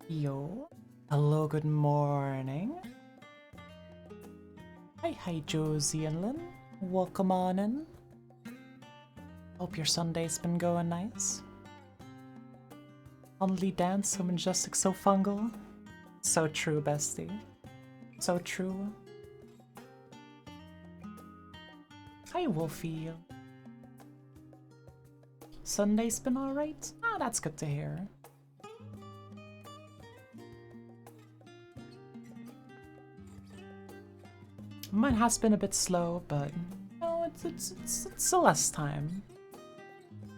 Yo. Hello, good morning. Hi, Josie and Lynn. Welcome on in. Hope your Sunday's been going nice. Only dance, so majestic, so fungal. So true, bestie. So true. Hi, Wolfie. Sunday's been alright? Ah, that's good to hear. Mine has been a bit slow, but no, it's Celeste time.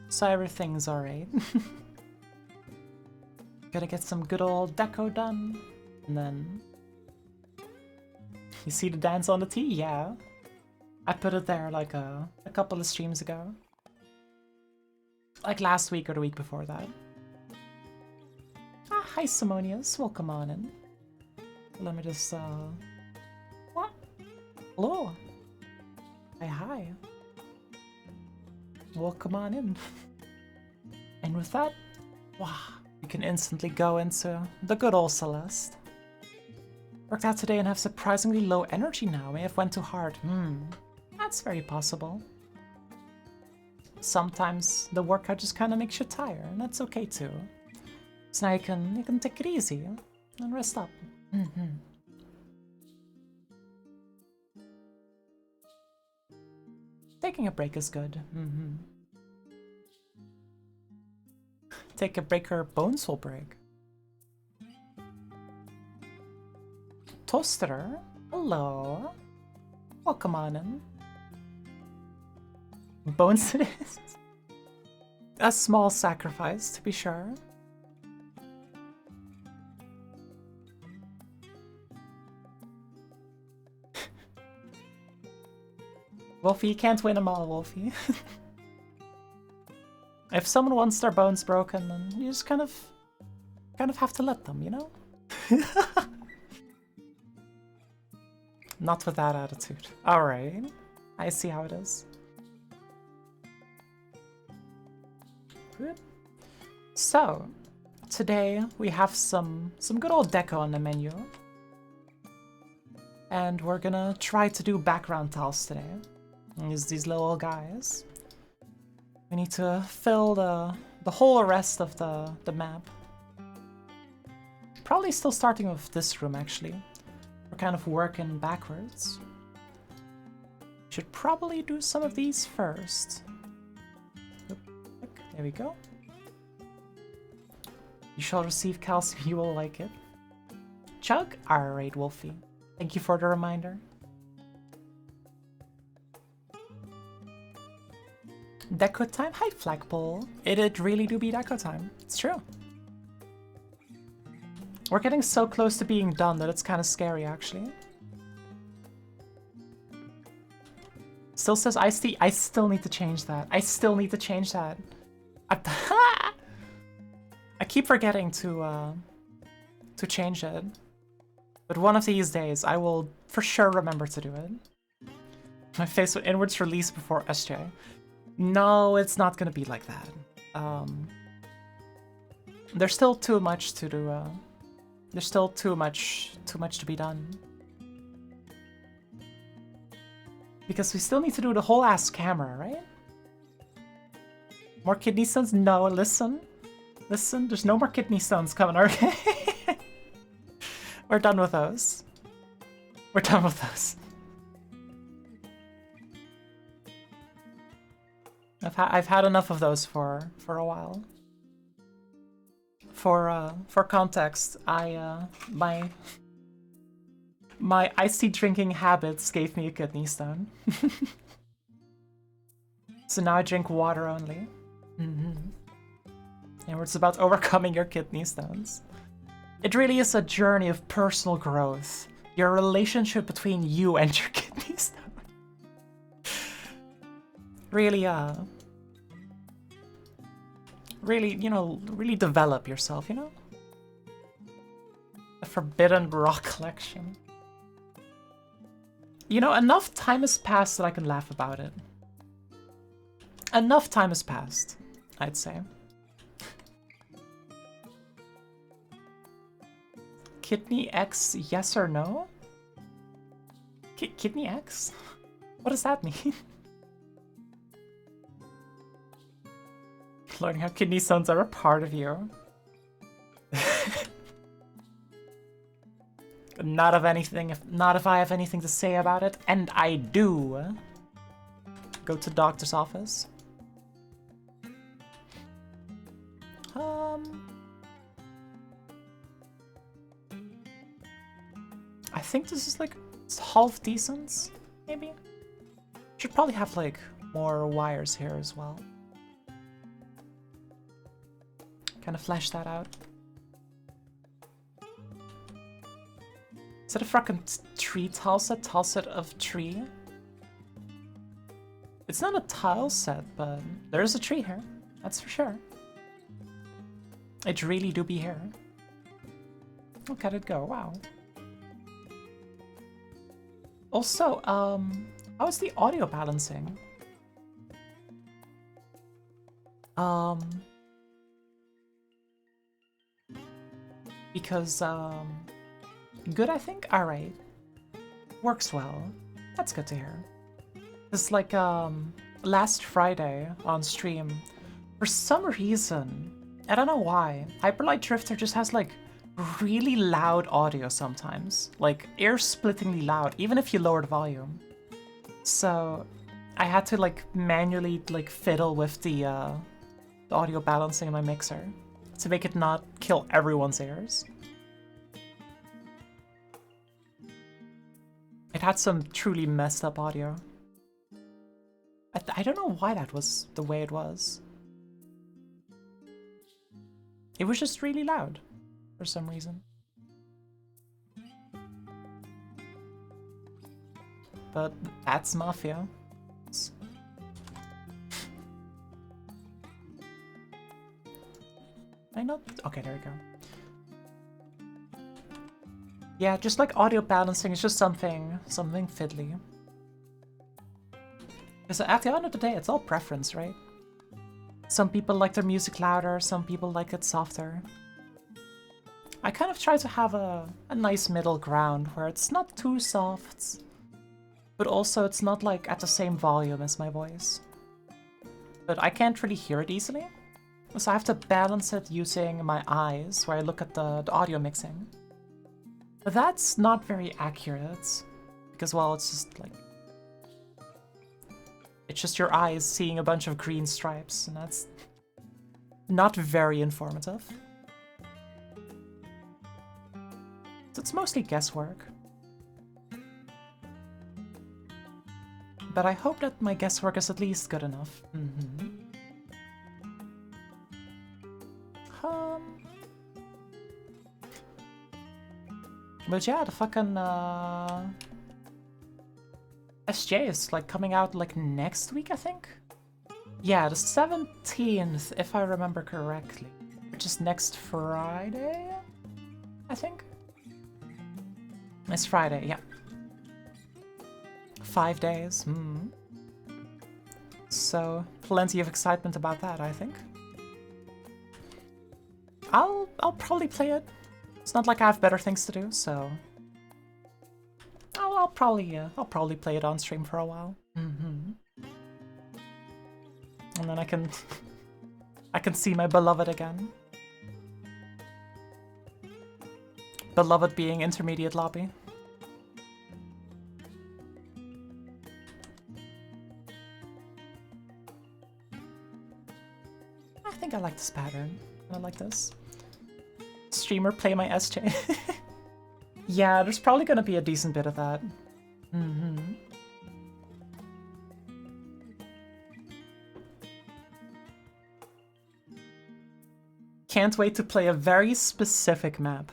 So everything's alright. Gotta get some good old deco done. And then... You see the dance on the tee? Yeah. I put it there like a couple of streams ago. Like last week or the week before that. Ah, hi Simonius, welcome on in. Let me just, What? Hello. Hi. Welcome on in. And with that, wow, we can instantly go into the good old Celeste. Worked out today and have surprisingly low energy now. May have went too hard. That's very possible. Sometimes the workout just kind of makes you tired, and that's okay too. So now you can take it easy and rest up. Taking a break is good. Take a break or bones will break. Toaster, hello. Welcome on in. Bones it is. A small sacrifice, to be sure. Wolfie, you can't win them all, Wolfie. If someone wants their bones broken, then you just kind of have to let them, you know? Not with that attitude. Alright. I see how it is. Good. So, today we have some good old deco on the menu. And we're gonna try to do background tiles today. Use these little guys. We need to fill the whole rest of the map. Probably still starting with this room, actually. We're kind of working backwards. Should probably do some of these first. There we go. You shall receive calcium, you will like it. Chug? Alright, Wolfie. Thank you for the reminder. Deco time? Hi, Flagpole. It really do be deco time. It's true. We're getting so close to being done that it's kind of scary, actually. Still says iced tea. I still need to change that. I still need to change that. I keep forgetting to change it. But one of these days, I will for sure remember to do it. My face with inwards release before SJ. No, it's not gonna be like that. There's still too much to do. There's still too much to be done. Because we still need to do the whole ass camera, right? More kidney stones? No, listen. Listen, there's no more kidney stones coming, okay? We're done with those. We're done with those. I've had enough of those for a while. For context, my iced tea drinking habits gave me a kidney stone. So now I drink water only. And it's about overcoming your kidney stones. It really is a journey of personal growth. Your relationship between you and your kidney stone. Really, you know, really develop yourself, you know? The Forbidden Rock Collection. You know, enough time has passed that I can laugh about it. Enough time has passed, I'd say. Kidney X, yes or no? Kidney X? What does that mean? Learning how kidney stones are a part of you. Not if I have anything to say about it, and I do. Go to doctor's office. I think this is like half decent, maybe. Should probably have like more wires here as well. Kind of flesh that out. Is that a fucking tree tile set? Tile set of tree? It's not a tile set, but there's a tree here. That's for sure. It really do be here. Look at it go, wow. Also, how is the audio balancing? Because, good, I think? Alright. Works well. That's good to hear. It's like, last Friday on stream, for some reason, I don't know why, Hyperlight Drifter just has, like, really loud audio sometimes. Like, ear-splittingly loud, even if you lower the volume. So, I had to, like, manually, like, fiddle with the audio balancing in my mixer to make it not kill everyone's ears. It had some truly messed up audio. I don't know why that was the way it was. It was just really loud for some reason. But that's Mafia. I know. Okay, there we go. Yeah, just like audio balancing is just something fiddly. Because at the end of the day, it's all preference, right? Some people like their music louder, some people like it softer. I kind of try to have a nice middle ground where it's not too soft, but also it's not like at the same volume as my voice. But I can't really hear it easily, so I have to balance it using my eyes, where I look at the audio mixing. But that's not very accurate, because, well, it's just like... It's just your eyes seeing a bunch of green stripes, and that's not very informative. So it's mostly guesswork. But I hope that my guesswork is at least good enough. But yeah, the fucking SJ is like coming out like next week, I think? Yeah, the 17th, if I remember correctly. Which is next Friday, I think? It's Friday, yeah. 5 days, So, plenty of excitement about that, I think. I'll probably play it. It's not like I have better things to do, so... I'll probably play it on stream for a while. And then I can see my beloved again. Beloved being intermediate lobby. I think I like this pattern. I like this. Streamer play my SJ. Yeah, there's probably gonna be a decent bit of that. Can't wait to play a very specific map.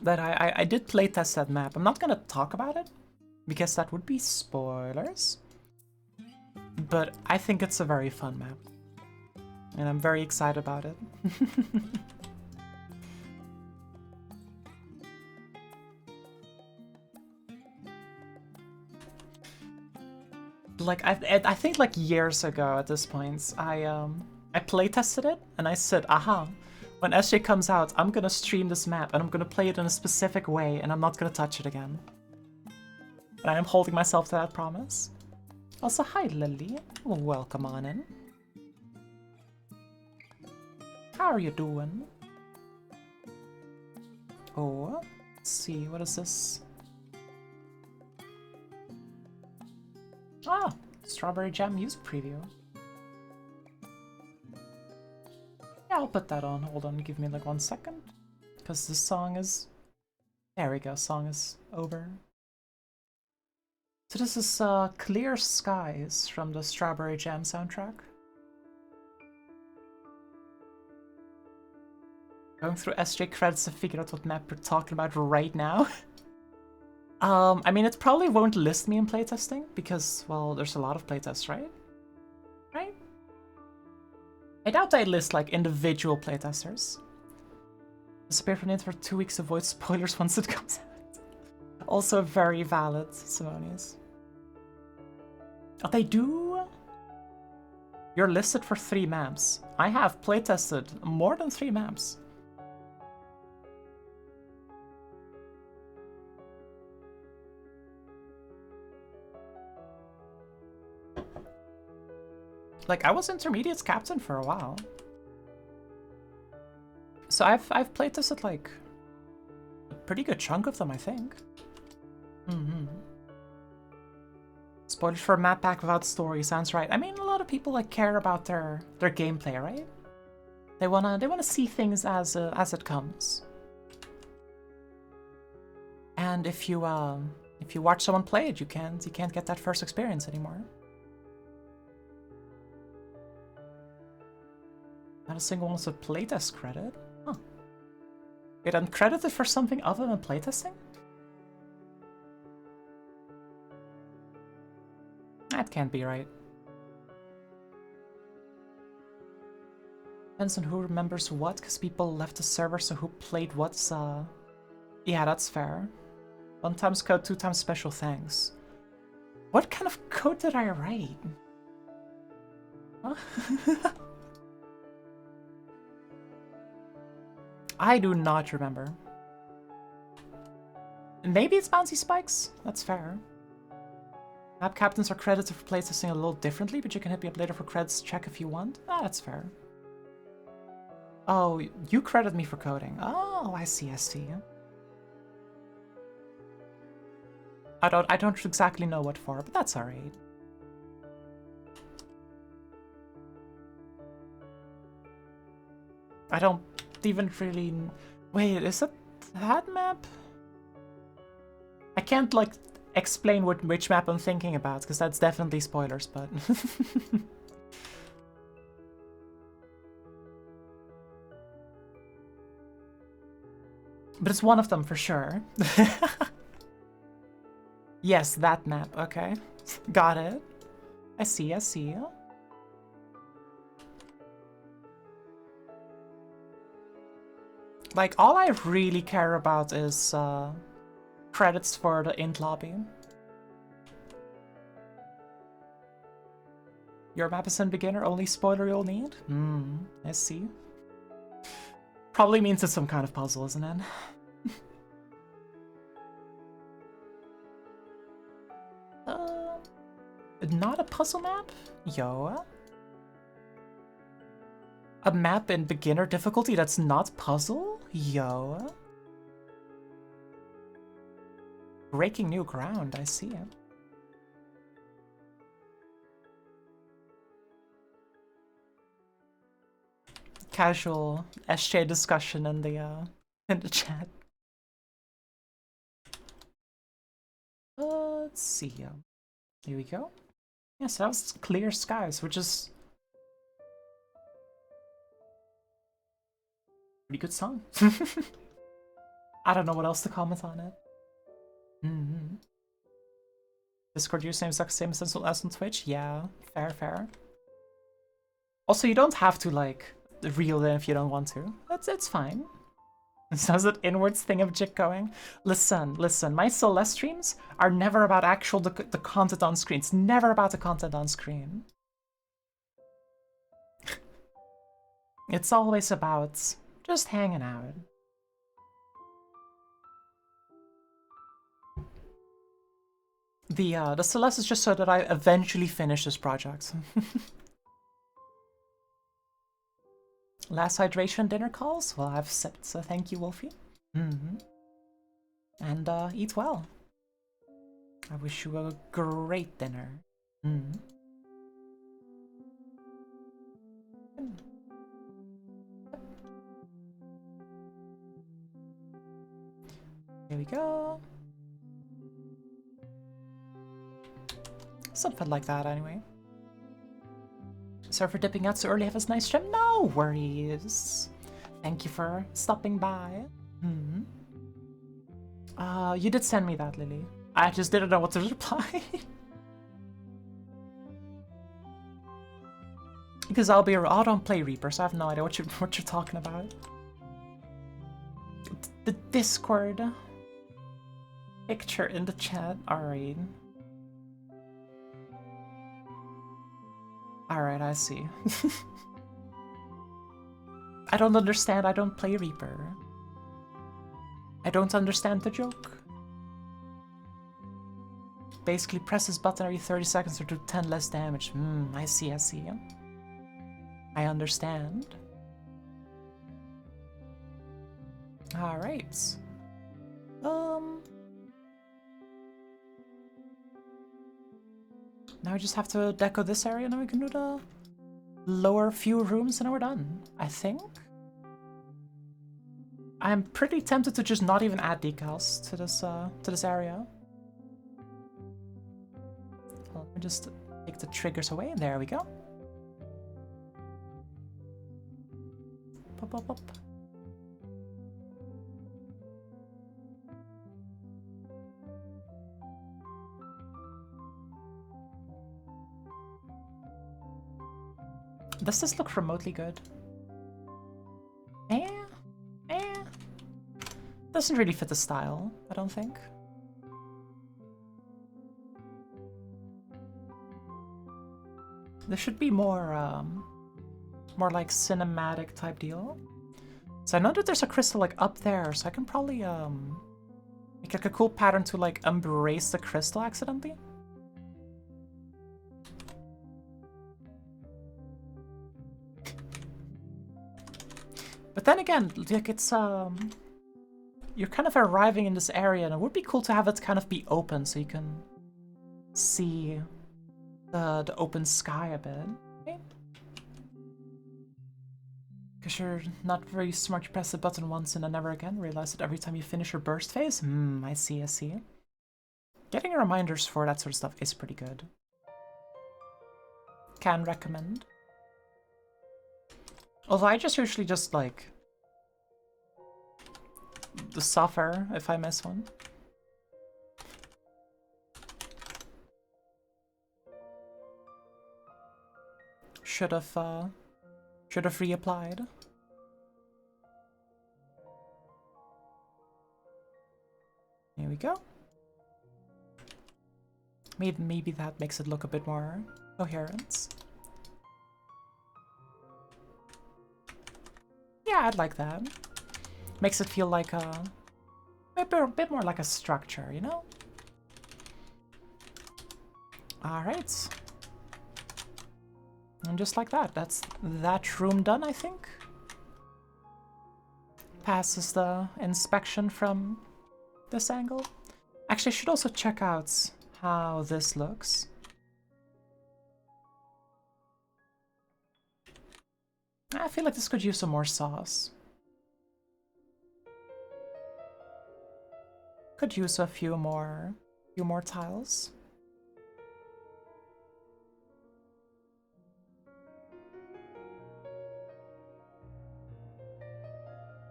That I did playtest that map. I'm not gonna talk about it, because that would be spoilers. But I think it's a very fun map. And I'm very excited about it. Like, I think like years ago at this point, I playtested it, and I said, aha, When SJ comes out, I'm gonna stream this map and I'm gonna play it in a specific way and I'm not gonna touch it again. And I am holding myself to that promise. Also, hi Lily. Welcome on in. How are you doing? Oh, let's see, what is this? Ah, Strawberry Jam music preview. Yeah, I'll put that on. Hold on, give me like 1 second. Because the song is... There we go, song is over. So this is Clear Skies from the Strawberry Jam soundtrack. Going through SJ credits to figure out what map we're talking about right now. I mean, it probably won't list me in playtesting because, well, there's a lot of playtests, right? Right? I doubt they list, like, individual playtesters. Disappear from the internet for 2 weeks, avoid spoilers once it comes out. Also very valid, Simonius. Oh, they do? You're listed for 3 maps. I have playtested more than 3 maps. Like, I was Intermediate's captain for a while. So I've playtested, like, a pretty good chunk of them, I think. Spoilers for a map pack without story, sounds right. I mean, a lot of people, like, care about their gameplay, right? They wanna see things as it comes. And if you watch someone play it, you can't get that first experience anymore. Not a single one was a playtest credit. Huh. Wait, I'm credited for something other than playtesting? That can't be right. Depends on who remembers what, because people left the server, so who played what's, Yeah, that's fair. 1 times code, 2 times special thanks. What kind of code did I write? Huh? I do not remember. Maybe it's bouncy spikes? That's fair. Map captains are credited for playtesting a little differently, but you can hit me up later for credits check if you want. Ah, that's fair. Oh, you credit me for coding. Oh, I see, I see. I don't exactly know what for, but that's alright. I don't even really... Wait, is it that map? I can't, like, explain which map I'm thinking about, because that's definitely spoilers, but... But it's one of them for sure. Yes, that map, okay. Got it. I see, I see. Like, all I really care about is credits for the int lobby. Your map is in beginner, only spoiler you'll need? I see. Probably means it's some kind of puzzle, isn't it? Not a puzzle map? Yo. A map in beginner difficulty that's not puzzle? Yo. Breaking new ground, I see it. Casual SJ discussion in the chat. Let's see. Here we go. Yeah, so that was Clear Skies, which is pretty good song. I don't know what else to comment on it. Discord username is the same as on Twitch? Yeah, fair, fair. Also, you don't have to, like, reel in if you don't want to. It's fine. How's that inwards thing of Jik going? Listen, my Celeste streams are never about actual the content on screen. It's never about the content on screen. It's always about Just hanging out. The Celeste is just so that I eventually finish this project. Last hydration dinner calls? Well, I've sipped, so thank you, Wolfie. Mm-hmm. And eat well. I wish you a great dinner. Mm-hmm. Here we go. Something like that, anyway. Sorry for dipping out so early. Have a nice stream. No worries. Thank you for stopping by. Hmm. You did send me that, Lily. I just didn't know what to reply. Because I'll be I don't play Reaper, so I have no idea what you're talking about. The Discord picture in the chat. Alright. Alright, I see. I don't understand. I don't play Reaper. I don't understand the joke. Basically, press this button every 30 seconds to do 10 less damage. I see, I see. I understand. Alright. Now we just have to deco this area and then we can do the lower few rooms and then we're done, I think. I'm pretty tempted to just not even add decals to this area. Well, let me just take the triggers away and there we go. Pop, pop, pop. Does this look remotely good? Doesn't really fit the style, I don't think. There should be more, more like cinematic type deal. So I know that there's a crystal like up there, so I can probably make like a cool pattern to like embrace the crystal accidentally. But then again, like it's you're kind of arriving in this area, and it would be cool to have it kind of be open so you can see the open sky a bit. Okay. Because you're not very smart, you press the button once and then never again. Realize that every time you finish your burst phase. I see, I see. Getting reminders for that sort of stuff is pretty good. Can recommend. Although I just usually just like suffer if I miss one. Should have reapplied. Here we go. Maybe that makes it look a bit more coherent. Yeah, I'd like that. Makes it feel like a bit more like a structure, you know? Alright. And just like that, that's that room done, I think. Passes the inspection from this angle. Actually, I should also check out how this looks. I feel like this could use some more sauce. Could use a few more tiles.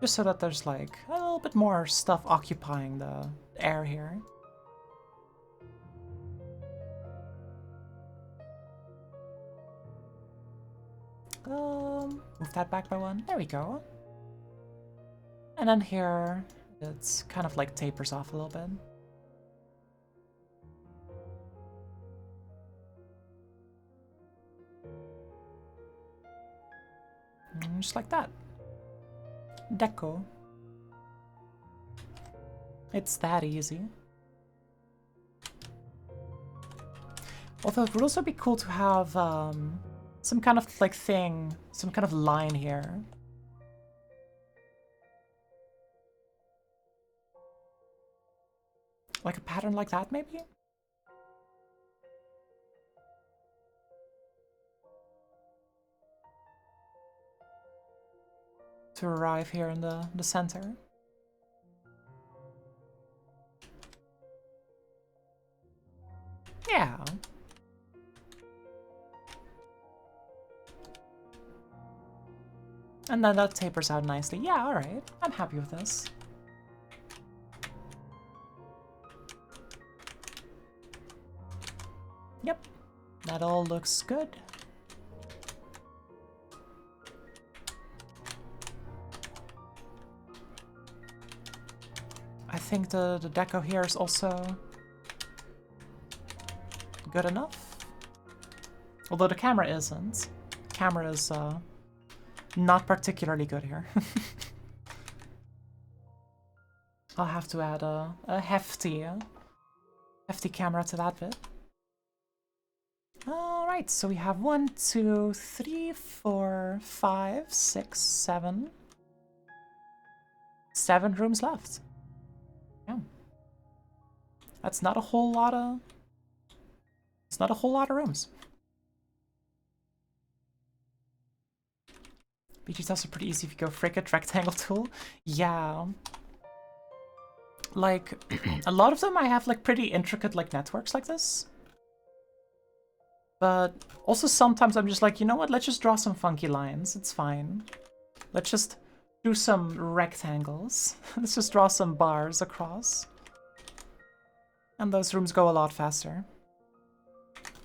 Just so that there's like a little bit more stuff occupying the air here. Move that back by one. There we go. And then here, it's kind of like tapers off a little bit. Just like that. deco. It's that easy. Although it would also be cool to have some kind of like thing, some kind of line here. Like a pattern like that, maybe? To arrive here in the center. Yeah. And then that tapers out nicely. Yeah, alright. I'm happy with this. Yep. That all looks good. I think the deco here is also good enough. Although the camera isn't. The camera is not particularly good here. I'll have to add a hefty camera to that bit. Alright, so we have 1, 2, 3, 4, 5, 6, 7. 7 rooms left. Yeah. That's not a whole lot of... It's not a whole lot of rooms. BG's also pretty easy if you go frickin' rectangle tool. Yeah. Like, a lot of them I have like pretty intricate like networks like this. But also sometimes I'm just like, you know what, let's just draw some funky lines, it's fine. Let's just do some rectangles. Let's just draw some bars across. And those rooms go a lot faster.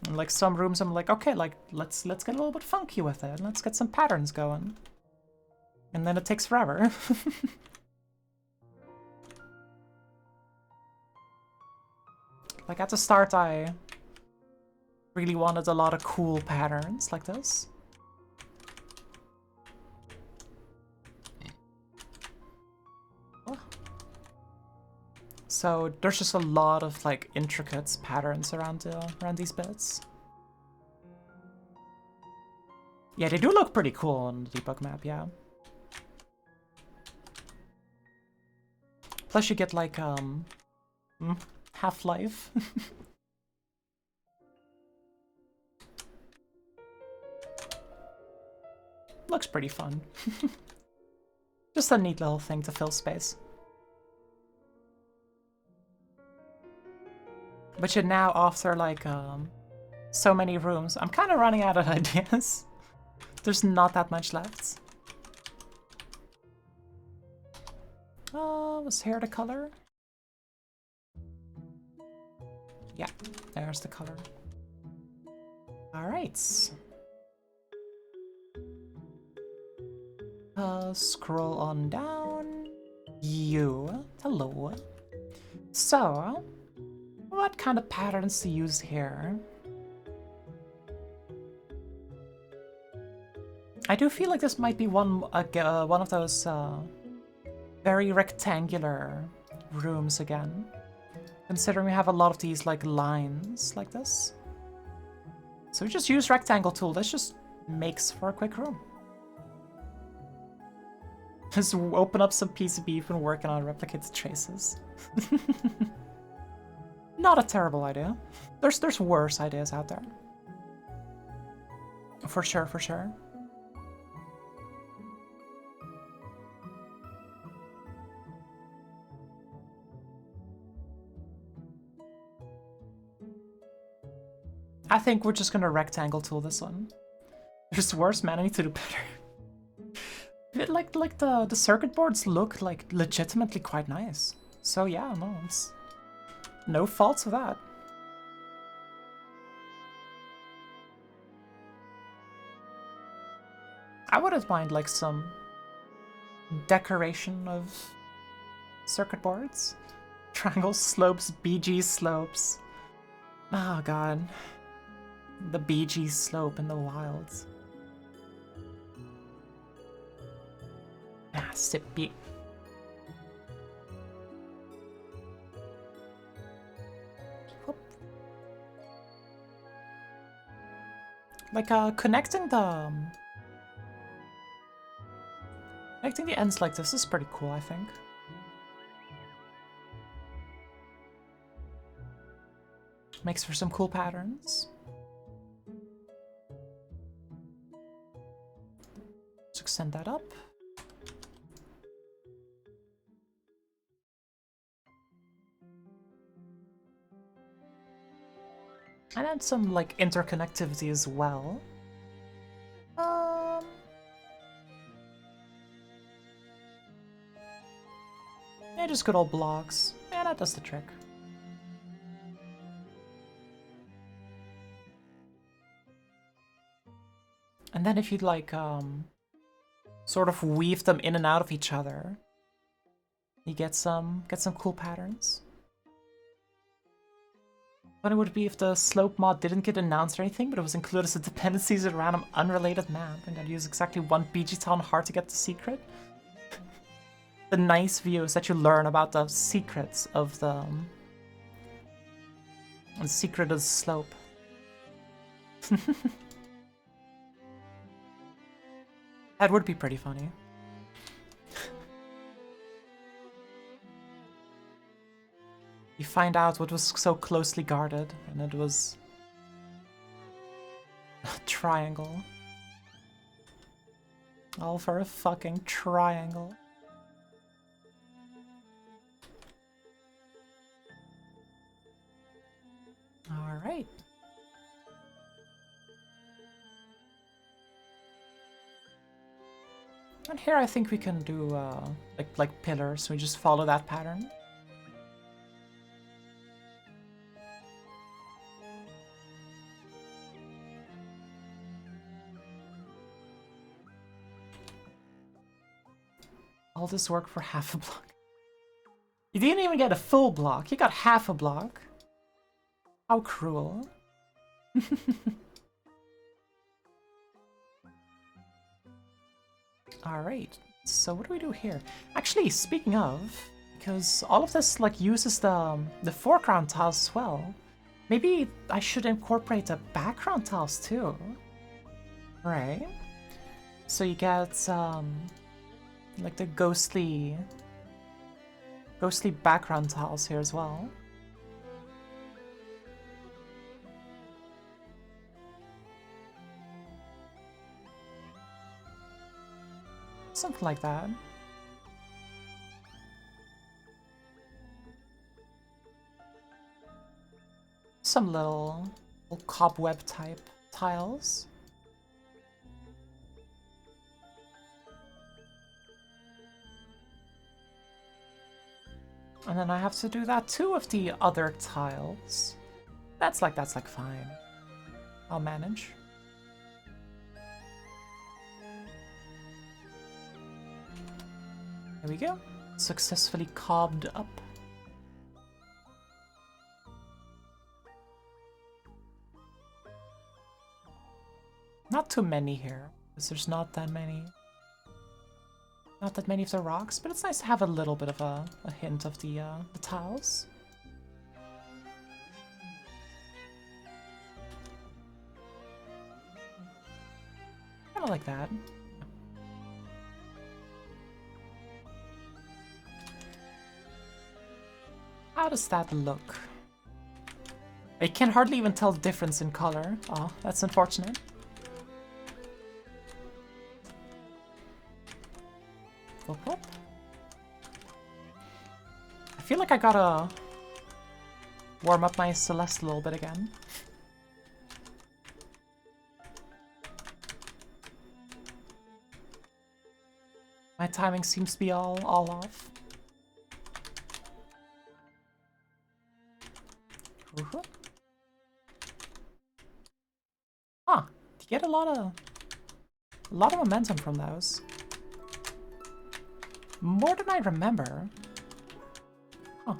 And like some rooms I'm like, okay, like let's get a little bit funky with it. Let's get some patterns going. And then it takes forever. Like at the start I really wanted a lot of cool patterns like this. Oh. So there's just a lot of like intricate patterns around these bits. Yeah, they do look pretty cool on the debug map, yeah. Plus you get like Half-Life. Looks pretty fun. Just a neat little thing to fill space. But you now, after like so many rooms, I'm kind of running out of ideas. There's not that much left. Was here the color? Yeah, there's the color. Alright. Scroll on down. You. Hello. So, what kind of patterns to use here? I do feel like this might be one of those very rectangular rooms again. Considering we have a lot of these like lines like this. So we just use rectangle tool. This just makes for a quick room. Just open up some PCB and working on replicated traces. Not a terrible idea. There's worse ideas out there. For sure, for sure. I think we're just gonna rectangle tool this one. There's worse, man. I need to do better. Like the circuit boards look like legitimately quite nice. So yeah, no, it's no faults with that. I wouldn't mind like some decoration of circuit boards. Triangle slopes, BG slopes. Oh god. The BG slope in the wilds. Ah, sippy. Whoop. Like, connecting the ends like this is pretty cool, I think. Makes for some cool patterns. Let's extend that up. And add some, like, interconnectivity as well. Yeah, just good old blocks. Yeah, that does the trick. And then if you'd like, sort of weave them in and out of each other, you get some cool patterns. Funny would it be if the slope mod didn't get announced or anything, but it was included as a dependencies in a random unrelated map, and I'd use exactly one BG Town heart to get the secret. The nice view is that you learn about the secrets of the secret of the slope. That would be pretty funny. You find out what was so closely guarded, and it was a triangle. All for a fucking triangle. Alright. And here I think we can do like pillars, we just follow that pattern. All this work for half a block. You didn't even get a full block, you got half a block. How cruel. Alright, so what do we do here? Actually, speaking of, because all of this like uses the foreground tiles as well, maybe I should incorporate the background tiles too. Right? So you get like the ghostly background tiles here as well. Something like that. Some little cobweb type tiles. And then I have to do that too with the other tiles. That's like fine. I'll manage. There we go. Successfully cobbed up. Not too many here, because there's not that many. Not that many of the rocks, but it's nice to have a little bit of a hint of the tiles. Kinda like that. How does that look? I can hardly even tell the difference in color. Oh, that's unfortunate. Whoop, whoop. I feel like I gotta warm up my Celeste a little bit again. My timing seems to be all off. Huh, you get a lot of momentum from those. More than I remember. Huh.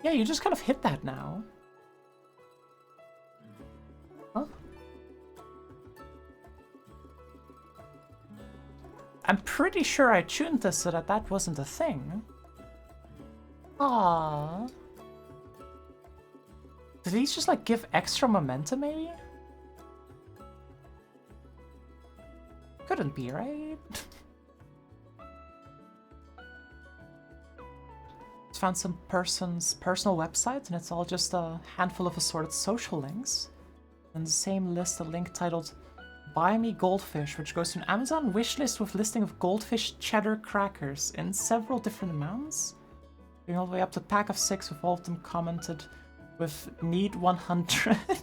Yeah, you just kind of hit that now. pretty sure I tuned this so that that wasn't a thing. Ah. Did these just like give extra momentum maybe? Couldn't be, right? Found some person's personal website and it's all just a handful of assorted social links. In the same list, a link titled Buy Me Goldfish, which goes to an Amazon wishlist with listing of goldfish cheddar crackers in several different amounts. Going all the way up to pack of 6 with all of them commented with need 100. I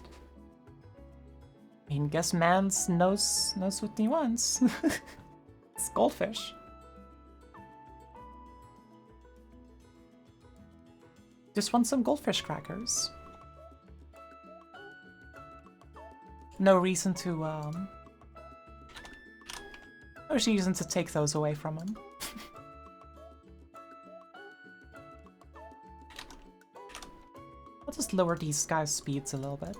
mean, guess Mans knows what he wants. It's goldfish. Just want some goldfish crackers. No reason to, no reason to take those away from him. I'll just lower these guys' speeds a little bit.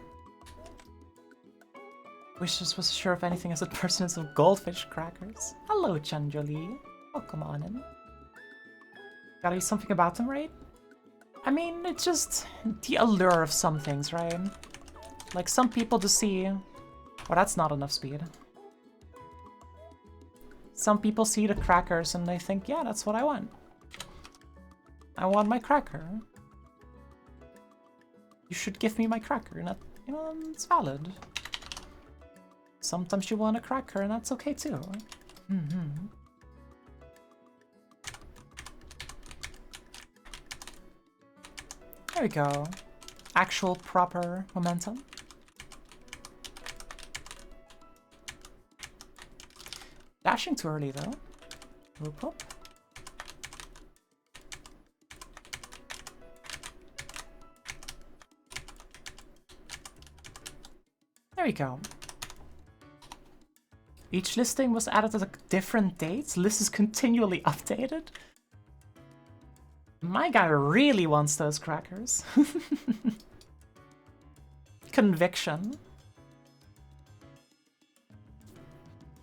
Wishes was sure if anything as a person is of goldfish crackers. Hello, Chanjoli. Welcome on in. Gotta be something about them, right? I mean, it's just the allure of some things, right? Like, some people just see... Well, that's not enough speed. Some people see the crackers and they think, yeah, that's what I want. I want my cracker. You should give me my cracker, and that, you know, it's valid. Sometimes you want a cracker, and that's okay too. Mm-hmm. There we go. Actual proper momentum. Dashing too early though. Whoop whoop. There we go. Each listing was added at a different date. List is continually updated. My guy really wants those crackers. Conviction.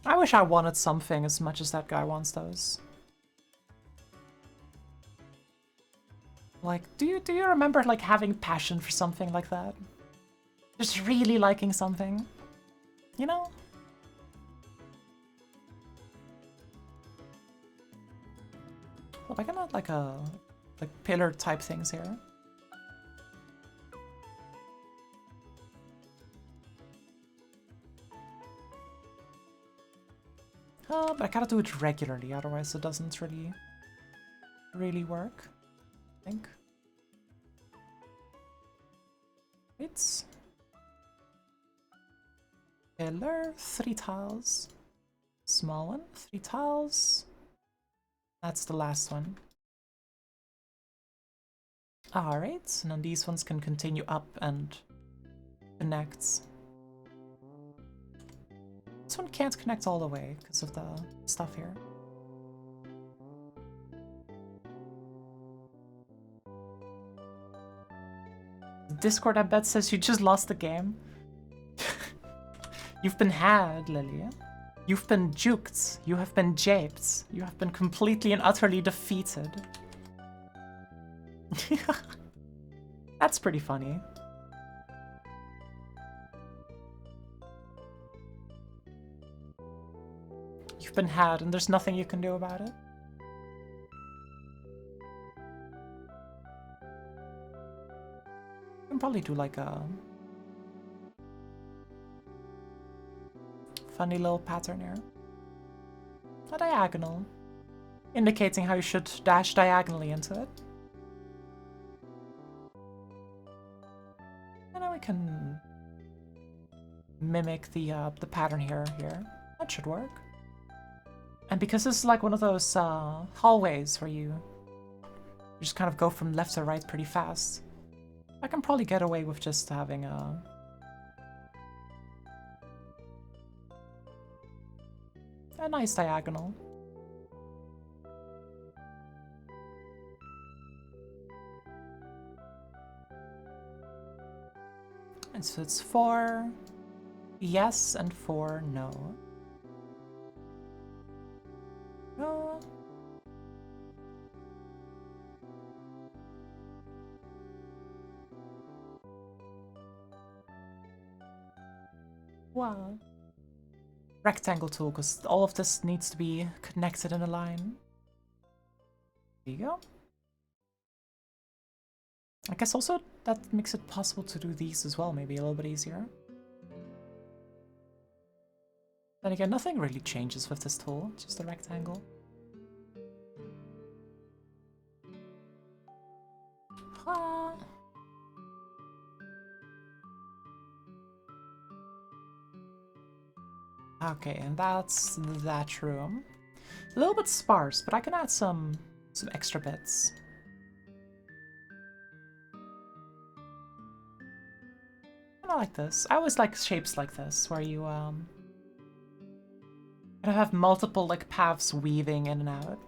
I wish I wanted something as much as that guy wants those. Like, do you remember like having passion for something like that? Just really liking something, you know? Well, I can add like pillar type things here. But I gotta do it regularly, otherwise it doesn't really work, I think. It's pillar, 3 tiles. Small one, 3 tiles. That's the last one. Alright, and then these ones can continue up and connect. This one can't connect all the way because of the stuff here. Discord, I bet, says you just lost the game. You've been had, Lilia. You've been juked. You have been japed. You have been completely and utterly defeated. That's pretty funny. You've been had and there's nothing you can do about it. You can probably do like a funny little pattern here. A diagonal. Indicating how you should dash diagonally into it. And then we can mimic the pattern here. That should work. And because this is like one of those hallways where you just kind of go from left to right pretty fast, I can probably get away with just having a nice diagonal. And so it's 4 yes and 4 no. Wow. Rectangle tool, because all of this needs to be connected in a line. There you go. I guess also that makes it possible to do these as well, maybe a little bit easier. Then again, nothing really changes with this tool, just a rectangle. Ah. Okay, and that's that room. A little bit sparse, but I can add some extra bits. I like this. I always like shapes like this, where you kind of have multiple like paths weaving in and out.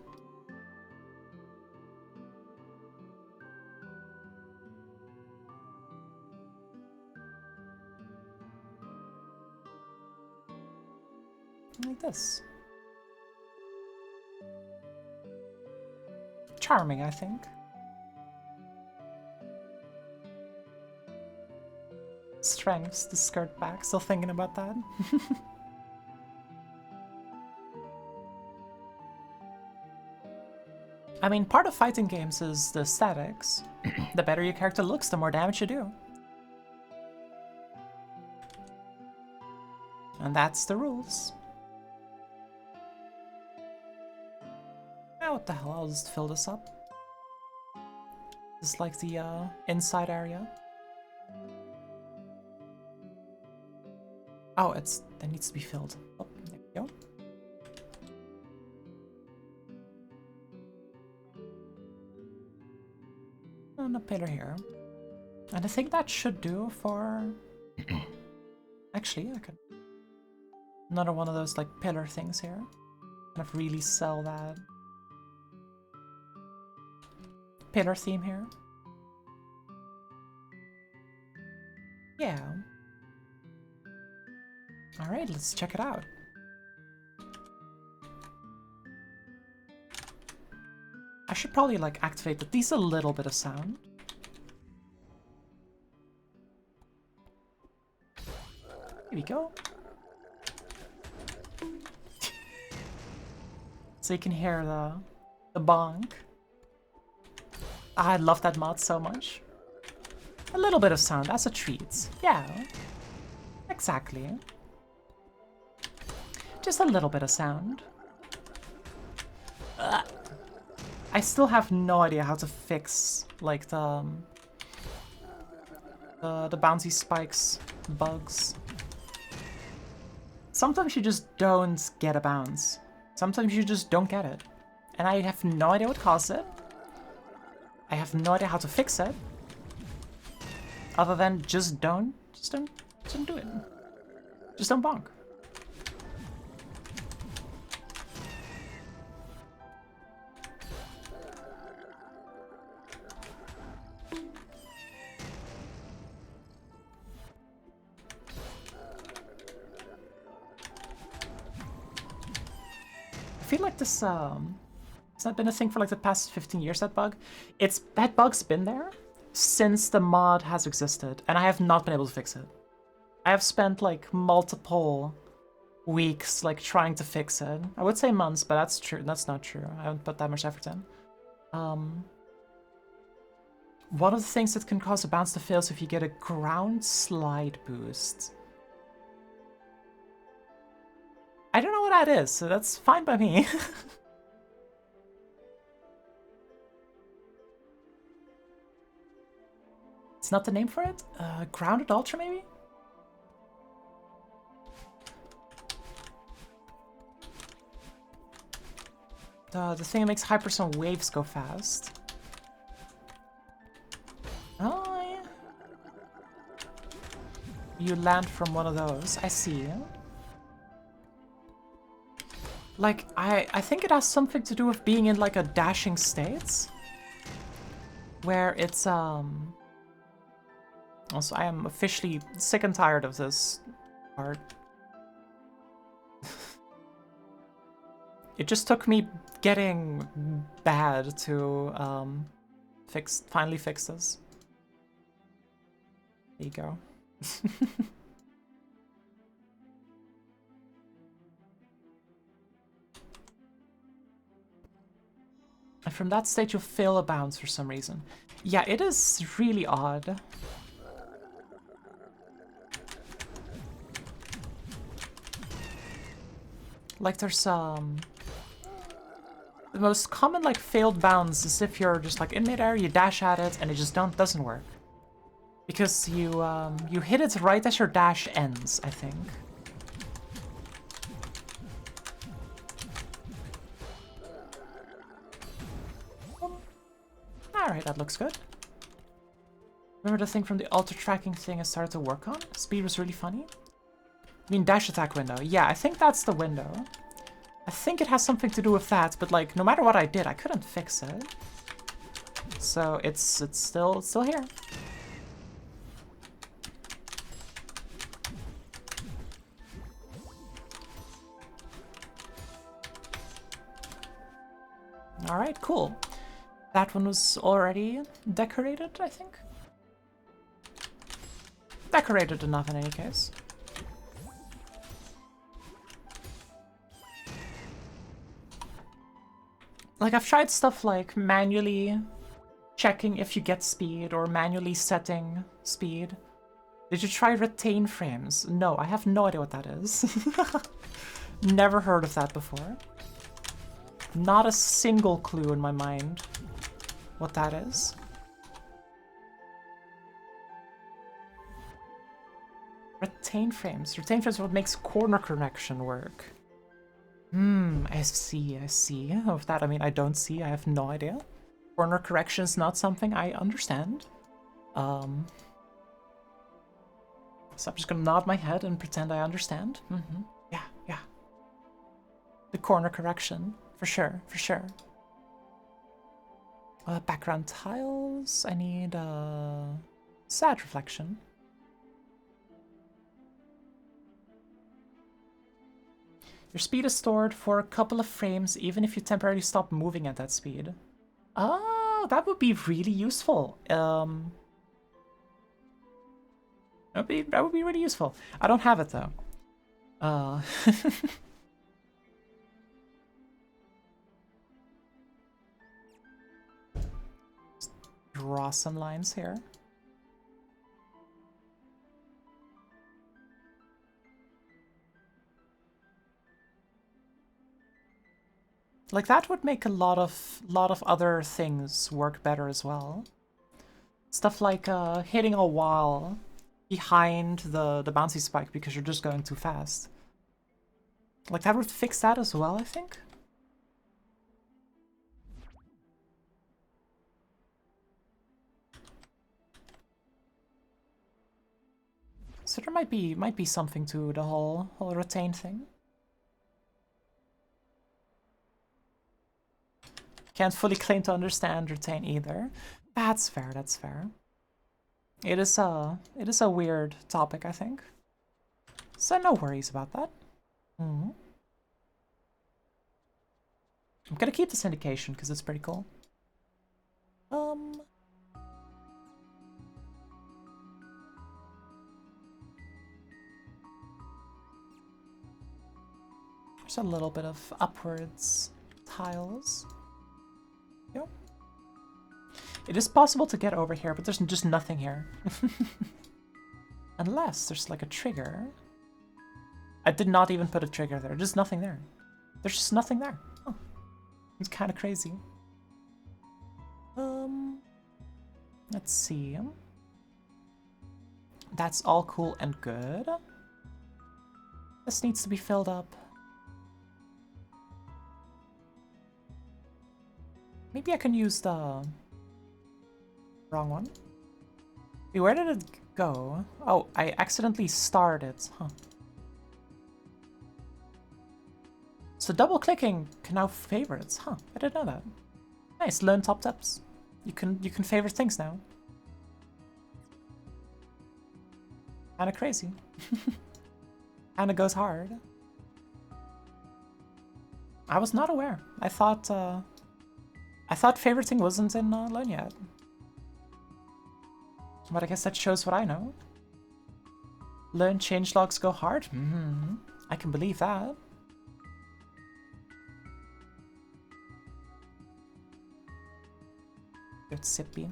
Like this. Charming, I think. Strengths, the skirt back. Still thinking about that. I mean, part of fighting games is the aesthetics. The better your character looks, the more damage you do. And that's the rules. Oh, what the hell, I'll just fill this up. This is like the inside area. Oh, that needs to be filled. Oh, there we go. And a pillar here. And I think that should do for... Actually, I could... Another one of those like pillar things here. Kind of really sell that pillar theme here. Yeah. Alright, let's check it out. I should probably like activate at least a little bit of sound. Here we go. So you can hear the bonk. I love that mod so much. A little bit of sound, that's a treat. Yeah, exactly. Just a little bit of sound. I still have no idea how to fix like the bouncy spikes bugs. Sometimes you just don't get a bounce. Sometimes you just don't get it. And I have no idea what caused it. I have no idea how to fix it. Other than just don't do it. Just don't bonk. I feel like this it's not been a thing for like the past 15 years, that bug. That bug's been there since the mod has existed, and I have not been able to fix it. I have spent like multiple weeks like trying to fix it. I would say months, but that's not true. I haven't put that much effort in. One of the things that can cause a bounce to fail is if you get a ground slide boost. I don't know what that is, so that's fine by me. It's not the name for it? Grounded Ultra, maybe? The thing that makes hypersonic waves go fast. Oh, yeah. You land from one of those. I see. Like, I think it has something to do with being in like a dashing state. Where it's, Also, I am officially sick and tired of this part. It just took me getting bad to finally fix this. There you go. And from that state, you'll fail a bounce for some reason. Yeah, it is really odd. Like there's the most common like failed bounce is if you're just like in midair, you dash at it, and it just doesn't work. Because you hit it right as your dash ends, I think. Alright, that looks good. Remember the thing from the alter tracking thing I started to work on? Speed was really funny. I mean dash attack window. Yeah, I think that's the window. I think it has something to do with that, but like no matter what I did, I couldn't fix it. So it's still here. Alright, cool. That one was already decorated, I think. Decorated enough in any case. Like, I've tried stuff like manually checking if you get speed or manually setting speed. Did you try retain frames? No, I have no idea what that is. Never heard of that before. Not a single clue in my mind what that is. Retain frames. Retain frames are what makes corner correction work. I see. Of that, I mean, I don't see. I have no idea. Corner correction is not something I understand. So I'm just gonna nod my head and pretend I understand. Yeah. The corner correction. For sure. Background tiles. I need sad reflection. Your speed is stored for a couple of frames, even if you temporarily stop moving at that speed. Oh, that would be really useful. That would be really useful. I don't have it though. Draw some lines here. Like that would make a lot of other things work better as well. Stuff like hitting a wall behind the bouncy spike because you're just going too fast. Like that would fix that as well, I think. So there might be something to the whole retain thing. Can't fully claim to understand retain either. That's fair, that's fair. It is a weird topic, I think. So no worries about that. I'm gonna keep this indication because it's pretty cool. There's a little bit of upwards tiles. Yep. It is possible to get over here, but there's just nothing here. Unless there's like a trigger. I did not even put a trigger there. There's nothing there. There's just nothing there. Oh. It's kind of crazy. Let's see. That's all cool and good. This needs to be filled up. Maybe I can use the wrong one. Wait, where did it go? Oh, I accidentally starred it. Huh. So double clicking can now favorites. Huh, I didn't know that. Nice, learn top tips. You can favorite things now. Kinda crazy. Kinda goes hard. I was not aware. I thought favoriting wasn't in Learn yet. But I guess that shows what I know. Learn changelogs go hard? I can believe that. Good sippy.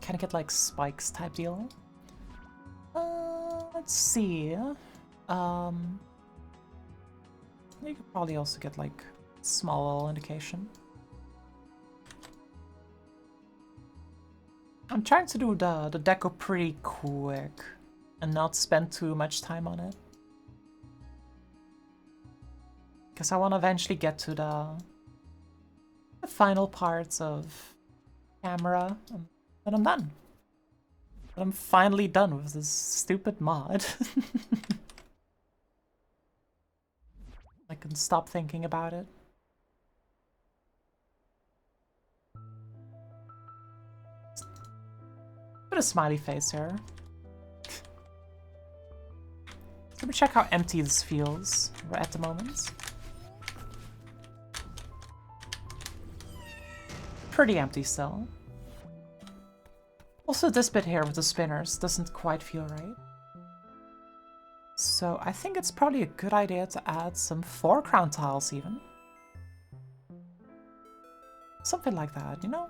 Can I get like spikes type deal? Let's see. You could probably also get like small indication. I'm trying to do the deco pretty quick and not spend too much time on it. Because I want to eventually get to the final parts of camera and then I'm done. And I'm finally done with this stupid mod. I can stop thinking about it. Put a smiley face here. Let me check how empty this feels at the moment. Pretty empty still. Also, this bit here with the spinners doesn't quite feel right. So I think it's probably a good idea to add some foreground tiles even. Something like that, you know?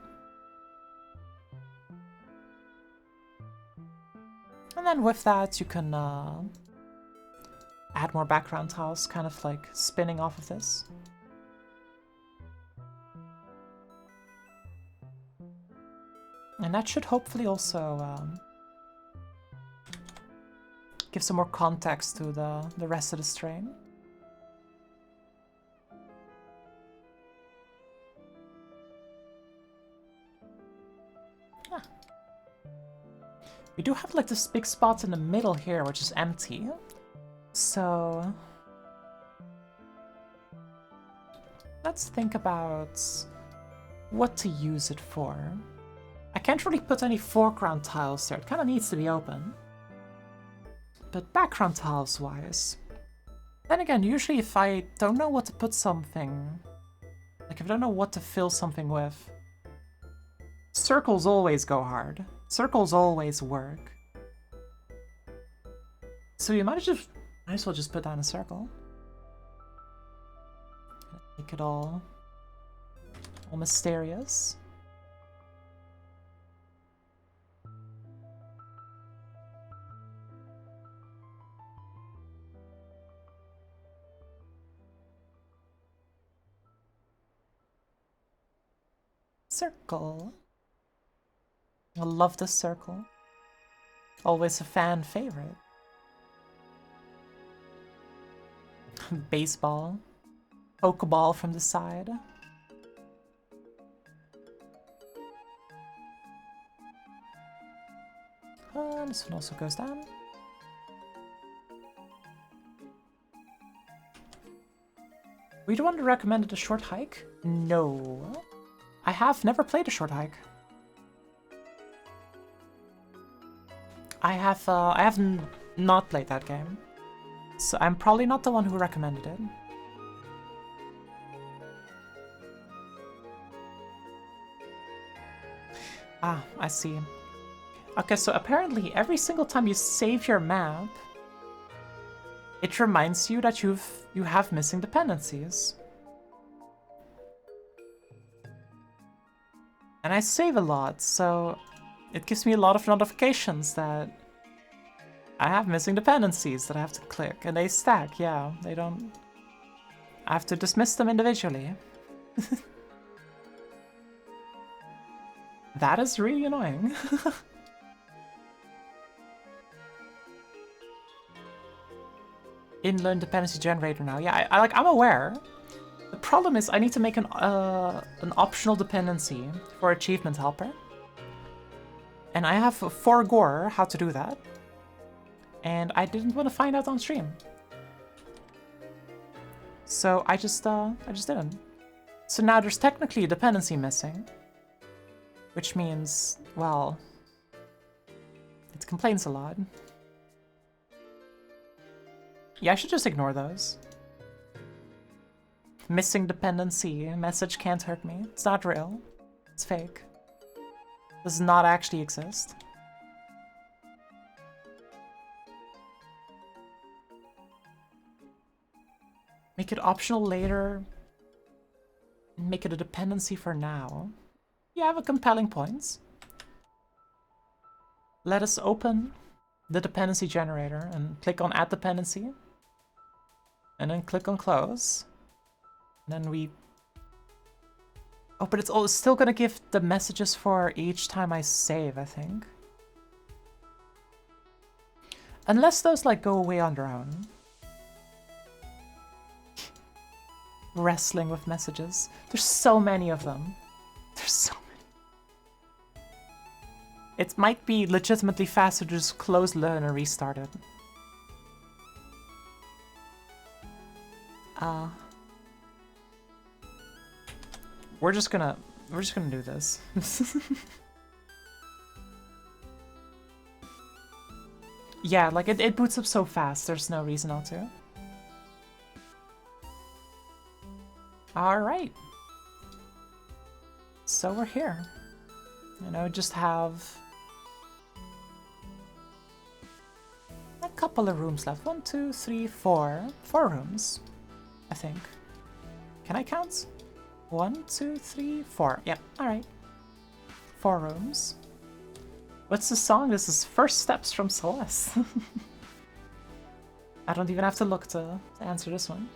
And then with that you can add more background tiles, kind of like spinning off of this. And that should hopefully also give some more context to the rest of the strain. Ah. We do have like this big spot in the middle here, which is empty. So let's think about what to use it for. I can't really put any foreground tiles there, it kind of needs to be open. But background tiles wise, then again, usually if I don't know what to put something, like if I don't know what to fill something with, circles always go hard. Circles always work. So you might as well just put down a circle. Make it all mysterious. Circle. I love this circle. Always a fan favorite. Baseball. Pokeball from the side. This one also goes down. We don't want to recommend a short hike? No. I have never played a short hike. I have not played that game. So I'm probably not the one who recommended it. Ah, I see. Okay, so apparently every single time you save your map, it reminds you that you have missing dependencies. And I save a lot, so it gives me a lot of notifications that I have missing dependencies that I have to click, and they stack, yeah, they don't... I have to dismiss them individually. That is really annoying. Inline dependency generator now. Yeah, I'm aware. The problem is I need to make an optional dependency for achievement helper. And I have forgore how to do that. And I didn't want to find out on stream. So I just didn't. So now there's technically a dependency missing. Which means, well, it complains a lot. Yeah, I should just ignore those. Missing dependency, message can't hurt me. It's not real. It's fake. Does not actually exist. Make it optional later. Make it a dependency for now. You have a compelling point. Let us open the dependency generator and click on add dependency. And then click on close. And then we... Oh, but it's still gonna give the messages for each time I save, I think. Unless those like go away on their own. Wrestling with messages. There's so many of them. There's so many. It might be legitimately faster to just close learn and restart it. We're just gonna do this. Yeah, like it boots up so fast, there's no reason not to. Alright. So we're here. You know, just have a couple of rooms left. 1, 2, 3, 4. 4 rooms, I think. Can I count? 1, 2, 3, 4. Yep, alright. 4 rooms. What's the song? This is First Steps from Celeste. I don't even have to look to answer this one.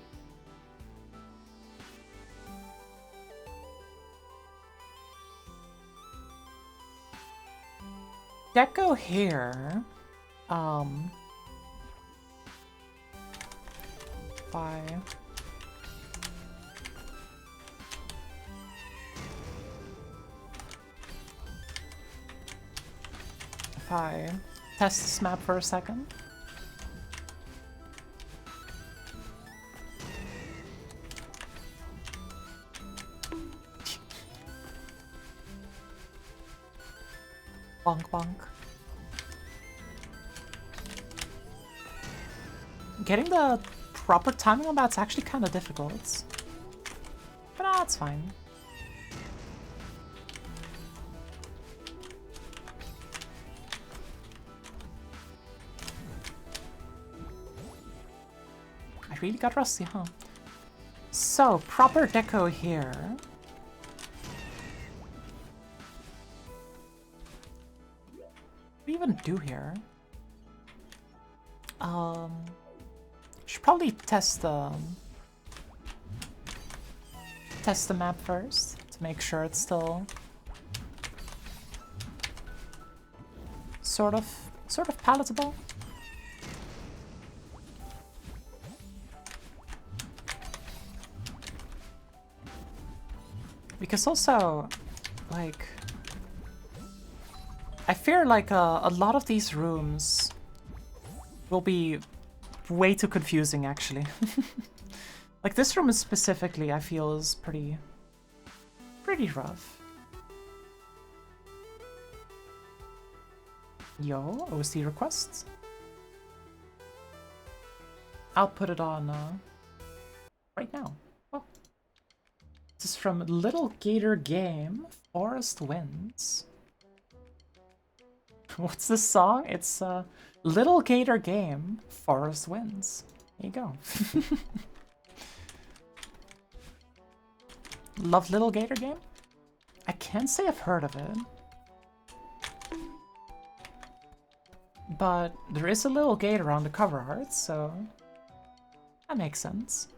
Deco here. 5. 5. Test this map for a second. Bonk bonk. Getting the proper timing on that's actually kind of difficult. But that's fine. I really got rusty, huh? So, proper deco here. What do you even do here? Should probably test the map first to make sure it's still sort of palatable. Because also, like, I fear like a lot of these rooms will be way too confusing, actually. Like this room is specifically, I feel, is pretty rough. Yo, OC requests. I'll put it on right now. Oh. This is from Little Gator Game, Forest Winds. What's this song? It's Little Gator Game, Forest Winds. There you go. Love Little Gator Game? I can't say I've heard of it. But there is a little gator on the cover art, so that makes sense.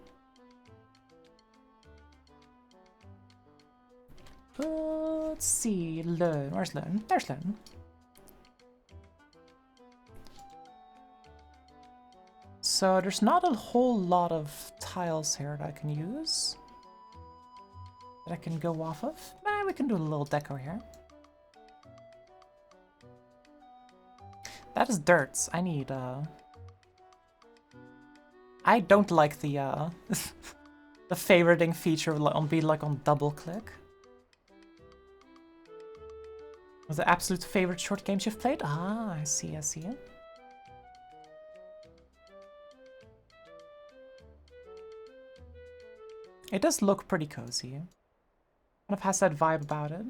Let's see, learn. Where's learn? There's learn. So there's not a whole lot of tiles here that I can use. That I can go off of. We can do a little deco here. That is dirt. I need, I don't like the, the favoriting feature on double click. Was the absolute favorite short games you've played? Ah, I see, I see it. It does look pretty cozy. Kind of has that vibe about it.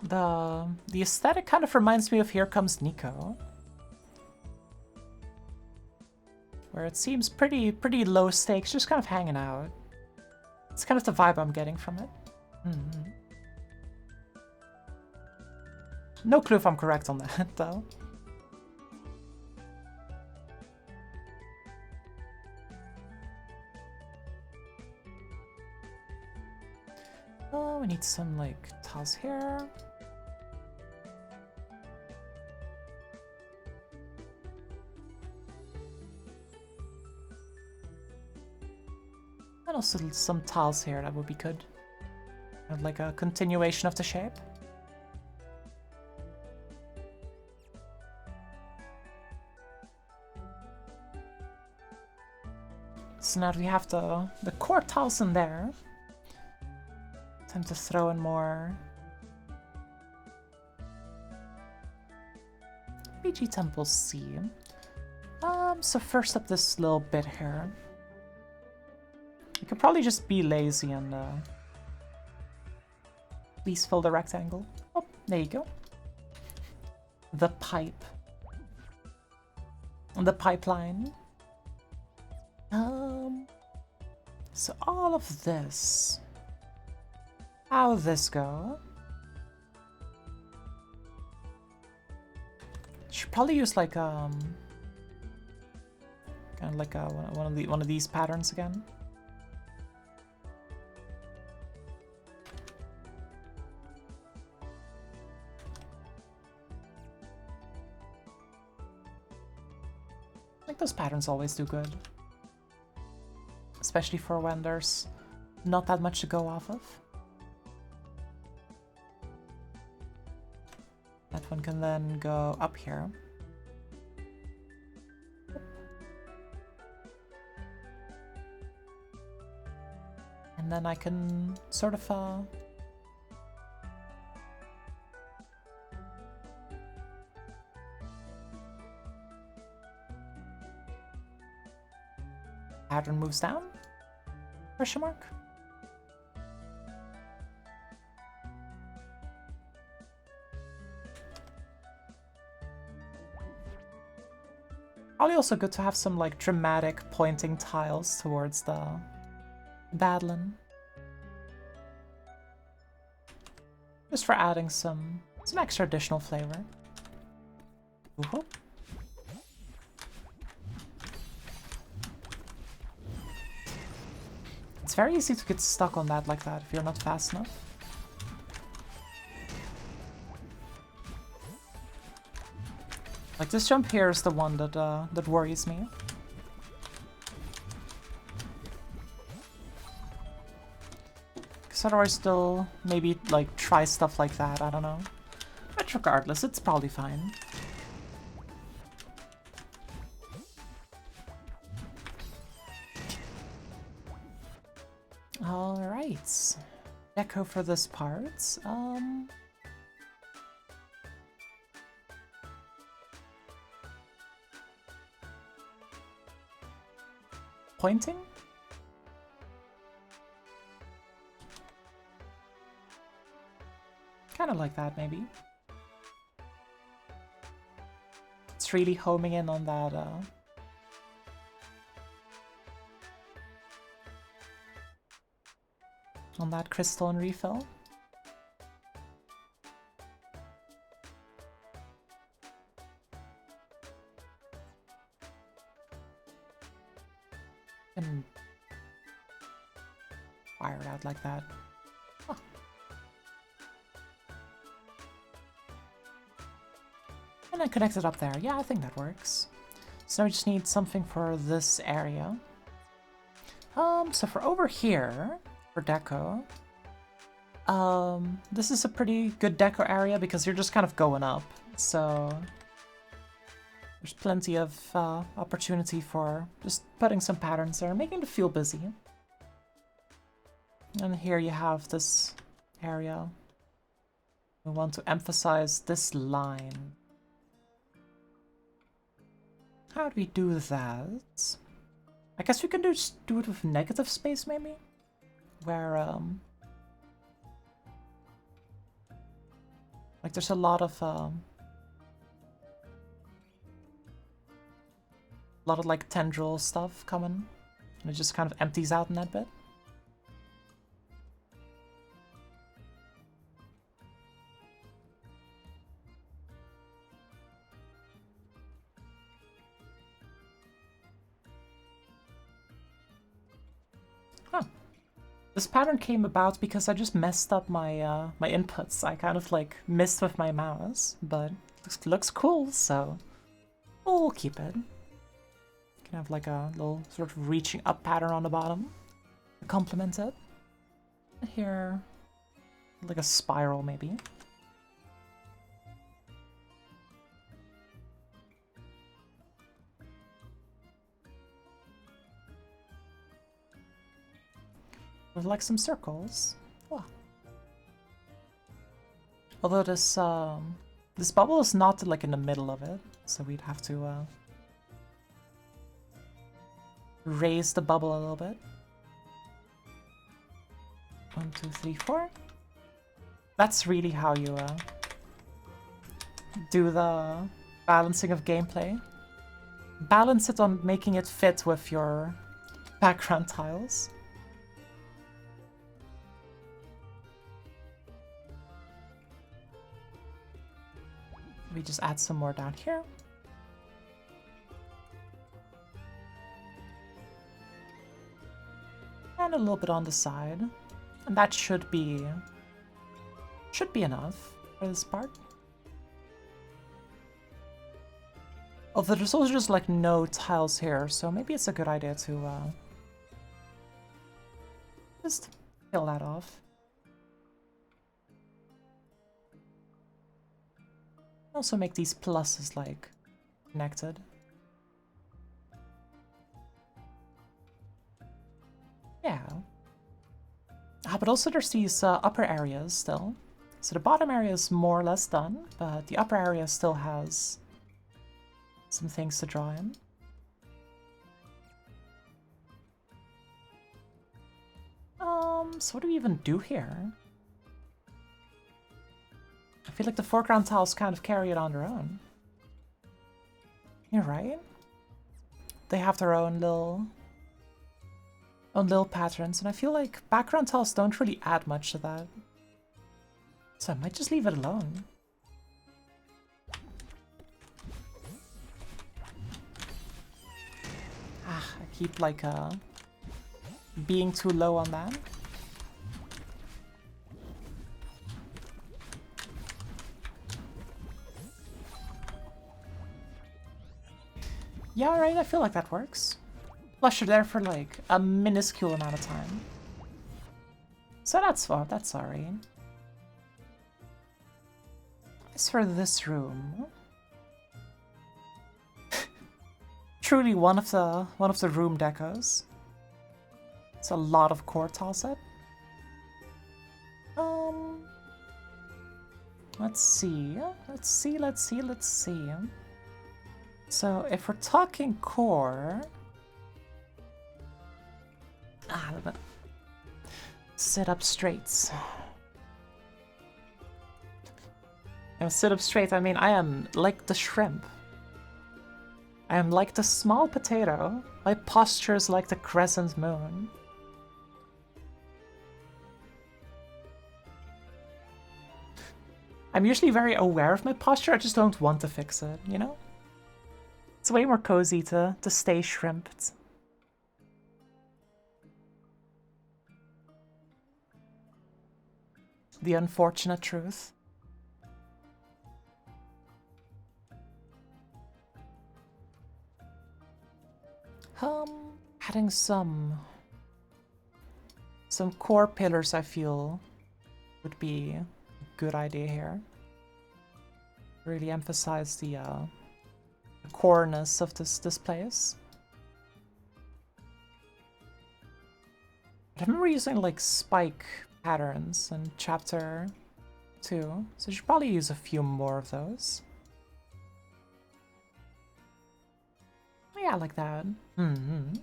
The aesthetic kind of reminds me of Here Comes Nico, where it seems pretty low stakes, just kind of hanging out. It's kind of the vibe I'm getting from it. Mm-hmm. No clue if I'm correct on that, though. Oh, we need some, like, tiles here. And also some tiles here, that would be good. Kind of like a continuation of the shape. So now that we have the core tiles in there, time to throw in more BG Temple C. So first up this little bit here. We could probably just be lazy and please fill the rectangle. Oh, there you go. The pipe. The pipeline. So all of this. How would this go? Should probably use like kind of like one of these patterns again. I think those patterns always do good. Especially for when there's not that much to go off of. That one can then go up here. And then I can sort of pattern moves down? Question mark? Probably also good to have some like dramatic pointing tiles towards the Badland. Just for adding some extra additional flavor. Ooh-hoo. It's very easy to get stuck on that like that if you're not fast enough. Like this jump here is the one that that worries me. Because otherwise they'll maybe like try stuff like that, I don't know. But regardless, it's probably fine. Alright. Deco for this part. Pointing? Kind of like that, maybe. It's really homing in on that, on that crystal and refill. And wire it out like that. Huh. And then connect it up there. Yeah, I think that works. So I just need something for this area. So for over here, for deco, this is a pretty good deco area because you're just kind of going up. So there's plenty of opportunity for just putting some patterns there, making it feel busy. And here you have this area. We want to emphasize this line. How do we do that? I guess we can just do it with negative space, maybe? Where, Like there's a lot of like tendril stuff coming, and it just kind of empties out in that bit. Huh. This pattern came about because I just messed up my my inputs. I kind of like missed with my mouse, but it looks cool, so we'll keep it. Can have like a little sort of reaching up pattern on the bottom to complement it. Here, like a spiral maybe. With like some circles. Oh. Although this this bubble is not like in the middle of it, so we'd have to raise the bubble a little bit. 1, 2, 3, 4. That's really how you do the balancing of gameplay. Balance it on making it fit with your background tiles. We just add some more down here. And a little bit on the side. And that should be enough for this part. Although there's also just like no tiles here, so maybe it's a good idea to just fill that off. Also make these pluses like connected. Yeah. But also there's these upper areas still. So the bottom area is more or less done, but the upper area still has some things to draw in. So what do we even do here? I feel like the foreground tiles kind of carry it on their own. You're right. They have their own little patterns, and I feel like background tiles don't really add much to that. So I might just leave it alone. I keep like being too low on that. Yeah, alright, I feel like that works. Plus you're there for like a minuscule amount of time. So that's alright. As for this room, truly one of the room decos. It's a lot of core tile set. Let's see. So if we're talking core, sit up straight. Now, sit up straight, I mean, I am like the shrimp. I am like the small potato. My posture is like the crescent moon. I'm usually very aware of my posture, I just don't want to fix it, you know? It's way more cozy to stay shrimped. The unfortunate truth. Adding some core pillars I feel would be a good idea here. Really emphasize the coreness of this place. I remember using like spike patterns in chapter 2, so I should probably use a few more of those. Yeah, like that. And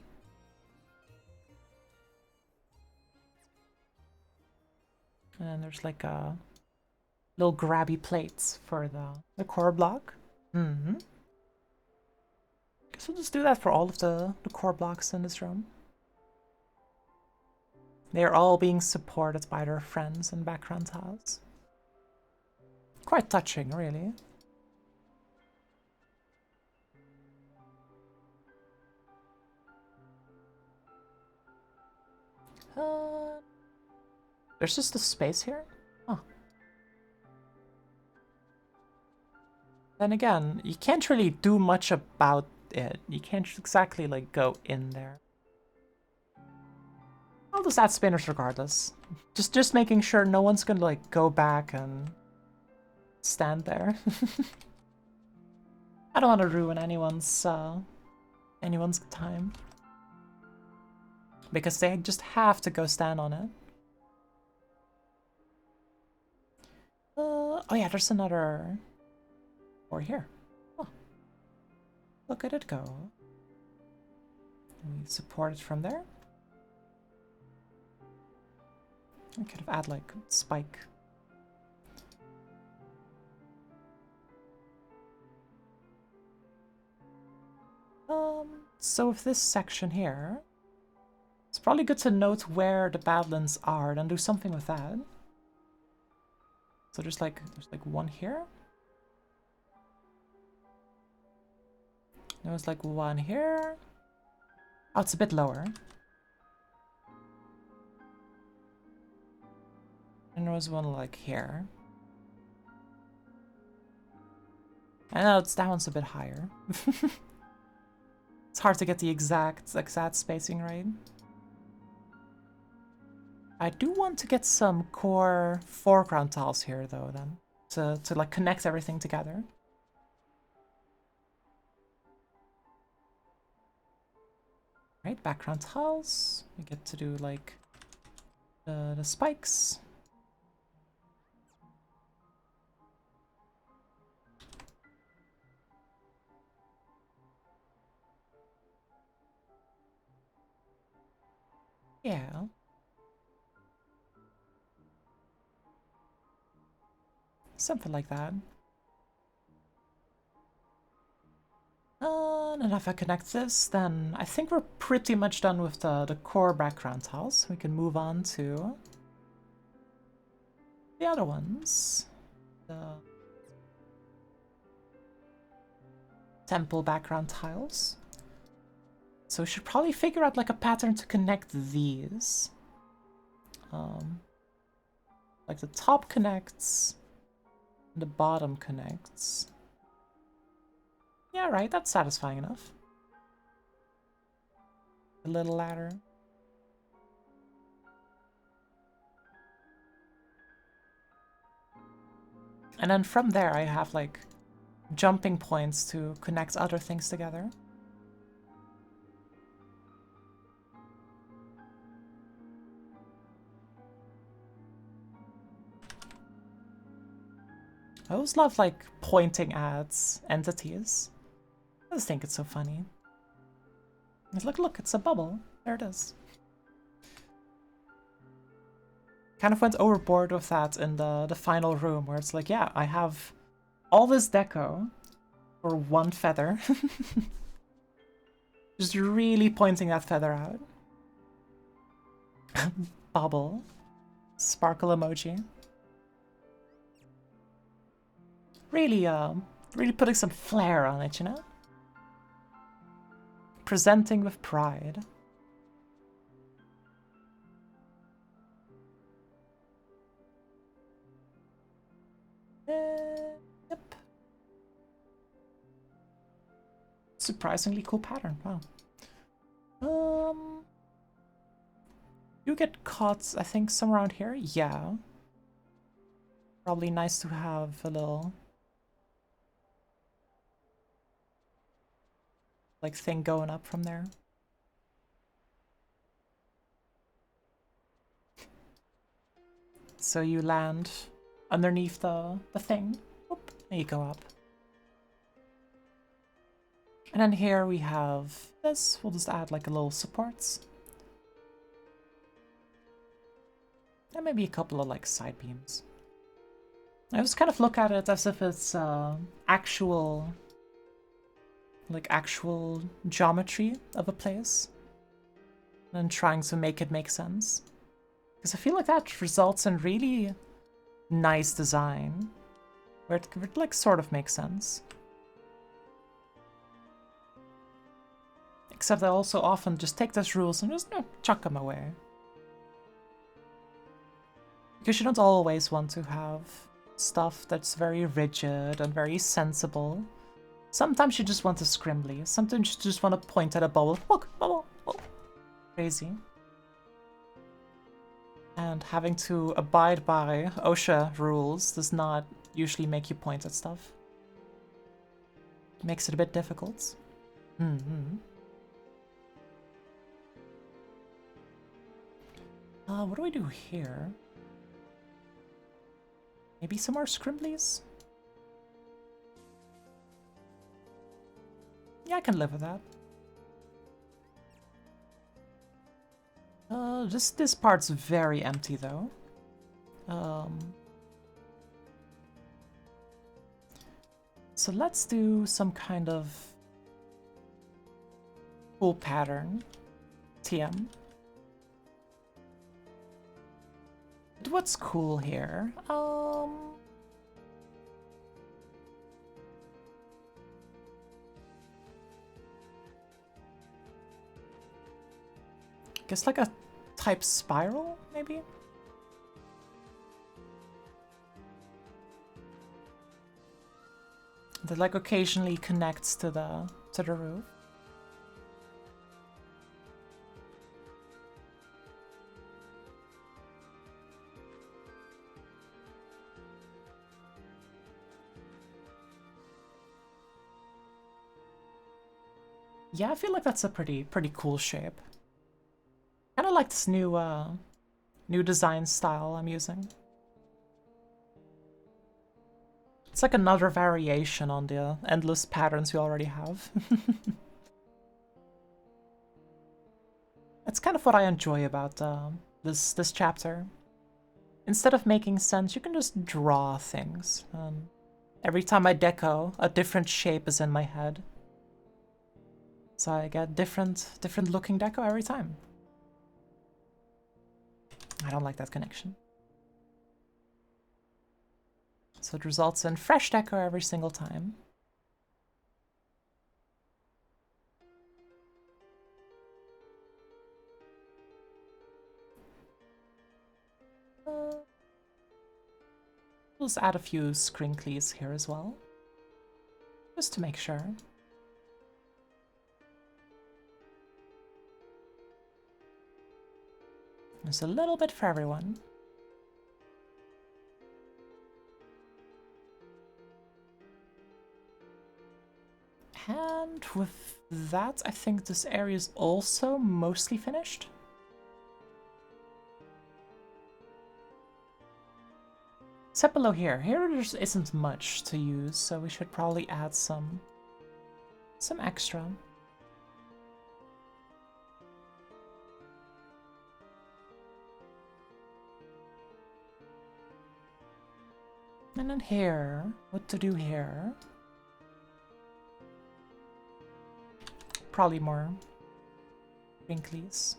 then there's like a little grabby plates for the core block. Mm-hmm. Guess we'll just do that for all of the core blocks in this room. They're all being supported by their friends and background tiles. Quite touching, really. There's just a space here? Huh. Then again, you can't really do much about it. You can't exactly, like, go in there. I'll just add spinners regardless. Just making sure no one's gonna, like, go back and stand there. I don't want to ruin anyone's time. Because they just have to go stand on it. Oh yeah, there's another... Or here. Oh. Look at it go. We support it from there. I could have add like spike. So with this section here, it's probably good to note where the Badlands are and do something with that. So there's like one here. There's like one here. Oh, it's a bit lower. And there was one like here. I know that one's a bit higher. It's hard to get the exact spacing right. I do want to get some core foreground tiles here though then. To like connect everything together. Right, background tiles. We get to do like the spikes. Yeah. Something like that. And if I connect this, then I think we're pretty much done with the core background tiles. We can move on to the other ones. The temple background tiles. So we should probably figure out like a pattern to connect these. Like the top connects, the bottom connects. Yeah, right, that's satisfying enough. A little ladder. And then from there I have like jumping points to connect other things together. I always love like pointing at entities. I just think it's so funny. It's like, look, it's a bubble. There it is. Kind of went overboard with that in the final room where it's like, yeah, I have all this deco for one feather. Just really pointing that feather out. Bubble. Sparkle emoji. Really, really putting some flair on it, you know? Presenting with pride. Yep. Surprisingly cool pattern, wow. You get caught, I think, somewhere around here? Yeah. Probably nice to have a little... like thing going up from there. So you land underneath the thing. Oop, and you go up. And then here we have this. We'll just add like a little supports. And maybe a couple of like side beams. I just kind of look at it as if it's actual geometry of a place, and trying to make it make sense. Because I feel like that results in really nice design, where it like sort of makes sense. Except I also often just take those rules and just chuck them away. Because you don't always want to have stuff that's very rigid and very sensible. Sometimes you just want to scrimbly. Sometimes you just want to point at a bubble. Look, bubble, bubble. Crazy. And having to abide by OSHA rules does not usually make you point at stuff. It makes it a bit difficult. What do we do here? Maybe some more scrimblies? Yeah, I can live with that. This part's very empty though. So let's do some kind of cool pattern. TM. What's cool here? Guess like a type spiral, maybe? That like occasionally connects to the roof. Yeah, I feel like that's a pretty cool shape. Kind of like this new design style I'm using. It's like another variation on the endless patterns we already have. That's kind of what I enjoy about this chapter. Instead of making sense, you can just draw things. Every time I deco, a different shape is in my head. So I get different looking deco every time. I don't like that connection. So it results in fresh deco every single time. Let's add a few scrinklies here as well, just to make sure. There's a little bit for everyone. And with that, I think this area is also mostly finished. Except below here. Here there just isn't much to use, so we should probably add some extra. And then here, what to do here? Probably more wrinklies.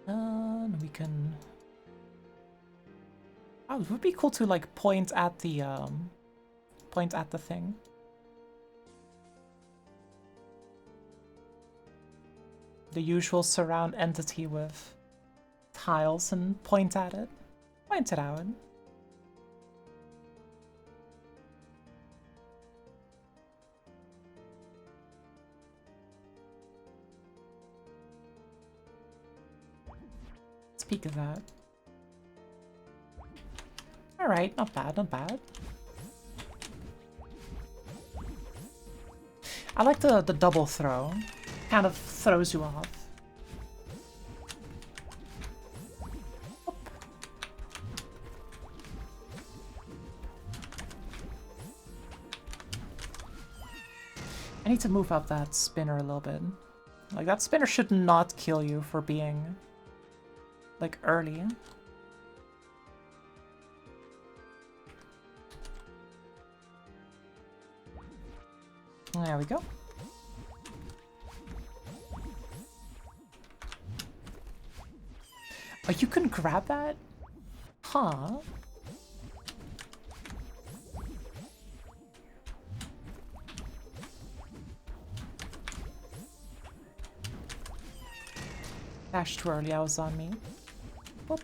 And we can... Oh, it would be cool to like point at the thing. The usual surround entity with tiles and point at it. Point it out. Let's peek at that. Alright, not bad, not bad. I like the double throw. Kind of throws you off. I need to move up that spinner a little bit. Like, that spinner should not kill you for being, like, early. There we go. Oh, you can grab that? Huh? Dash too early, I was on me. Whoop.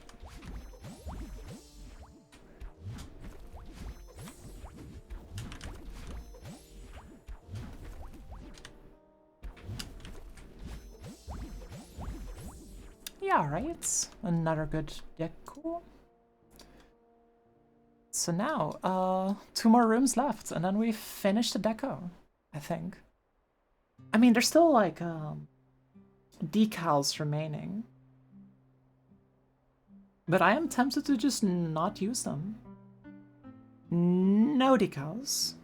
Yeah, right. Another good deco. So now, 2 more rooms left, and then we've finished the deco, I think. I mean, there's still, like, decals remaining. But I am tempted to just not use them. No decals.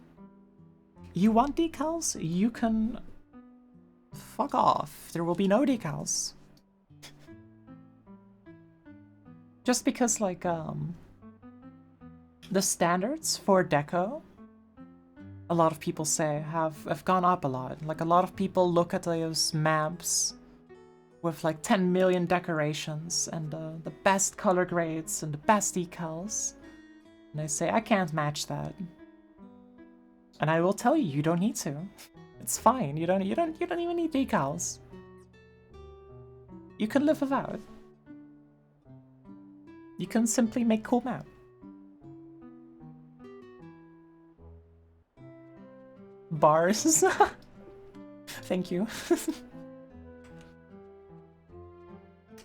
You want decals? You can... Fuck off. There will be no decals. Just because, like, the standards for deco, a lot of people say, have gone up a lot. Like, a lot of people look at those maps with, like, 10 million decorations and the best color grades and the best decals. And they say, I can't match that. And I will tell you, you don't need to. It's fine. You don't even need decals. You can live without. You can simply make cool map. Bars. Thank you.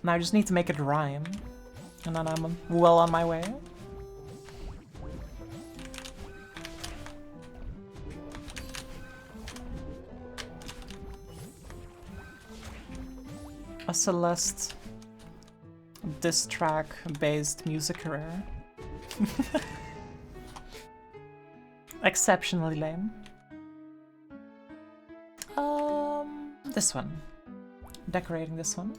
Now I just need to make it rhyme. And then I'm well on my way. A Celeste diss track based music career. Exceptionally lame. This one. Decorating this one.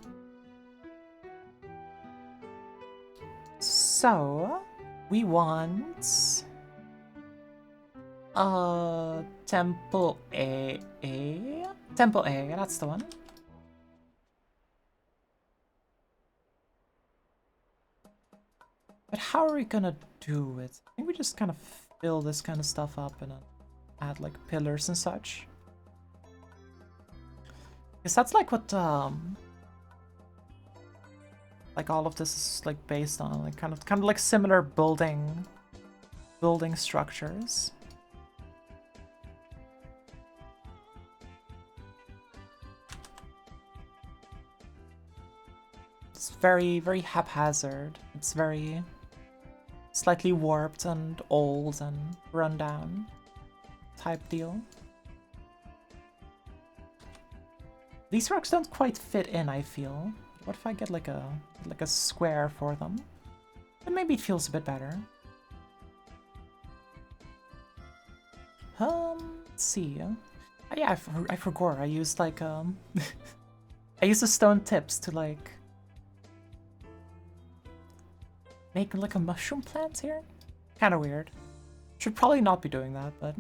So, we want Temple A. Temple A, that's the one. But how are we gonna do it? I think we just kind of fill this kind of stuff up and add like pillars and such. Because that's like what like all of this is like based on, like kind of like similar building structures. It's very, very haphazard. It's very slightly warped and old and run down type deal. These rocks don't quite fit in, I feel. What if I get like a square for them? Then maybe it feels a bit better. Let's see. Oh, yeah, I forgot. I used like I used the stone tips to like make like a mushroom plant here. Kind of weird. Should probably not be doing that, but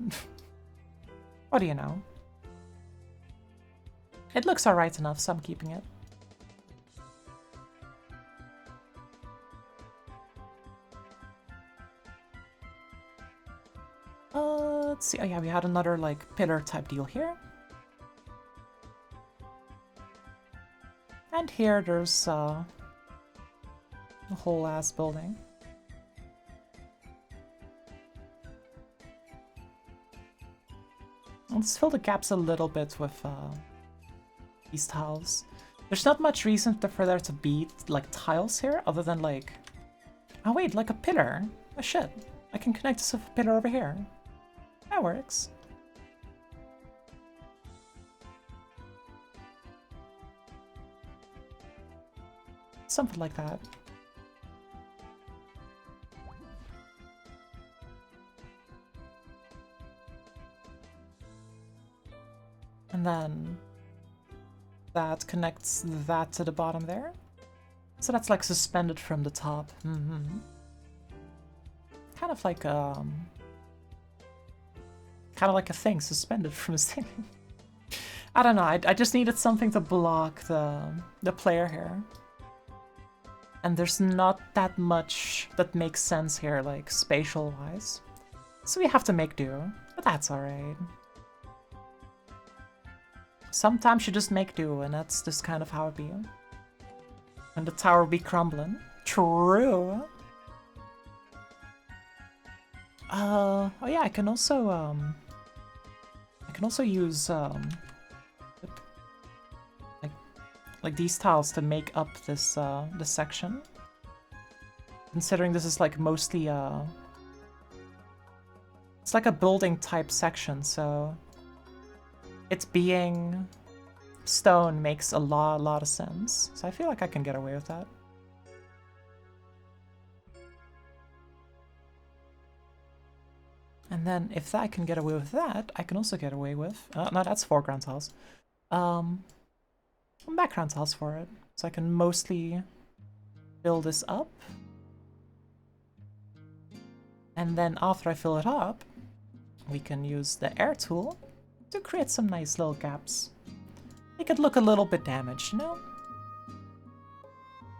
what do you know? It looks alright enough, so I'm keeping it. Let's see. Oh yeah, we had another like pillar type deal here. And here there's a whole ass building. Let's fill the gaps a little bit with these tiles. There's not much reason for there to be like tiles here other than like... Oh wait, like a pillar. Oh shit. I can connect this with a pillar over here. That works. Something like that. And then that connects that to the bottom there. So that's like suspended from the top. Kind of like a thing suspended from the ceiling. I don't know. I just needed something to block the player here. And there's not that much that makes sense here, like spatial-wise. So we have to make do, but that's alright. Sometimes you just make do, and that's just kind of how it be. And the tower be crumbling. True. Oh yeah, I can also use like these tiles to make up this this section. Considering this is like mostly it's like a building type section, so it being stone makes a lot of sense. So I feel like I can get away with that. And then if I can get away with that, I can also get away with... no, that's foreground tiles. Background tiles for it. So I can mostly fill this up. And then after I fill it up, we can use the air tool to create some nice little gaps. Make it look a little bit damaged, you know?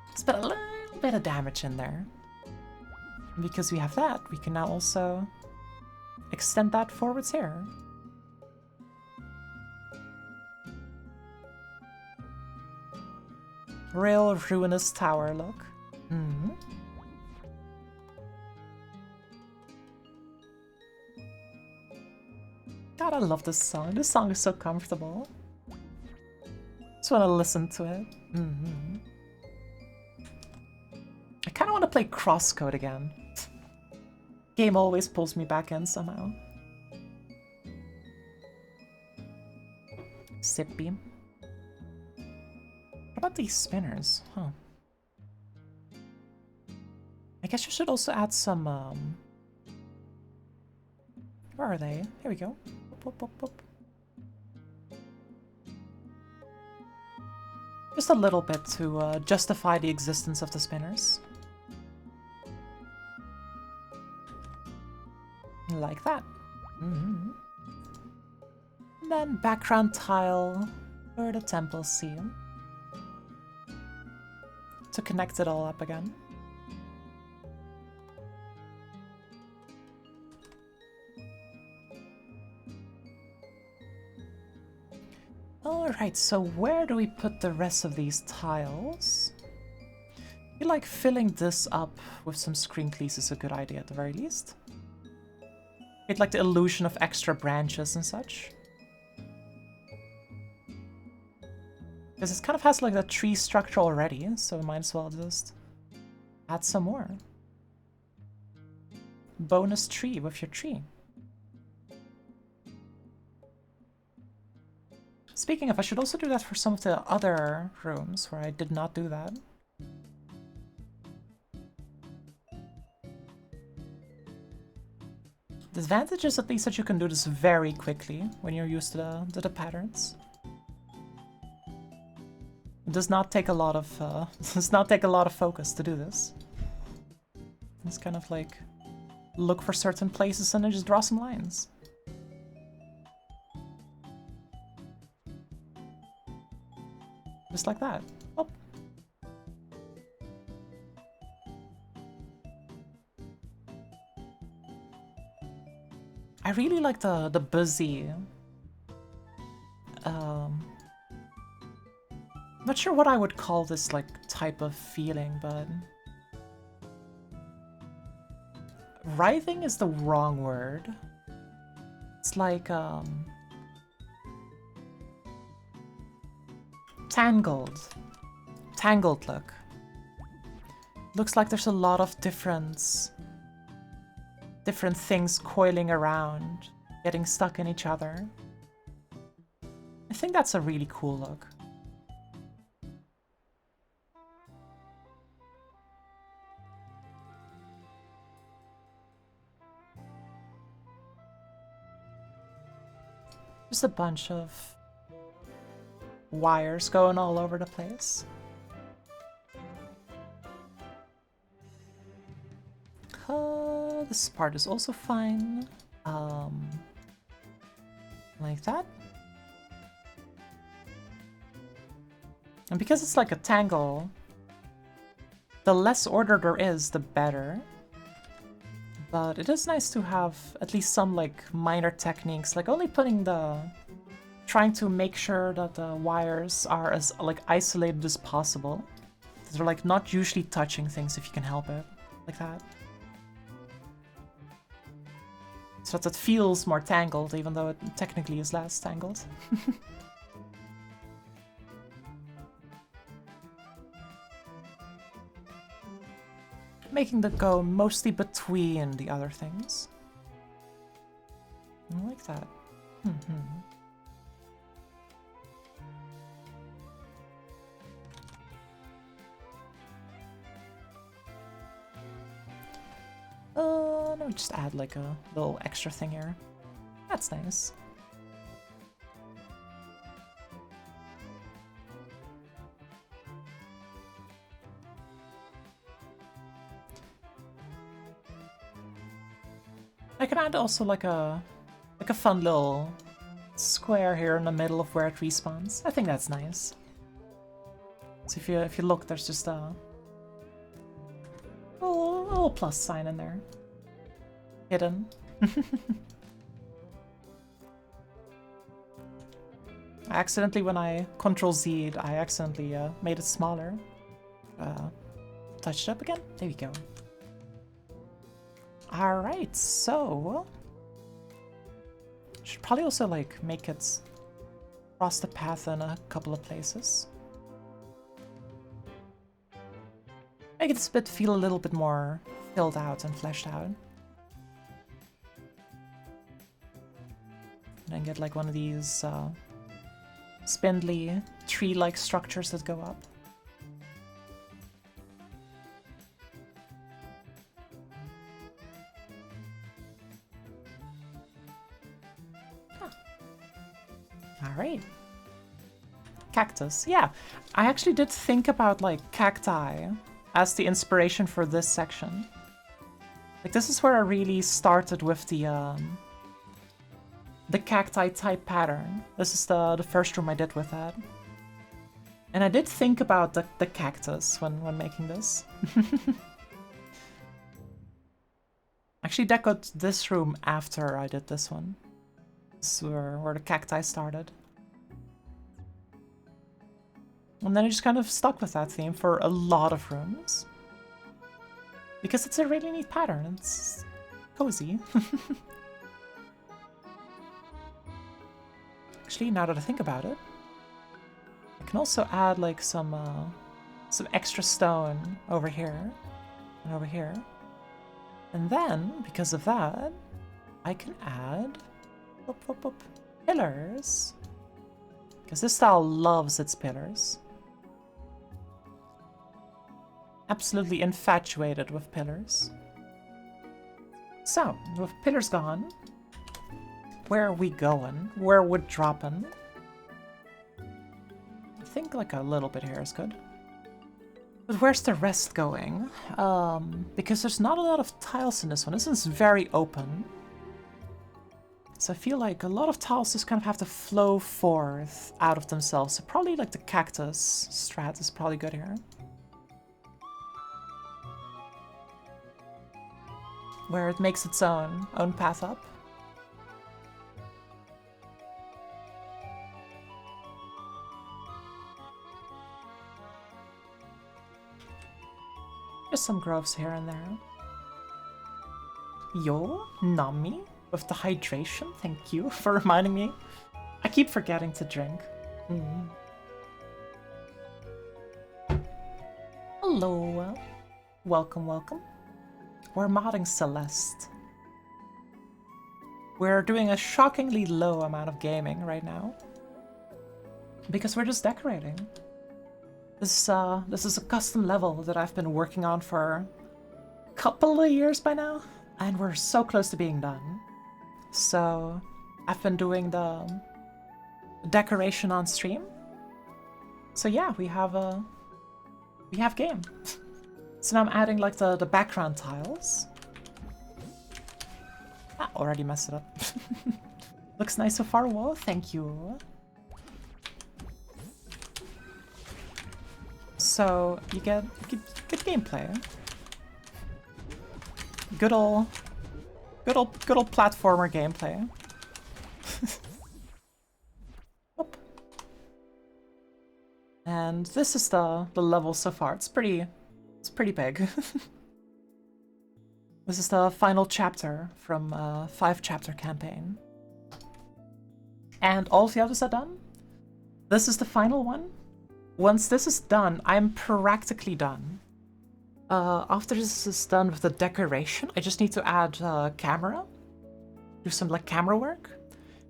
Let's put a little bit of damage in there. And because we have that, we can now also extend that forwards here. Real ruinous tower look. God, I love this song. This song is so comfortable. Just want to listen to it. I kind of want to play Crosscode again. Game always pulls me back in somehow. Sip beam. What about these spinners? Huh. I guess you should also add some, where are they? Here we go. Boop, boop, boop. Just a little bit to justify the existence of the spinners. Like that. And then background tile for the temple seal. To connect it all up again. Alright, so where do we put the rest of these tiles? I feel like filling this up with some scrinklies is a good idea at the very least. Get like the illusion of extra branches and such. Because it kind of has like a tree structure already, so we might as well just add some more. Bonus tree with your tree. Speaking of, I should also do that for some of the other rooms where I did not do that. The advantage is at least that you can do this very quickly when you're used to the patterns. It does not take a lot of focus to do this. It's kind of like look for certain places and then just draw some lines. Just like that. Oh. I really like the busy. Not sure what I would call this like type of feeling, but writhing is the wrong word. It's like tangled look. Looks like there's a lot of different things coiling around, getting stuck in each other. I think that's a really cool look. Just a bunch of wires going all over the place. This part is also fine. Like that. And because it's like a tangle, the less order there is, the better. But it is nice to have at least some like minor techniques, like only putting trying to make sure that the wires are as like isolated as possible. They're like not usually touching things if you can help it, like that. So that it feels more tangled, even though it technically is less tangled. Making the go mostly between the other things. I like that. Let me just add like a little extra thing here. That's nice. I can add also like a fun little square here in the middle of where it respawns. I think that's nice. So if you look, there's just a little plus sign in there. Hidden. Accidentally, when I Control-Z'd, I accidentally made it smaller. Touch it up again. There we go. Alright, so... should probably also like make it cross the path in a couple of places. Make this bit feel a little bit more filled out and fleshed out. And then get like one of these spindly tree-like structures that go up. Alright. Cactus. Yeah, I actually did think about like cacti as the inspiration for this section. Like this is where I really started with the cacti type pattern. This is the first room I did with that. And I did think about the cactus when making this. Actually decoed this room after I did this one. This is where the cacti started. And then I just kind of stuck with that theme for a lot of rooms. Because it's a really neat pattern. It's cozy. Actually, now that I think about it, I can also add like some extra stone over here and over here. And then, because of that, I can add pillars. Because this style loves its pillars. Absolutely infatuated with pillars. So, with pillars gone, where are we going? Where would dropping? I think like a little bit here is good. But where's the rest going? Because there's not a lot of tiles in this one. This one's very open. So I feel like a lot of tiles just kind of have to flow forth out of themselves. So probably like the cactus strat is probably good here. Where it makes its own path up. Just some groves here and there. Yo, Nami, with the hydration, thank you for reminding me. I keep forgetting to drink. Hello, welcome, welcome. We're modding Celeste. We're doing a shockingly low amount of gaming right now. Because we're just decorating. This is a custom level that I've been working on for a couple of years by now. And we're so close to being done. So I've been doing the decoration on stream. So yeah, we have game. So now I'm adding like the background tiles. Ah, already messed it up. Looks nice so far. Whoa, thank you. So you get good gameplay. Good old platformer gameplay. Whoop. And this is the level so far. It's pretty big. This is the final chapter from a 5-chapter campaign. And all of the others are done. This is the final one. Once this is done, I'm practically done. After this is done with the decoration, I just need to add camera. Do some like camera work.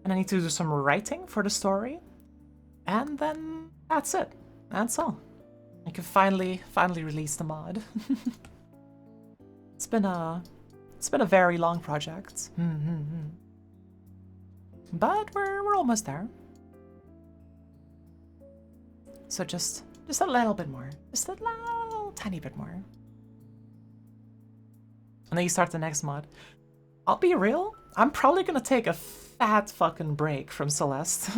And I need to do some writing for the story. And then that's it. That's all. I can finally release the mod. It's been a very long project. But we're almost there. So just a little bit more. Just a little tiny bit more. And then you start the next mod. I'll be real, I'm probably gonna take a fat fucking break from Celeste.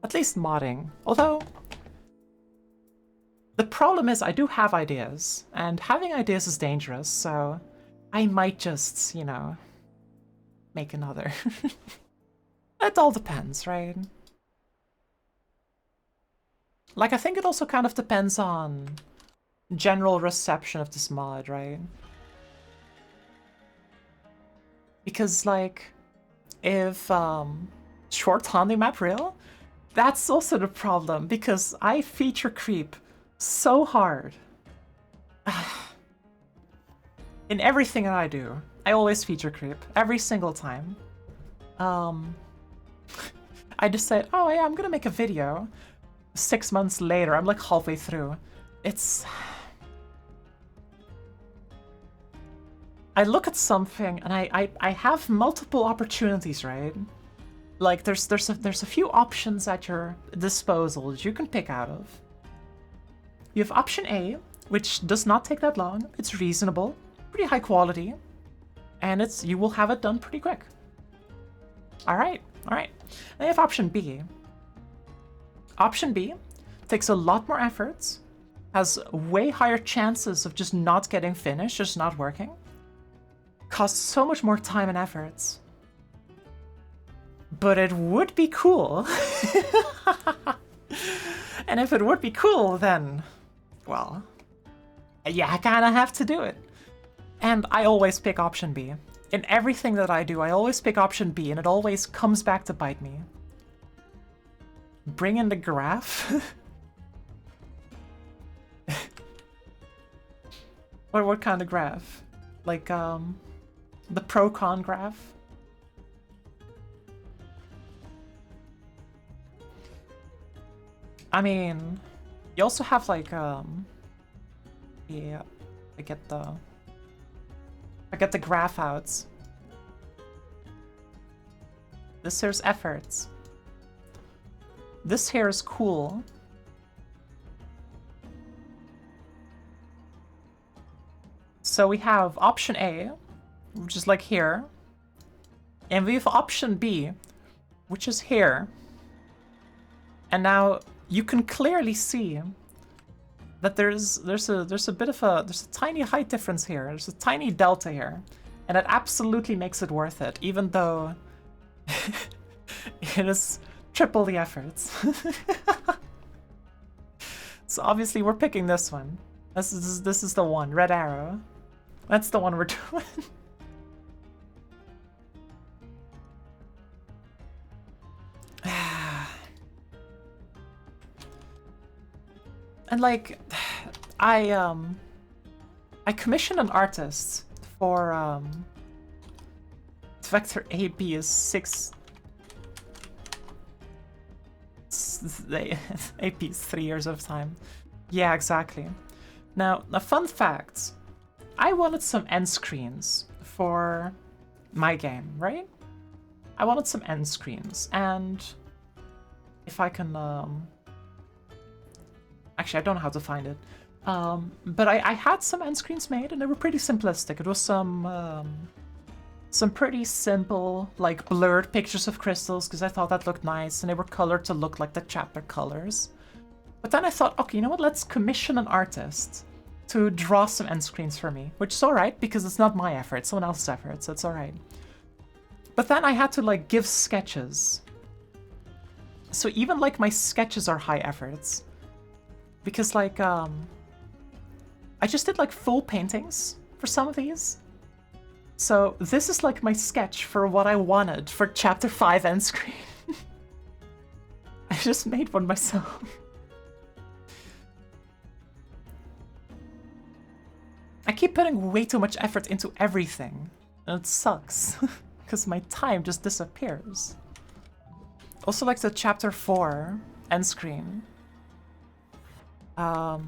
At least modding. Although the problem is I do have ideas, and having ideas is dangerous, so I might just, you know, make another. It all depends, right? Like, I think it also kind of depends on general reception of this mod, right? Because, like, if short on the map real, that's also the problem, because I feature creep so hard. In everything that I do, I always feature creep, every single time. I decide, oh yeah, I'm gonna make a video. 6 months later, I'm like halfway through. I look at something and I have multiple opportunities, right? Like there's a few options at your disposal that you can pick out of. You have option A, which does not take that long. It's reasonable, pretty high quality, and you will have it done pretty quick. All right. Then you have option B. Option B takes a lot more efforts, has way higher chances of just not getting finished, just not working, costs so much more time and efforts. But it would be cool. And if it would be cool, then, well, yeah, I kinda have to do it. And I always pick option B. In everything that I do, I always pick option B, and it always comes back to bite me. Bring in the graph? What kind of graph? Like, the pro-con graph? I mean, you also have like, yeah, I get the graph outs. This here's efforts. This here is cool. So we have option A, which is like here. And we have option B, which is here. And now you can clearly see that there's a tiny height difference here. There's a tiny delta here. And it absolutely makes it worth it, even though it is triple the efforts. So obviously we're picking this one. This is the one, red arrow. That's the one we're doing. And like, I commissioned an artist for vector AB is 6. AP is 3 years of time. Yeah, exactly. Now, a fun fact. I wanted some end screens for my game, right? I wanted some end screens, and if I can Actually, I don't know how to find it. But I had some end screens made, and they were pretty simplistic. It was some pretty simple, like, blurred pictures of crystals, because I thought that looked nice, and they were colored to look like the chapter colors. But then I thought, okay, you know what, let's commission an artist to draw some end screens for me, which is alright, because it's not my effort, it's someone else's effort, so it's alright. But then I had to, like, give sketches. So even, like, my sketches are high efforts. Because, like, I just did, like, full paintings for some of these. So this is, like, my sketch for what I wanted for Chapter 5 end screen. I just made one myself. I keep putting way too much effort into everything, and it sucks, because my time just disappears. Also, like the Chapter 4 end screen. I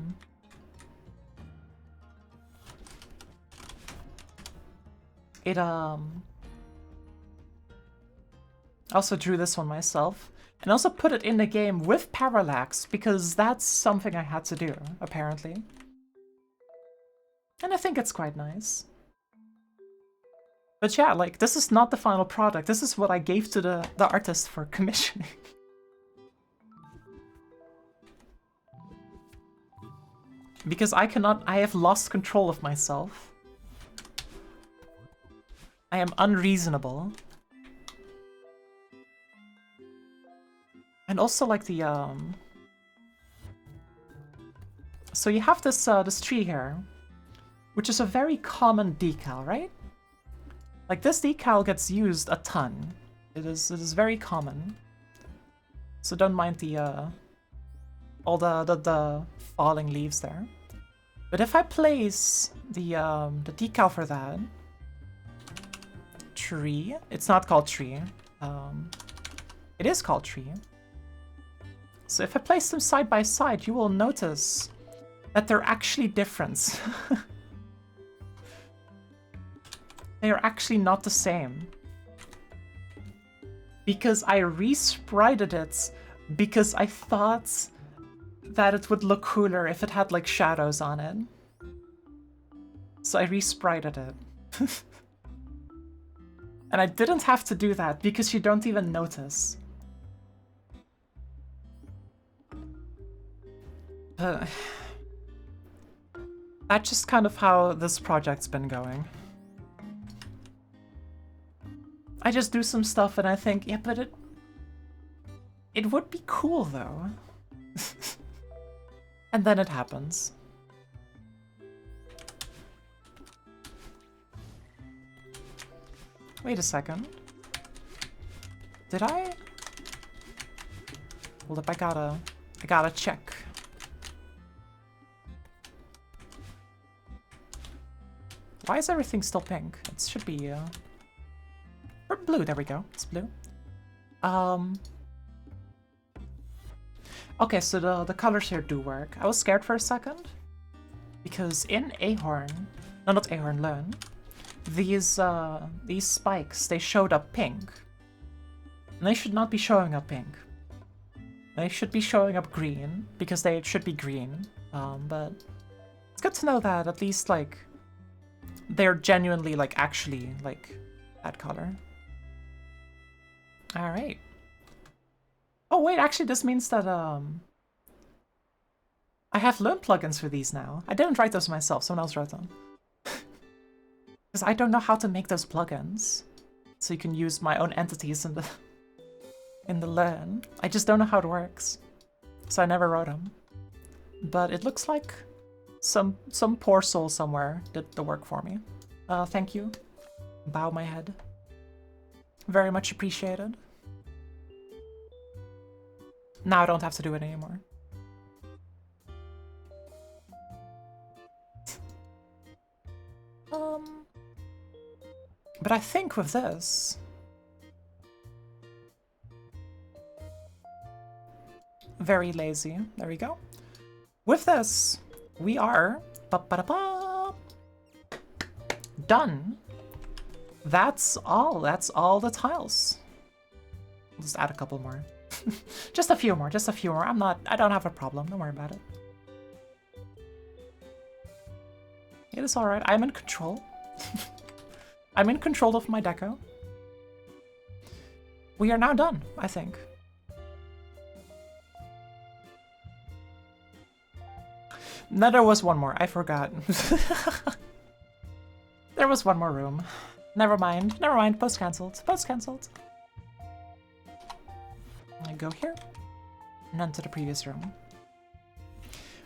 also drew this one myself, and also put it in the game with parallax, because that's something I had to do, apparently. And I think it's quite nice. But yeah, like, this is not the final product. This is what I gave to the artist for commissioning. Because I have lost control of myself. I am unreasonable. And also, like, the, So you have this, this tree here, which is a very common decal, right? Like, this decal gets used a ton. It is very common. So don't mind the, all the falling leaves there. But if I place the decal for that tree, it's not called tree. It is called tree. So if I place them side by side, you will notice that they're actually different. They are actually not the same. Because I re-sprited it because I thought that it would look cooler if it had, like, shadows on it. So I re-sprited it. And I didn't have to do that because you don't even notice. That's just kind of how this project's been going. I just do some stuff and I think, yeah, but it would be cool though. And then it happens. Wait a second. Did I? Hold up, I gotta check. Why is everything still pink? It should be, or blue, there we go. It's blue. Okay, so the colors here do work. I was scared for a second. Because in Ahorn, no, not Ahorn, Learn, these spikes, they showed up pink. And they should not be showing up pink. They should be showing up green, because they should be green. But it's good to know that at least, like, they're genuinely, like, actually, like, that color. Alright. Oh wait, actually this means that, I have Learn plugins for these now. I didn't write those myself, someone else wrote them. Because I don't know how to make those plugins. So you can use my own entities in the Learn. I just don't know how it works. So I never wrote them. But it looks like some poor soul somewhere did the work for me. Thank you. Bow my head. Very much appreciated. Now I don't have to do it anymore. But I think with this... Very lazy. There we go. With this, we are... done. That's all the tiles. I'll just add a couple more. Just a few more, I don't have a problem, don't worry about it. It is alright. I'm in control. I'm in control of my deco. We are now done, I think. No, there was one more. I forgot. There was one more room. Never mind. Never mind. Post cancelled. Post cancelled. I go here. And then to the previous room.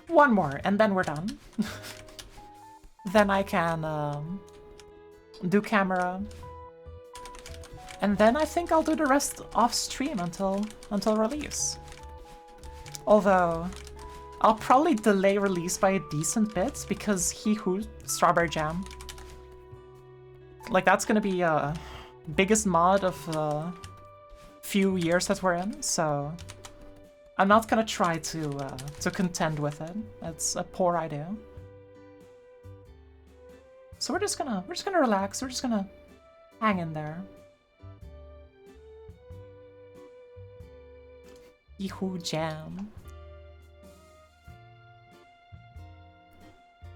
One more, and then we're done. Then I can do camera. And then I think I'll do the rest off stream until release. Although I'll probably delay release by a decent bit because He Who Strawberry Jam. Like that's gonna be biggest mod of few years that we're in, so I'm not gonna try to contend with it. It's a poor idea. So we're just gonna relax. We're just gonna hang in there. He Who Jam.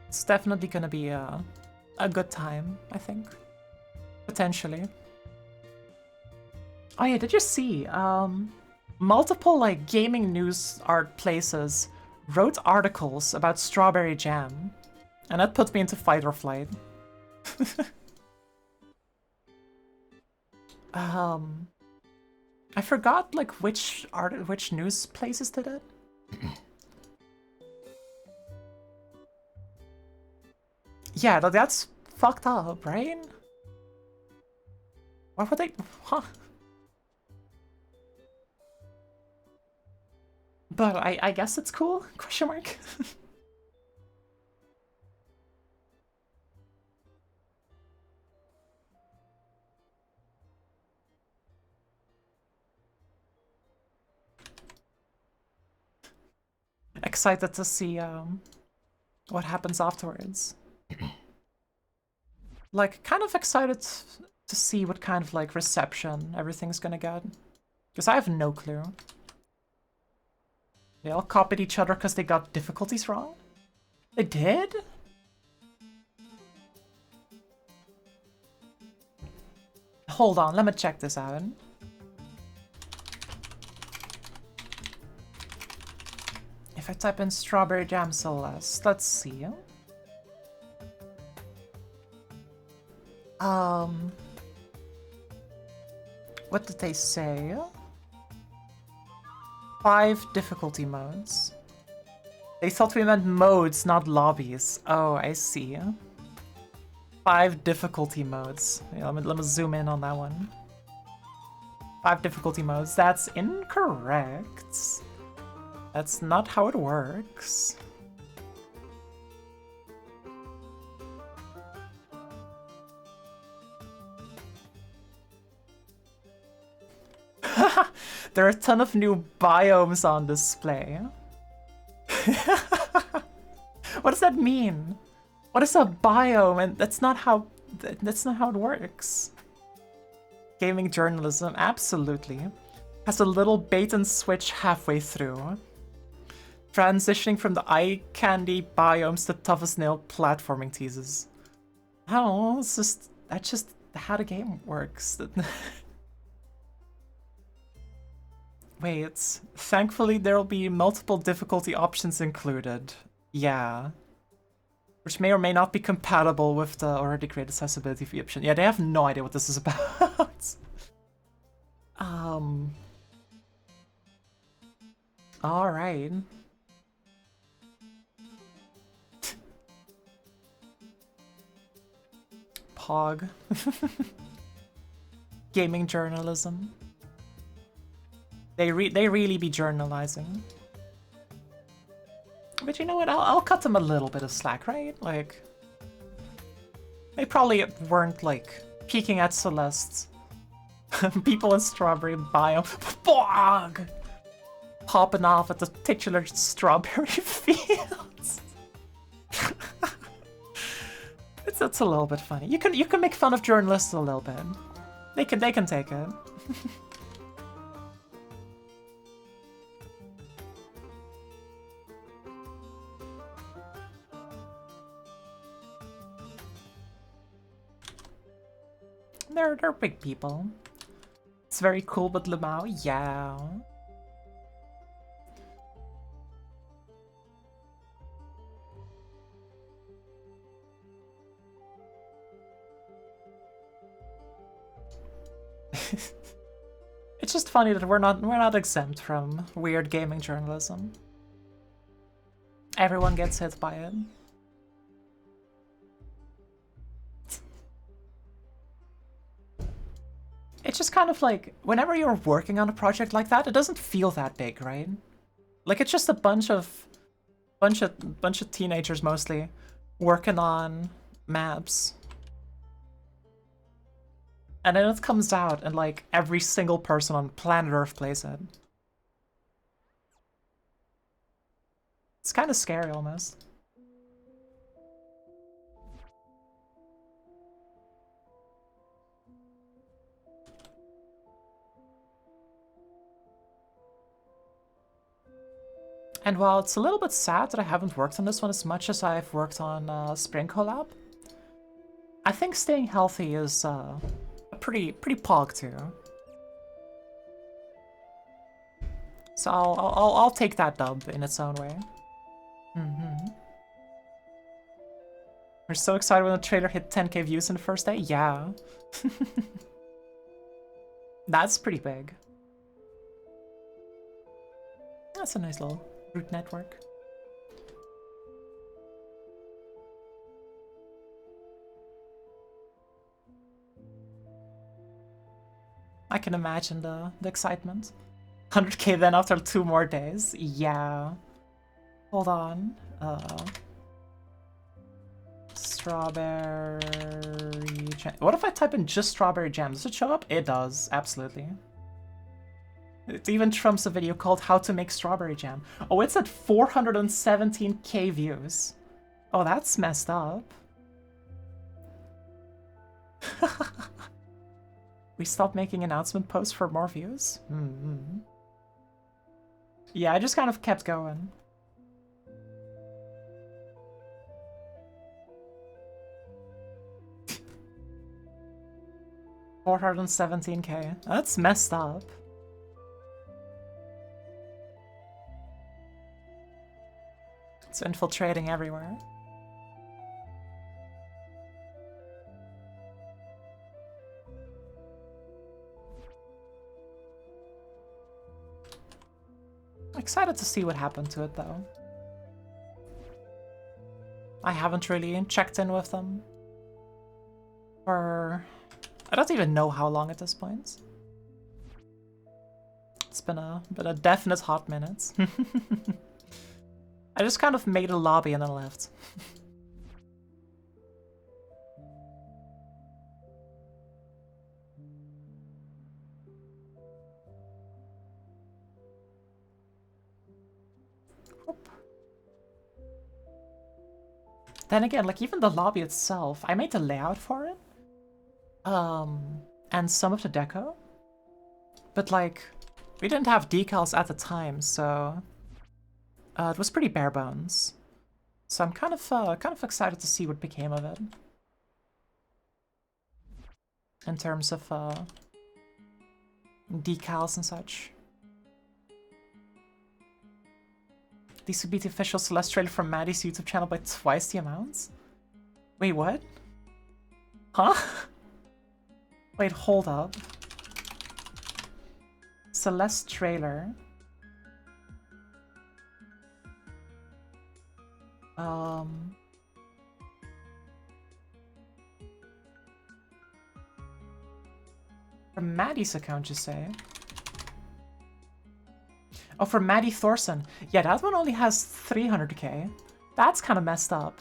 It's definitely gonna be a good time, I think. Potentially. Oh yeah, did you see? Multiple like gaming news art places wrote articles about Strawberry Jam, and that put me into fight or flight. I forgot like which news places did it. Yeah, that's fucked up, right? Why would they? Huh? But I guess it's cool? Question mark. Excited to see what happens afterwards. Like, kind of excited to see what kind of like reception everything's gonna get, because I have no clue. They all copied each other because they got difficulties wrong? They did? Hold on, let me check this out. If I type in Strawberry Jam Celeste, let's see. What did they say? 5 difficulty modes. They thought we meant modes, not lobbies. Oh, I see. 5 difficulty modes. Yeah, let me zoom in on that one. 5 difficulty modes. That's incorrect. That's not how it works. There are a ton of new biomes on display. What does that mean? What is a biome? And that's not how it works. Gaming journalism, absolutely. Has a little bait and switch halfway through. Transitioning from the eye candy biomes to tough as nail platforming teases. Oh, that's just how the game works. Wait, thankfully there'll be multiple difficulty options included. Yeah. Which may or may not be compatible with the already created accessibility fee option. Yeah, they have no idea what this is about. Alright. Pog. Gaming journalism. They really be journalizing. But you know what? I'll cut them a little bit of slack, right? Like, they probably weren't like peeking at Celeste. People in Strawberry Biome, bog, popping off at the titular strawberry fields. It's a little bit funny. You can make fun of journalists a little bit. They can take it. they're big people. It's very cool, but Lemao, yeah. It's just funny that we're not exempt from weird gaming journalism. Everyone gets hit by it. It's just kind of like, whenever you're working on a project like that, it doesn't feel that big, right? Like, it's just a bunch of teenagers mostly working on maps. And then it comes out and like every single person on planet Earth plays it. It's kind of scary almost. And while it's a little bit sad that I haven't worked on this one as much as I've worked on Spring Collab, I think staying healthy is a pretty pog too. So I'll take that dub in its own way. We're so excited when the trailer hit 10k views in the first day. Yeah. That's pretty big. That's a nice little root network. I can imagine the excitement. 100k then after 2 more days. Yeah. Hold on. Strawberry jam. What if I type in just strawberry jam? Does it show up? It does. Absolutely. It even trumps a video called How to Make Strawberry Jam. Oh, it's at 417k views. Oh, that's messed up. We stopped making announcement posts for more views? Yeah, I just kind of kept going. $417k. That's messed up. It's infiltrating everywhere. Excited to see what happened to it though. I haven't really checked in with them for I don't even know how long at this point. It's been a definite hot minute. I just kind of made a lobby and then left. Then again, like even the lobby itself, I made the layout for it. And some of the deco. But like, we didn't have decals at the time, so it was pretty bare bones. So I'm kind of excited to see what became of it. In terms of decals and such. These would be the official Celeste trailer from Maddie's YouTube channel by twice the amount? Wait, what? Huh? Wait, hold up. Celeste trailer. From Maddie's account, you say? Oh, from Maddie Thorson. Yeah, that one only has 300k. That's kind of messed up.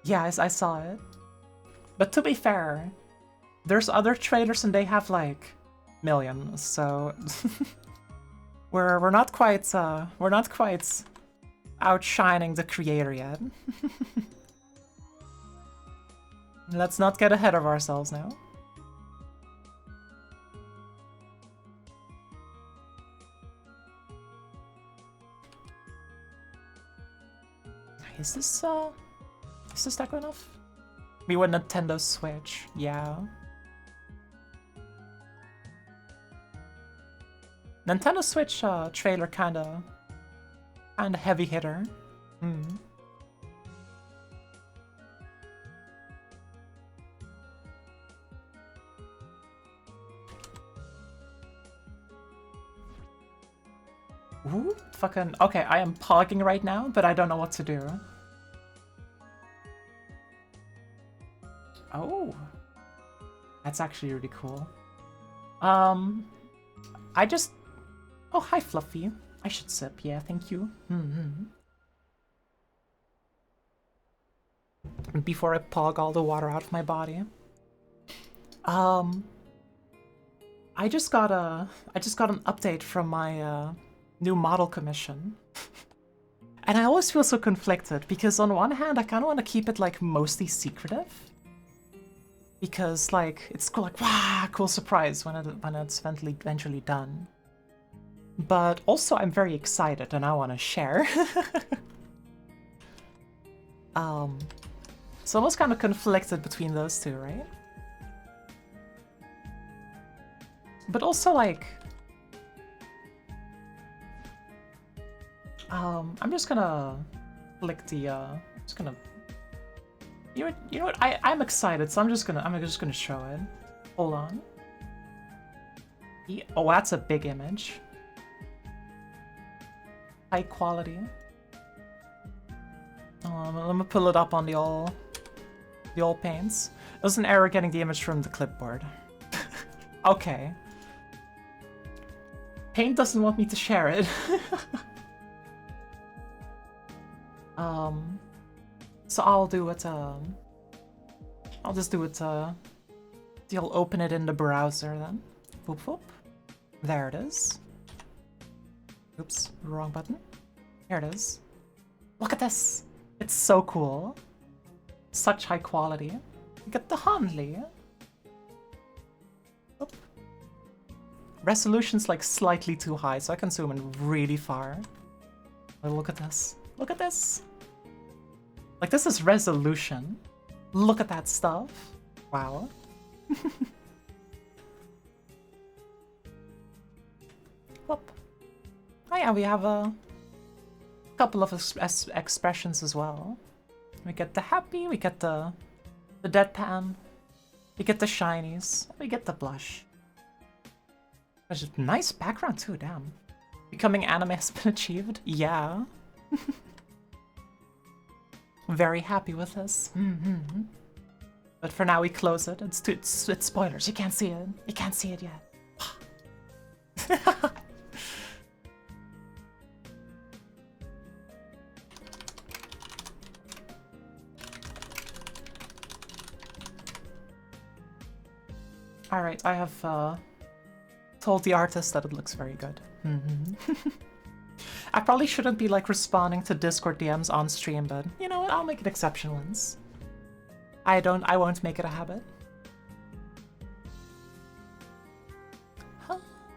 Yeah, I saw it. But to be fair, there's other trailers and they have like millions, so we're not quite outshining the creator yet. Let's not get ahead of ourselves now. Is this deco enough? We went Nintendo Switch, yeah. Nintendo Switch trailer kinda heavy hitter. Mm. Ooh, fucking okay, I am pogging right now, but I don't know what to do. Oh. That's actually really cool. I just... Oh, hi, Fluffy. I should sip. Yeah, thank you. Before I pog all the water out of my body. I just got an update from my new model commission. And I always feel so conflicted, because on one hand, I kind of want to keep it, like, mostly secretive. Because, like, it's cool, like, wow, cool surprise when it's eventually done. But also, I'm very excited and I want to share. So almost kind of conflicted between those two, right? But also, like, I'm just gonna click the, just gonna, you know what, I'm excited, so I'm just gonna show it. Hold on. Oh, that's a big image. High quality. Let me pull it up on the old paints. It was an error getting the image from the clipboard. Okay. Paint doesn't want me to share it. So I'll do it, I'll just do it, you'll open it in the browser then. Boop, boop. There it is. Oops, wrong button. Here it is. Look at this! It's so cool. Such high quality. You get the Hanli. Oop. Resolution's like slightly too high, so I can zoom in really far. But look at this. Look at this! Like, this is resolution. Look at that stuff. Wow. Whoop. Oh yeah, we have a couple of expressions as well. We get the happy, we get the deadpan, we get the shinies, we get the blush. There's a nice background too, damn. Becoming anime has been achieved? Yeah. Very happy with this. But for now we close it. It's spoilers, you can't see it. You can't see it yet. Alright, I have told the artist that it looks very good. I probably shouldn't be like responding to Discord DMs on stream, but you know what, I'll make an exception once. I won't make it a habit.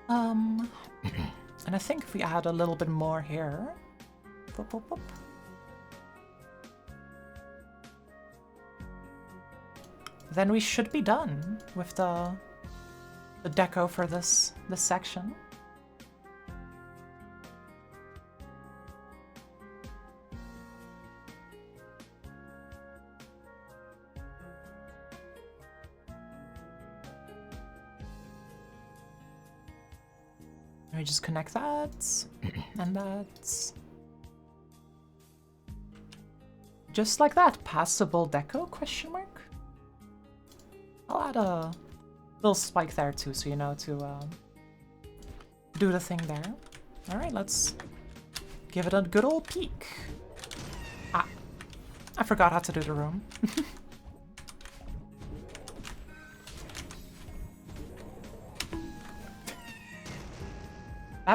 And I think if we add a little bit more here. Boop, boop, boop. Then we should be done with the deco for this section. Let me just connect that and that. Just like that, passable deco, question mark? I'll add a little spike there too, so you know to do the thing there. Alright, let's give it a good old peek. Ah, I forgot how to do the room.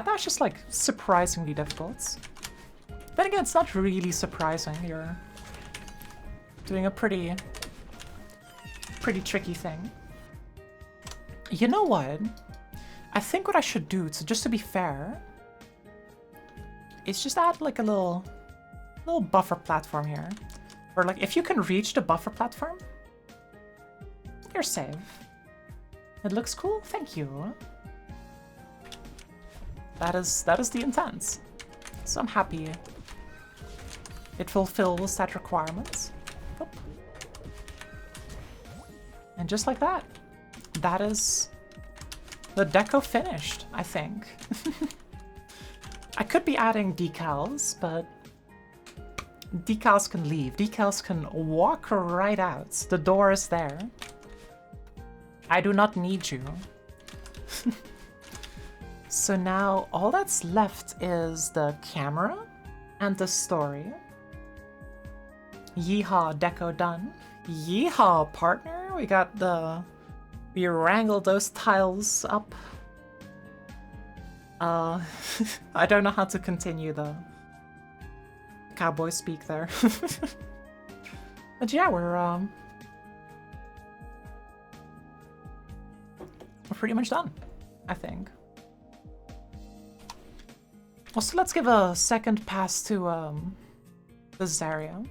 That's just like surprisingly difficult. Then again, it's not really surprising. You're doing a pretty tricky thing. You know what? I think what I should do, just to be fair, is just add like a little buffer platform here. Or like, if you can reach the buffer platform, You're safe. It looks cool? Thank you. That is the intent. So I'm happy it fulfills that requirement. Oop. And just like that, that is the deco finished, I think. I could be adding decals, but decals can leave. Decals can walk right out. The door is there. I do not need you. So now all that's left is the camera and the story. Yeehaw, deco done. Yeehaw, partner. We wrangled those tiles up. I don't know how to continue the cowboy speak there. But yeah, we're pretty much done, I think. Also, let's give a second pass to this area.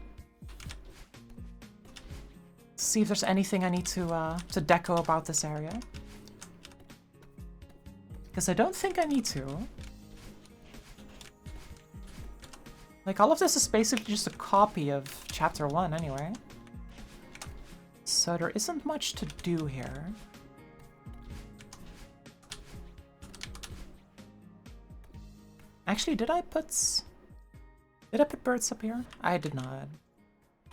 See if there's anything I need to deco about this area. Because I don't think I need to. Like, all of this is basically just a copy of Chapter 1 anyway. So there isn't much to do here. Actually, did I put birds up here? I did not.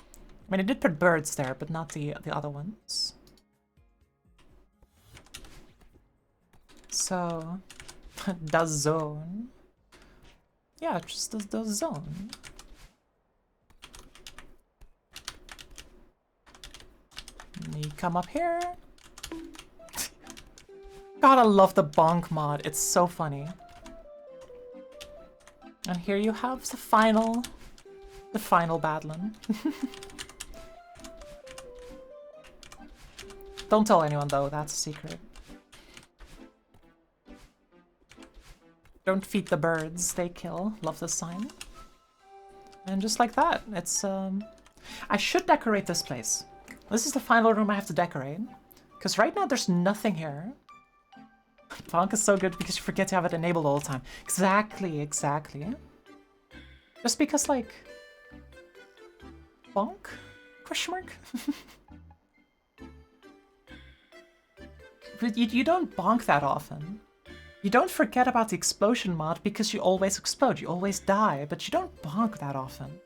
I mean, I did put birds there, but not the other ones. So, the zone. Yeah, just the zone. And you come up here. God, I love the bonk mod. It's so funny. And here you have the final Badland. Don't tell anyone though, that's a secret. Don't feed the birds, they kill. Love the sign. And just like that, it's I should decorate this place. This is the final room I have to decorate. Because right now there's nothing here. Bonk is so good because you forget to have it enabled all the time. Exactly, exactly. Just because, like... Bonk? Question mark? But you don't bonk that often. You don't forget about the explosion mod because you always explode, you always die, but you don't bonk that often.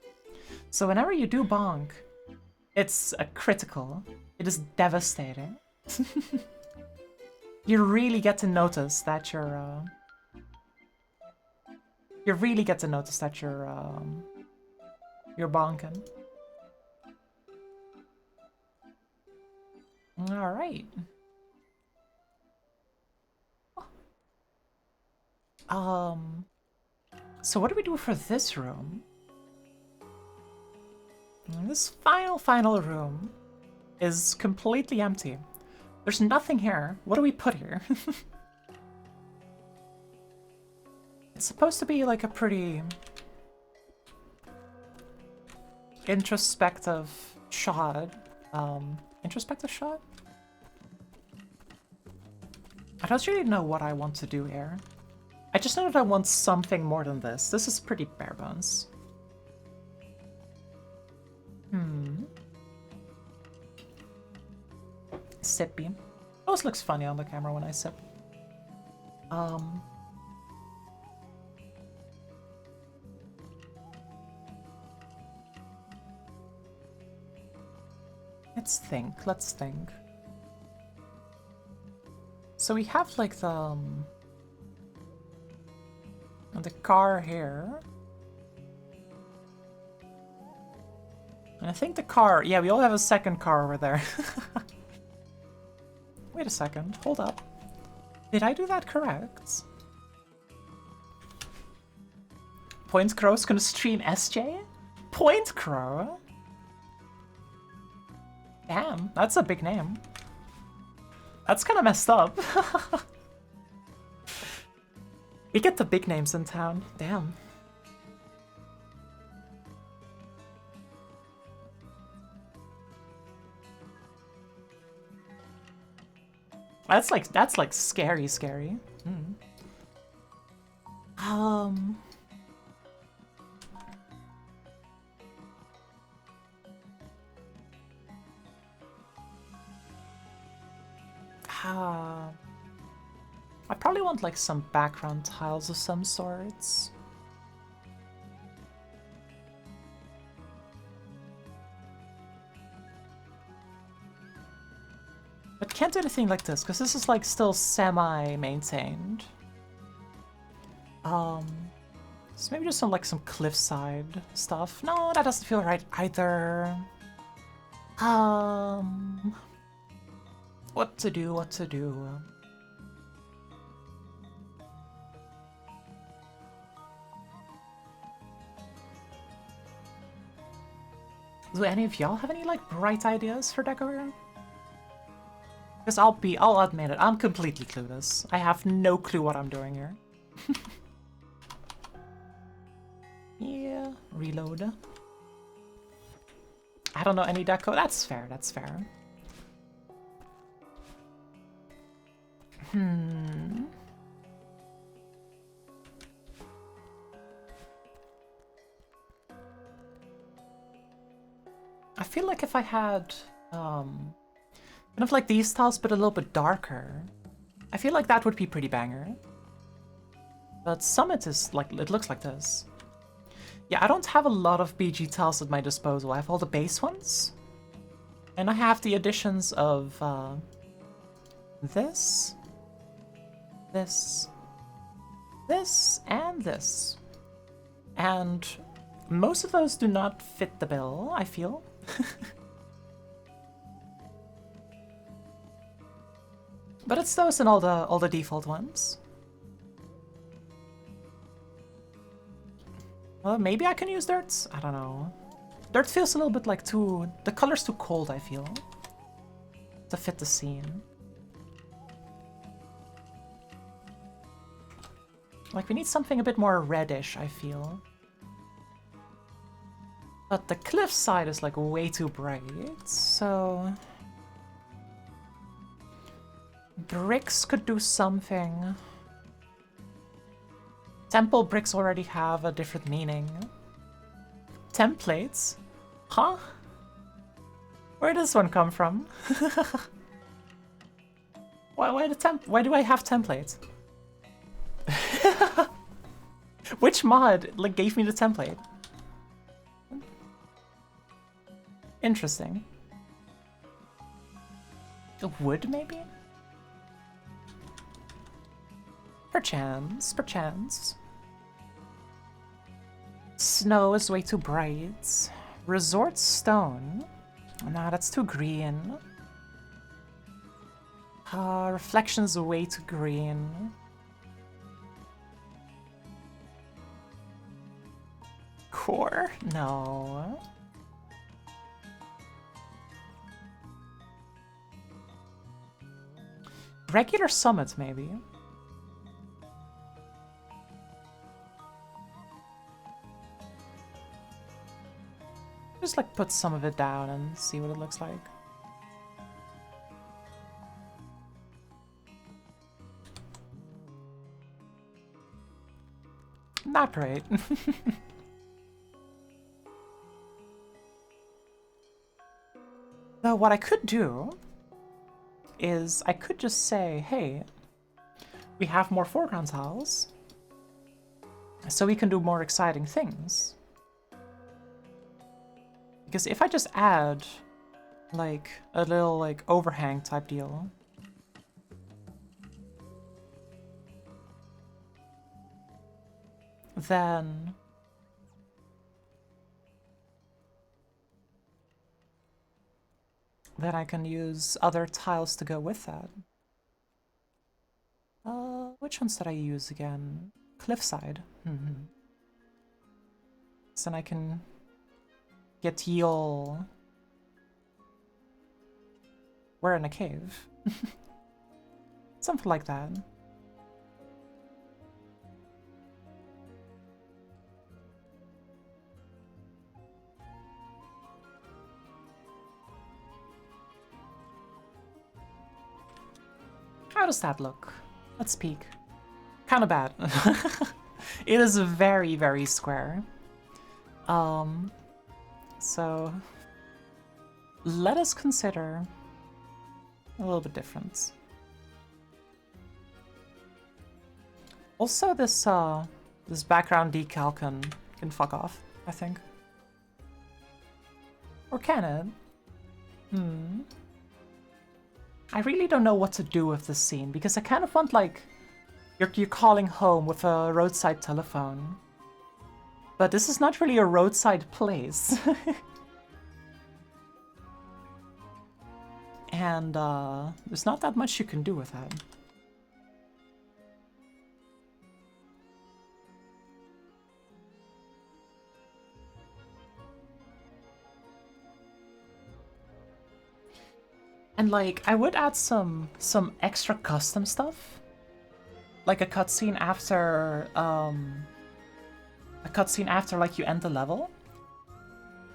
So whenever you do bonk, it's a critical. It is devastating. You really get to notice that you're you're bonking. All right. So what do we do for this room? This final room is completely empty. There's nothing here. What do we put here? It's supposed to be like a pretty introspective shot. Introspective shot? I don't really know what I want to do here. I just know that I want something more than this. This is pretty bare bones. Sippy. Always looks funny on the camera when I sip. Let's think. So we have like the car here. And I think the car, yeah, we all have a second car over there. Wait a second, hold up. Did I do that correct? Point Crow's gonna stream SJ? Point Crow? Damn, that's a big name. That's kind of messed up. We get the big names in town. Damn. That's like scary, scary. Hmm. I probably want like some background tiles of some sorts. But can't do anything like this, because this is like still semi-maintained. So maybe just some cliffside stuff. No, that doesn't feel right either. What to do, what to do? Do any of y'all have any like bright ideas for decor? Because I'll admit it, I'm completely clueless. I have no clue what I'm doing here. Yeah, reload. I don't know any deco. That's fair, that's fair. I feel like if I had kind of like these tiles but a little bit darker, I feel like that would be pretty banger. But Summit is like, it looks like this. Yeah, I don't have a lot of BG tiles at my disposal. I have all the base ones. And I have the additions of this, this, and this. And most of those do not fit the bill, I feel. But it's those and all the default ones. Well, maybe I can use dirt? I don't know. Dirt feels a little bit like the color's too cold, I feel, to fit the scene. Like, we need something a bit more reddish, I feel. But the cliffside is like way too bright, so... bricks could do something. Temple bricks already have a different meaning. Templates? Huh? Where does this one come from? Why do I have templates? Which mod like gave me the template? Interesting. Wood, maybe? Perchance, perchance. Snow is way too bright. Resort stone. Nah, that's too green. Reflection's way too green. Core? No. Regular summit, maybe. Just like put some of it down and see what it looks like. Not great. Though what I could do is I could just say, hey, we have more foreground tiles, so we can do more exciting things. Because if I just add like a little like overhang type deal, then I can use other tiles to go with that. Which ones did I use again? Cliffside. So then I can get y'all. We're in a cave. Something like that. does that look? Let's peek. Kind of bad. It is very, very square. So let us consider a little bit different. Also, this this background decal can fuck off, I think. Or can it? I really don't know what to do with this scene, because I kind of want, like, you're calling home with a roadside telephone. But this is not really a roadside place. And there's not that much you can do with that. And like, I would add some extra custom stuff, like a cutscene after like you end the level.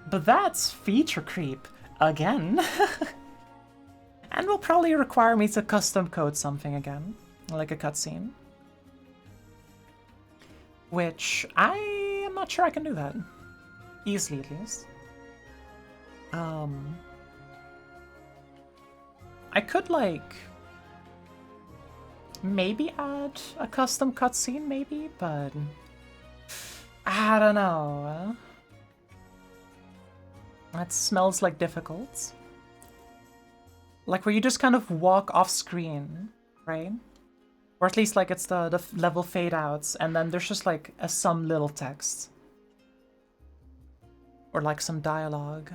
But that's feature creep again, and will probably require me to custom code something again, like a cutscene, which I am not sure I can do that easily, at least. I could, like, maybe add a custom cutscene, maybe, but I don't know. That smells like difficult. Like, where you just kind of walk off screen, right? Or at least, like, it's the level fade outs, and then there's just, like, some little text. Or, like, some dialogue.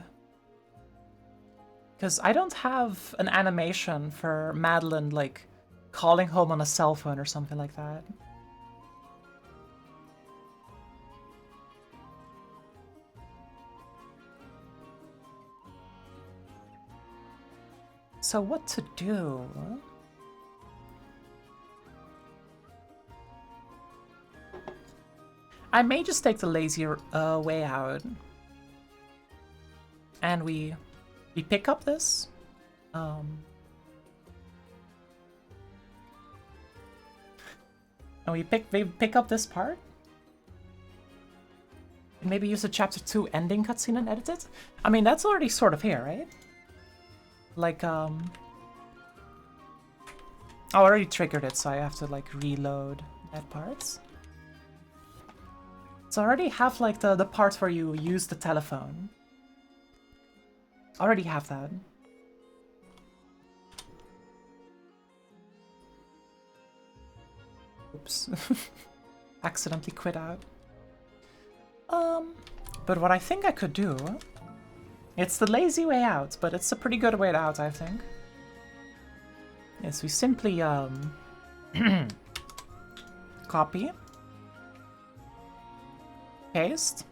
Because I don't have an animation for Madeline, like, calling home on a cell phone or something like that. So what to do? I may just take the lazier way out. And we pick up this. And we pick up this part. And maybe use the chapter 2 ending cutscene and edit it. I mean, that's already sort of here, right? Like, I already triggered it, so I have to, like, reload that part. So I already have, like, the part where you use the telephone. I already have that. Oops. Accidentally quit out. But what I think I could do... It's the lazy way out, but it's a pretty good way out, I think. Yes, we simply, copy. Paste.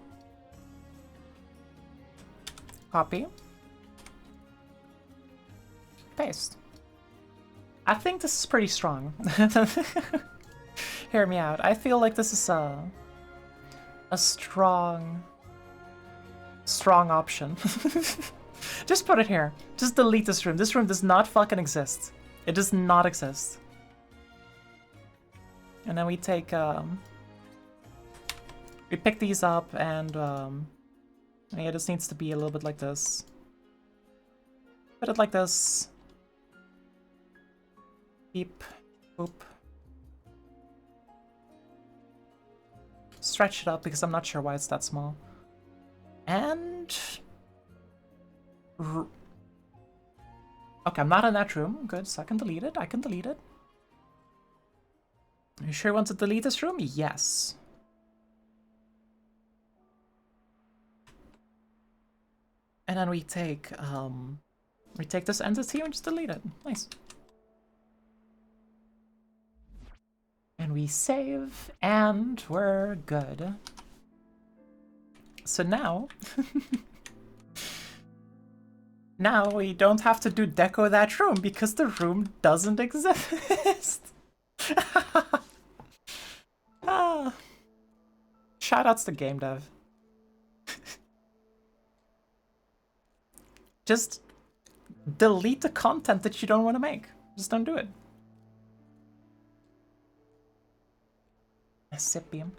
Copy. Paste. I think this is pretty strong. Hear me out. I feel like this is a strong option. Just put it here. Just delete this room. This room does not fucking exist. It does not exist. And then we take, we pick these up and, yeah, this needs to be a little bit like this. Put it like this. Beep. Boop. Stretch it up because I'm not sure why it's that small. And... Okay, I'm not in that room. Good, so I can delete it. I can delete it. Are you sure you want to delete this room? Yes. And then we take this entity and just delete it. Nice. And we save, and we're good. So now... now we don't have to do deco that room, because the room doesn't exist. Ah. Shoutouts to game dev. Just delete the content that you don't want to make. Just don't do it. sip beam.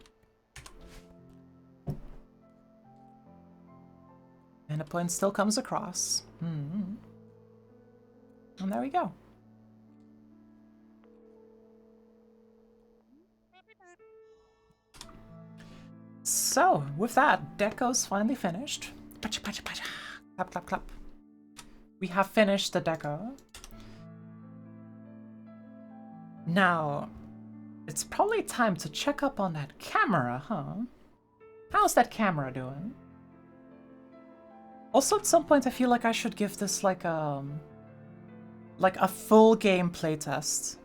And a point still comes across. And there we go. So, with that, deco's finally finished. Pacha, pacha, pacha. Clap, clap, clap. We have finished the deco. Now, it's probably time to check up on that camera, huh? How's that camera doing? Also, at some point, I feel like I should give this like a full game playtest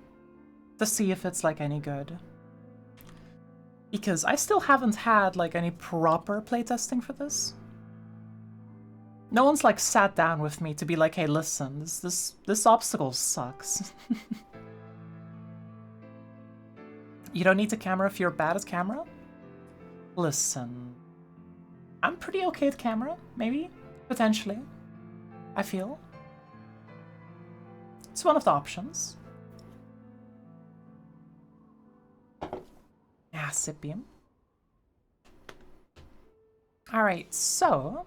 to see if it's like any good. Because I still haven't had like any proper playtesting for this. No one's like sat down with me to be like, hey, listen, this obstacle sucks. You don't need a camera if you're bad at camera? Listen, I'm pretty okay at camera, maybe. Potentially, I feel. It's one of the options. Ah, sip beam. Alright, so...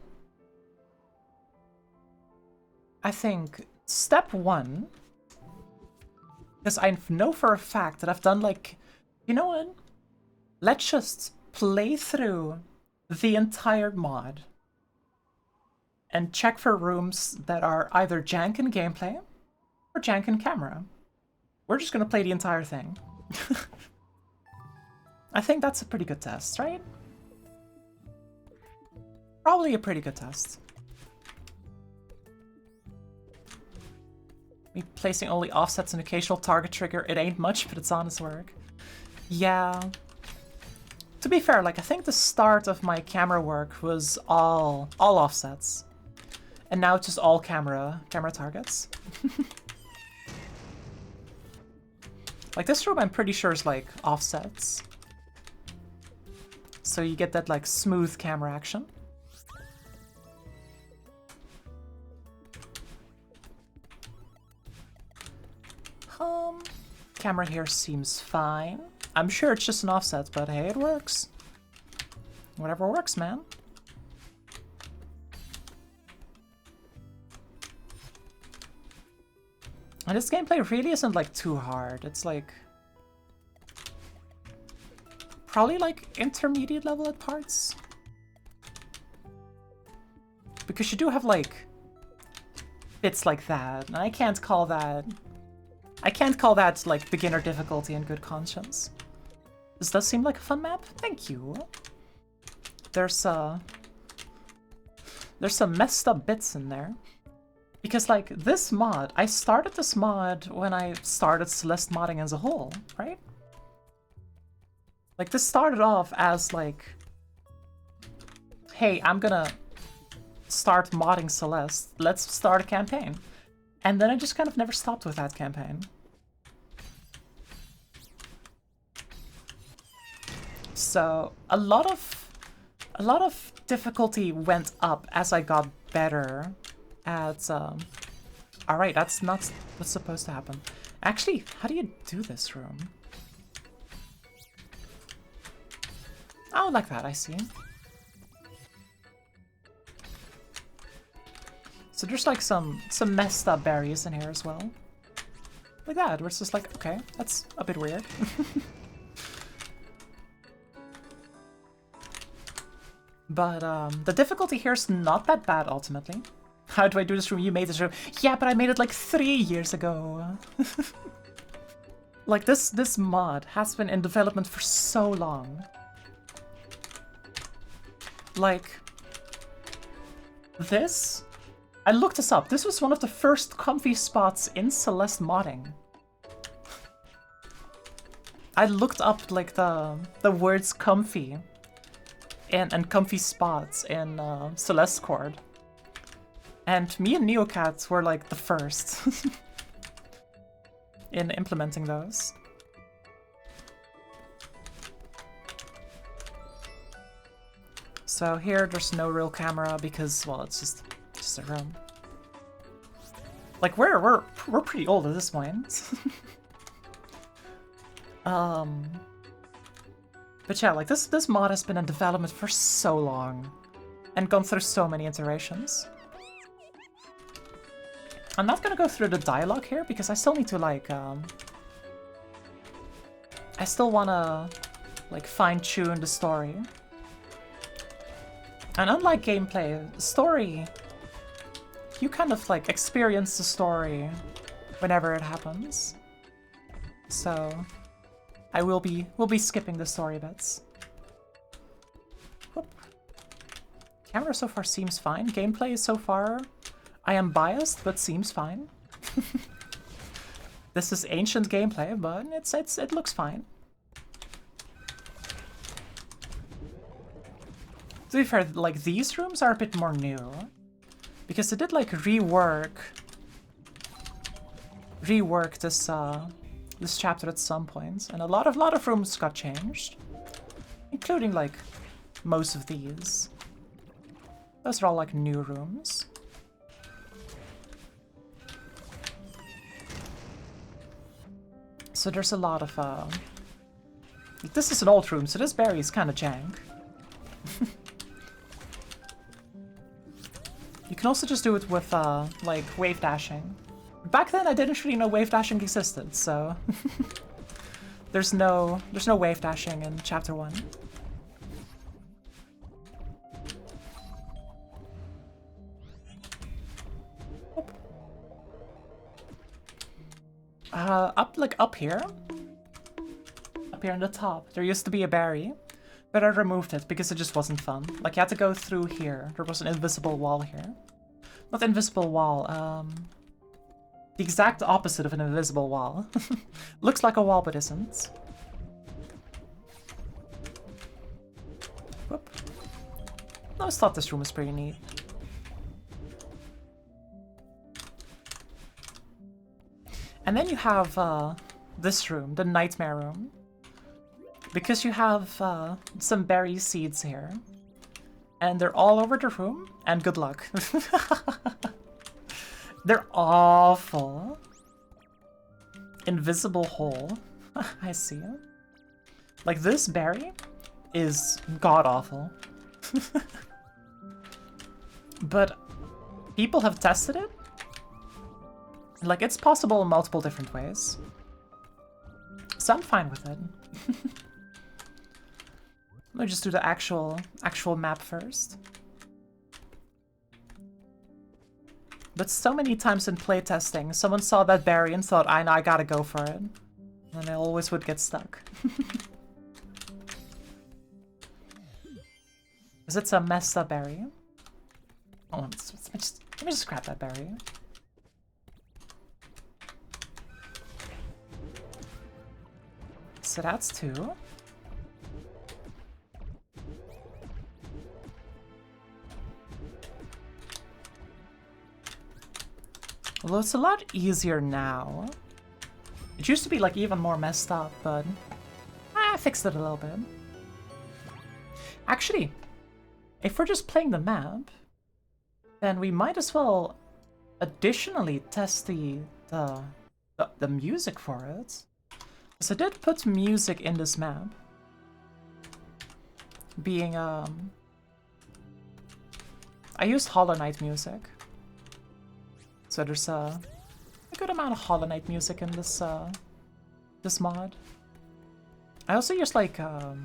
I think step one... Because I know for a fact that I've done like... You know what? Let's just play through the entire mod. And check for rooms that are either jank in gameplay or jank in camera. We're just gonna play the entire thing. I think that's a pretty good test, right? Probably a pretty good test. Me placing only offsets and occasional target trigger, it ain't much, but it's honest work. Yeah. To be fair, like, I think the start of my camera work was all offsets. And now it's just all camera targets. Like this room I'm pretty sure is like offsets. So you get that like smooth camera action. Camera here seems fine. I'm sure it's just an offset, but hey, it works. Whatever works, man. And this gameplay really isn't like too hard. It's like probably like intermediate level at parts. Because you do have like bits like that, and I can't call that like beginner difficulty in good conscience. This does seem like a fun map. Thank you. There's some messed up bits in there. Because, like, this mod, I started this mod when I started Celeste modding as a whole, right? Like, this started off as, like, hey, I'm gonna start modding Celeste. Let's start a campaign. And then I just kind of never stopped with that campaign. So, a lot of difficulty went up as I got better at, alright, that's not what's supposed to happen. Actually, how do you do this room? Oh, like that, I see. So there's like some messed up berries in here as well. Like that, where it's just like, okay, that's a bit weird. But the difficulty here is not that bad ultimately. How do I do this room? You made this room. Yeah, but I made it like 3 years ago. Like this mod has been in development for so long. Like this, I looked this up. This was one of the first comfy spots in Celeste modding. I looked up like the words comfy and comfy spots in Celeste Chord. And me and Neocat were like the first in implementing those. So here there's no real camera because, well, it's just a room. Like we're pretty old at this point. But yeah, like this mod has been in development for so long and gone through so many iterations. I'm not gonna go through the dialogue here because I still need to like I still wanna like fine-tune the story. And unlike gameplay, story, you kind of like experience the story whenever it happens. So we'll be skipping the story bits. Whoop. Camera so far seems fine. Gameplay so far, I am biased, but seems fine. This is ancient gameplay, but it looks fine. To be fair, like these rooms are a bit more new, because they did like rework this chapter at some points, and a lot of rooms got changed, including like most of these. Those are all like new rooms. So there's a lot of this is an old room, so this berry is kind of jank. You can also just do it with like wave dashing. Back then I didn't really know wave dashing existed, so there's no wave dashing in chapter 1. Up here in the top, there used to be a berry, but I removed it because it just wasn't fun. Like you had to go through here. There was an invisible wall here. Not invisible wall, the exact opposite of an invisible wall. Looks like a wall, but isn't. Whoop. I always thought this room was pretty neat. And then you have this room, the nightmare room. Because you have some berry seeds here. And they're all over the room, and good luck. They're awful. Invisible hole. I see it. Like, this berry is god-awful. But people have tested it. Like, it's possible in multiple different ways. So I'm fine with it. Let me just do the actual map first. But so many times in playtesting, someone saw that berry and thought, I know, I gotta go for it. And they always would get stuck. Because it's a messed up berry. Oh, let me just grab that berry. So that's 2. Although it's a lot easier now. It used to be like even more messed up, but I fixed it a little bit. Actually, if we're just playing the map, then we might as well additionally test the music for it. So I did put music in this map. Being I used Hollow Knight music. So there's a good amount of Hollow Knight music in this this mod. I also used like there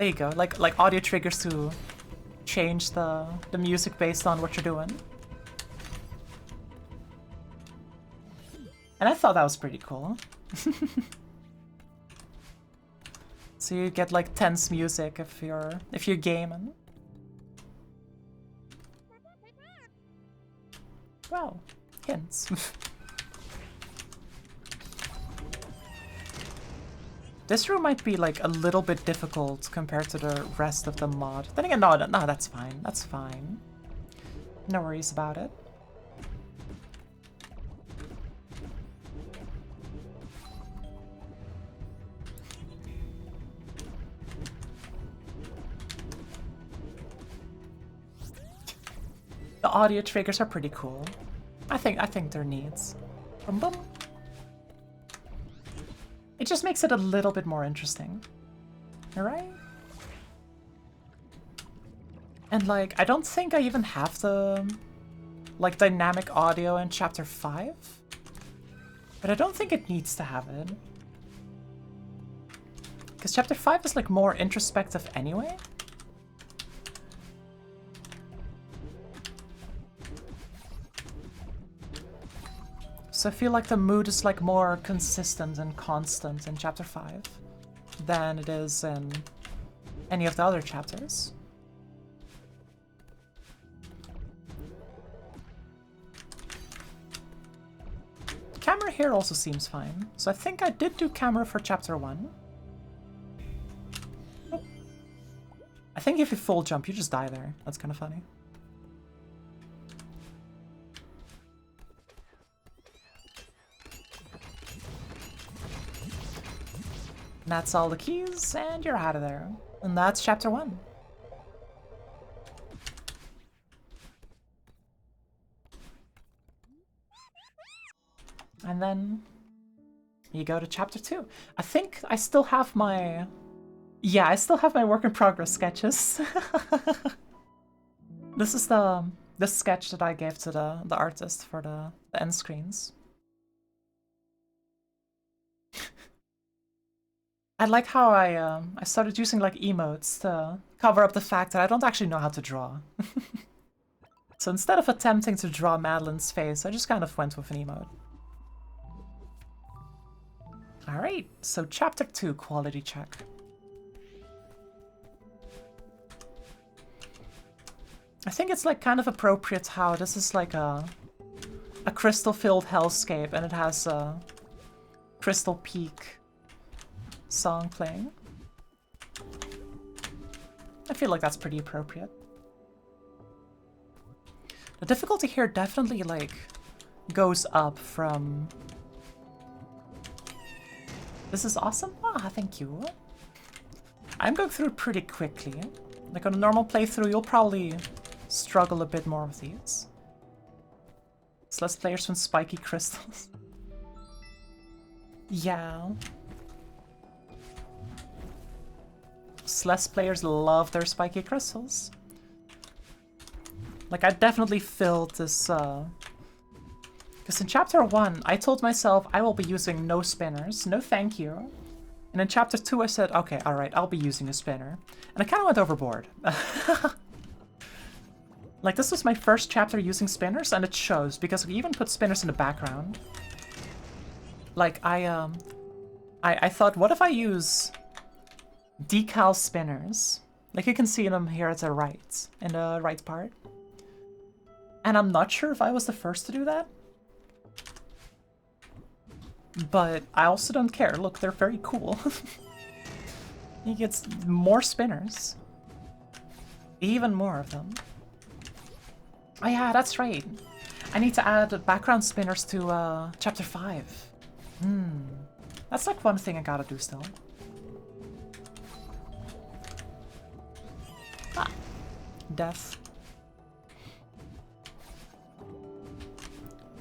you go, like audio triggers to change the music based on what you're doing. And I thought that was pretty cool. So you get like tense music if you're gaming. Wow, hints. This room might be like a little bit difficult compared to the rest of the mod. Then again, no, that's fine. That's fine. No worries about it. The audio triggers are pretty cool. I think they're neat. Boom boom. It just makes it a little bit more interesting. Alright? And like, I don't think I even have the like dynamic audio in chapter 5. But I don't think it needs to have it. Because chapter 5 is like more introspective anyway. So I feel like the mood is like more consistent and constant in chapter 5 than it is in any of the other chapters. Camera here also seems fine. So I think I did do camera for chapter 1. Oh. I think if you full jump, you just die there. That's kind of funny. And that's all the keys, and you're out of there. And that's chapter 1. And then you go to chapter 2. I think I still have my... Yeah, I still have my work in progress sketches. This is the sketch that I gave to the artist for the end screens. I like how I started using like emotes to cover up the fact that I don't actually know how to draw. So instead of attempting to draw Madeline's face, I just kind of went with an emote. Alright, so chapter 2 quality check. I think it's like kind of appropriate how this is like a crystal-filled hellscape and it has a Crystal Peak song playing. I feel like that's pretty appropriate. The difficulty here definitely like goes up from... This is awesome? Ah, thank you. I'm going through it pretty quickly. Like on a normal playthrough, you'll probably struggle a bit more with these. It's less players from spiky crystals. Yeah. Less players love their spiky crystals. Like, I definitely filled this, because in chapter 1, I told myself I will be using no spinners, no thank you. And in chapter 2, I said, okay, alright, I'll be using a spinner. And I kind of went overboard. Like, this was my first chapter using spinners, and it shows, because we even put spinners in the background. Like, I thought, what if I use decal spinners? Like, you can see them here at the right, in the right part. And I'm not sure if I was the first to do that. But I also don't care. Look, they're very cool. He gets more spinners. Even more of them. Oh yeah, that's right. I need to add background spinners to chapter 5. That's like one thing I gotta do still. Ah. Death.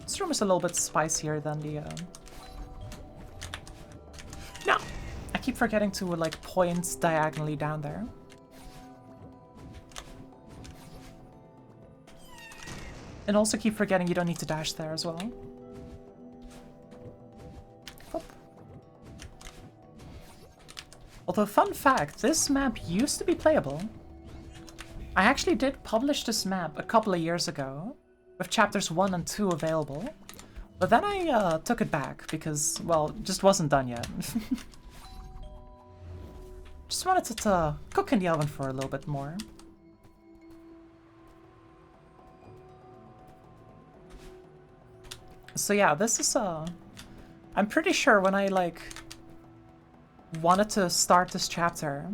This room is a little bit spicier than the... No! I keep forgetting to, like, point diagonally down there. And also keep forgetting you don't need to dash there as well. Oop. Although, fun fact, this map used to be playable. I actually did publish this map a couple of years ago, with chapters 1 and 2 available. But then I took it back because, well, it just wasn't done yet. Just wanted it to cook in the oven for a little bit more. So yeah, this is I'm pretty sure when I, like, wanted to start this chapter...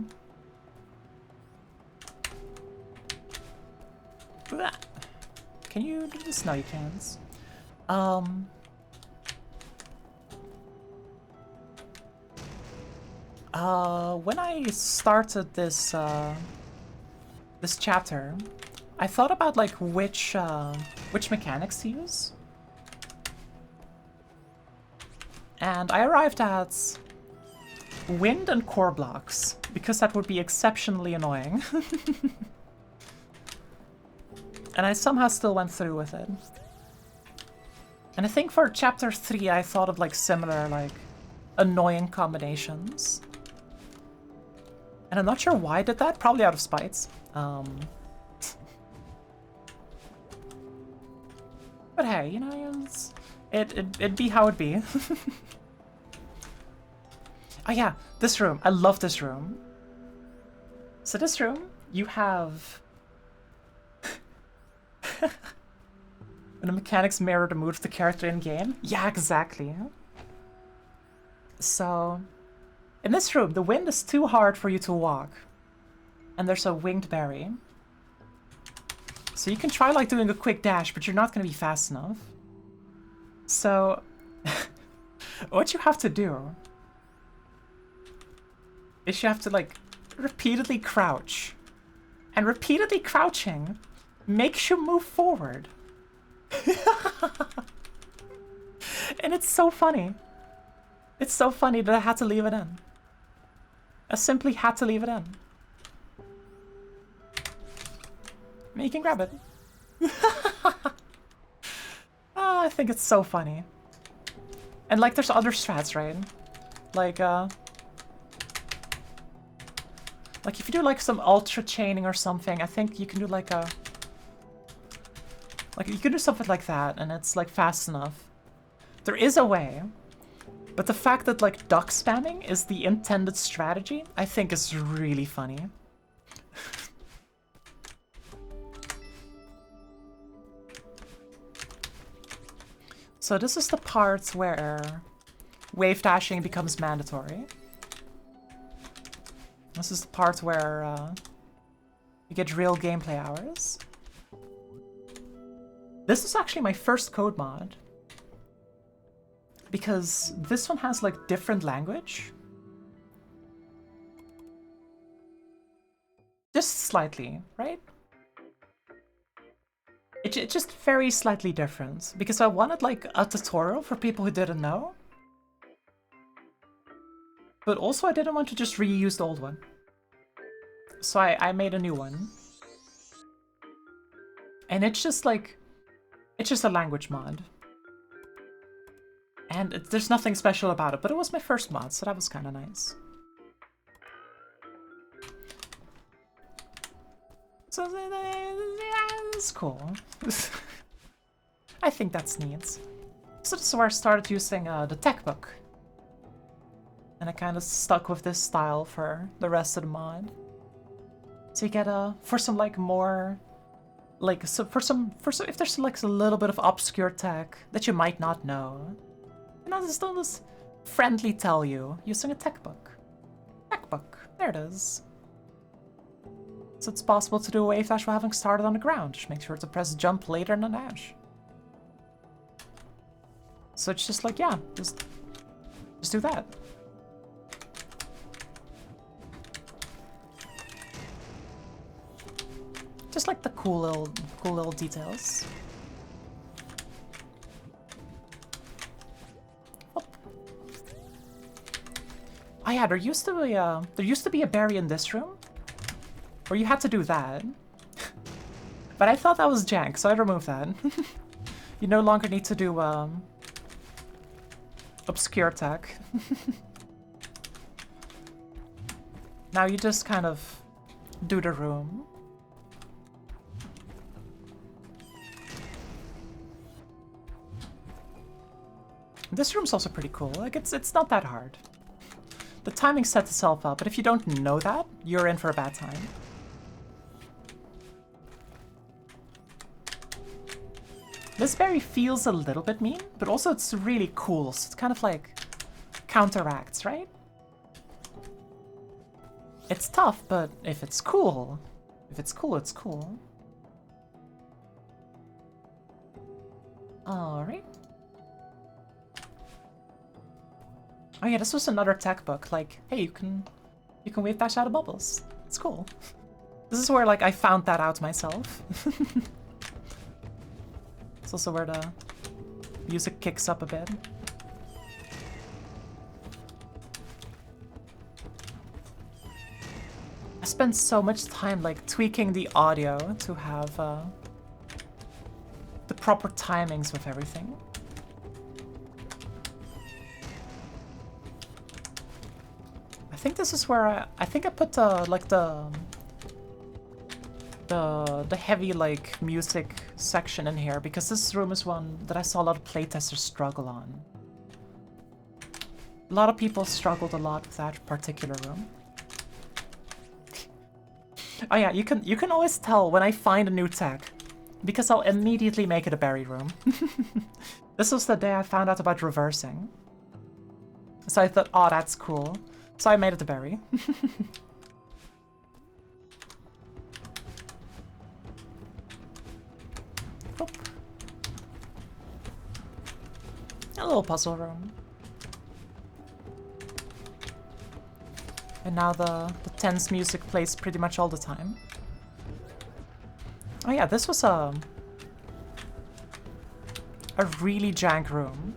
Can you do this? No, you can't. When I started this, this chapter, I thought about, like, which mechanics to use. And I arrived at wind and core blocks, because that would be exceptionally annoying. And I somehow still went through with it. And I think for chapter 3 I thought of like similar like annoying combinations. And I'm not sure why I did that, probably out of spite. But hey, you know, it'd be how it be. Oh yeah, this room. I love this room. So this room, you have... when the mechanics mirror the mood of the character in-game? Yeah, exactly. So, in this room, the wind is too hard for you to walk. And there's a winged berry. So you can try like doing a quick dash, but you're not going to be fast enough. So, what you have to do is you have to like repeatedly crouch. And repeatedly crouching makes you move forward. And it's so funny. It's so funny that I had to leave it in. I simply had to leave it in. You can grab it. Oh, I think it's so funny. And like there's other strats, right? Like if you do like some ultra chaining or something, I think you can do like a... Like you can do something like that and it's like fast enough. There is a way. But the fact that like duck spamming is the intended strategy, I think is really funny. So this is the part where wave dashing becomes mandatory. This is the part where you get real gameplay hours. This is actually my first code mod. Because this one has like different language. Just slightly, right? It's just very slightly different. Because I wanted like a tutorial for people who didn't know. But also I didn't want to just reuse the old one. So I made a new one. And it's just like... It's just a language mod. And there's nothing special about it, but it was my first mod, so that was kind of nice. So that's cool. I think that's neat. So this is where I started using the tech book. And I kind of stuck with this style for the rest of the mod. So you get for some like more... Like, so for some, if there's like a little bit of obscure tech that you might not know, you know, just don't just friendly tell you using a tech book. Tech book, there it is. So it's possible to do a wave dash while having started on the ground. Just make sure to press jump later in the dash. So it's just like, yeah, just do that. Just like the cool little details. Oh. Oh yeah, there used to be a berry in this room where you had to do that. But I thought that was jank, so I removed that. You no longer need to do obscure tech. Now you just kind of do the room. This room's also pretty cool. Like it's not that hard. The timing sets itself up, but if you don't know that, you're in for a bad time. This berry feels a little bit mean, but also it's really cool, so it's kind of like counteracts, right? It's tough, but if it's cool, it's cool. Alright. Oh yeah, this was another tech book, like, hey, you can wave dash out of bubbles. It's cool. This is where, like, I found that out myself. It's also where the music kicks up a bit. I spent so much time like tweaking the audio to have the proper timings with everything. I think this is where I think I put like the heavy like music section in here because this room is one that I saw a lot of playtesters struggle on. A lot of people struggled a lot with that particular room. Oh yeah, you can always tell when I find a new tech because I'll immediately make it a berry room. This was the day I found out about reversing. So I thought, oh, that's cool. So I made it a berry. Oop. A little puzzle room. And now the tense music plays pretty much all the time. Oh yeah, this was a really jank room.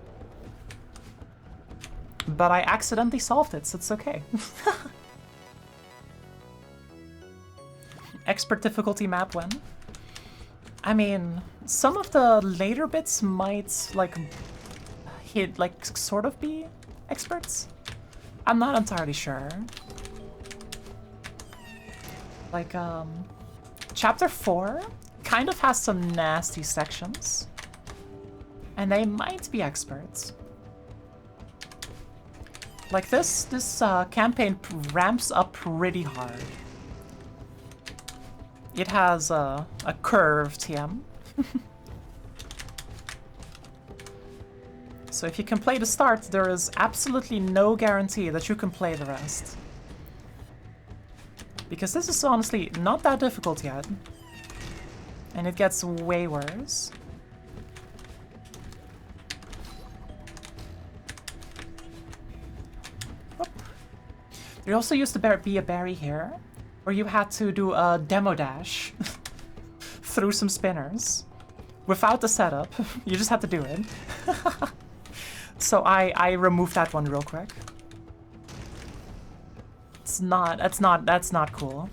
But I accidentally solved it, so it's okay. Expert difficulty map win. I mean, some of the later bits might like hit like sort of be experts. I'm not entirely sure. Like chapter 4 kind of has some nasty sections. And they might be experts. Like this campaign ramps up pretty hard. It has a curve TM. So if you can play the start, there is absolutely no guarantee that you can play the rest. Because this is honestly not that difficult yet. And it gets way worse. There also used to be a berry here, where you had to do a demo dash through some spinners without the setup. You just had to do it. So I removed that one real quick. That's not cool.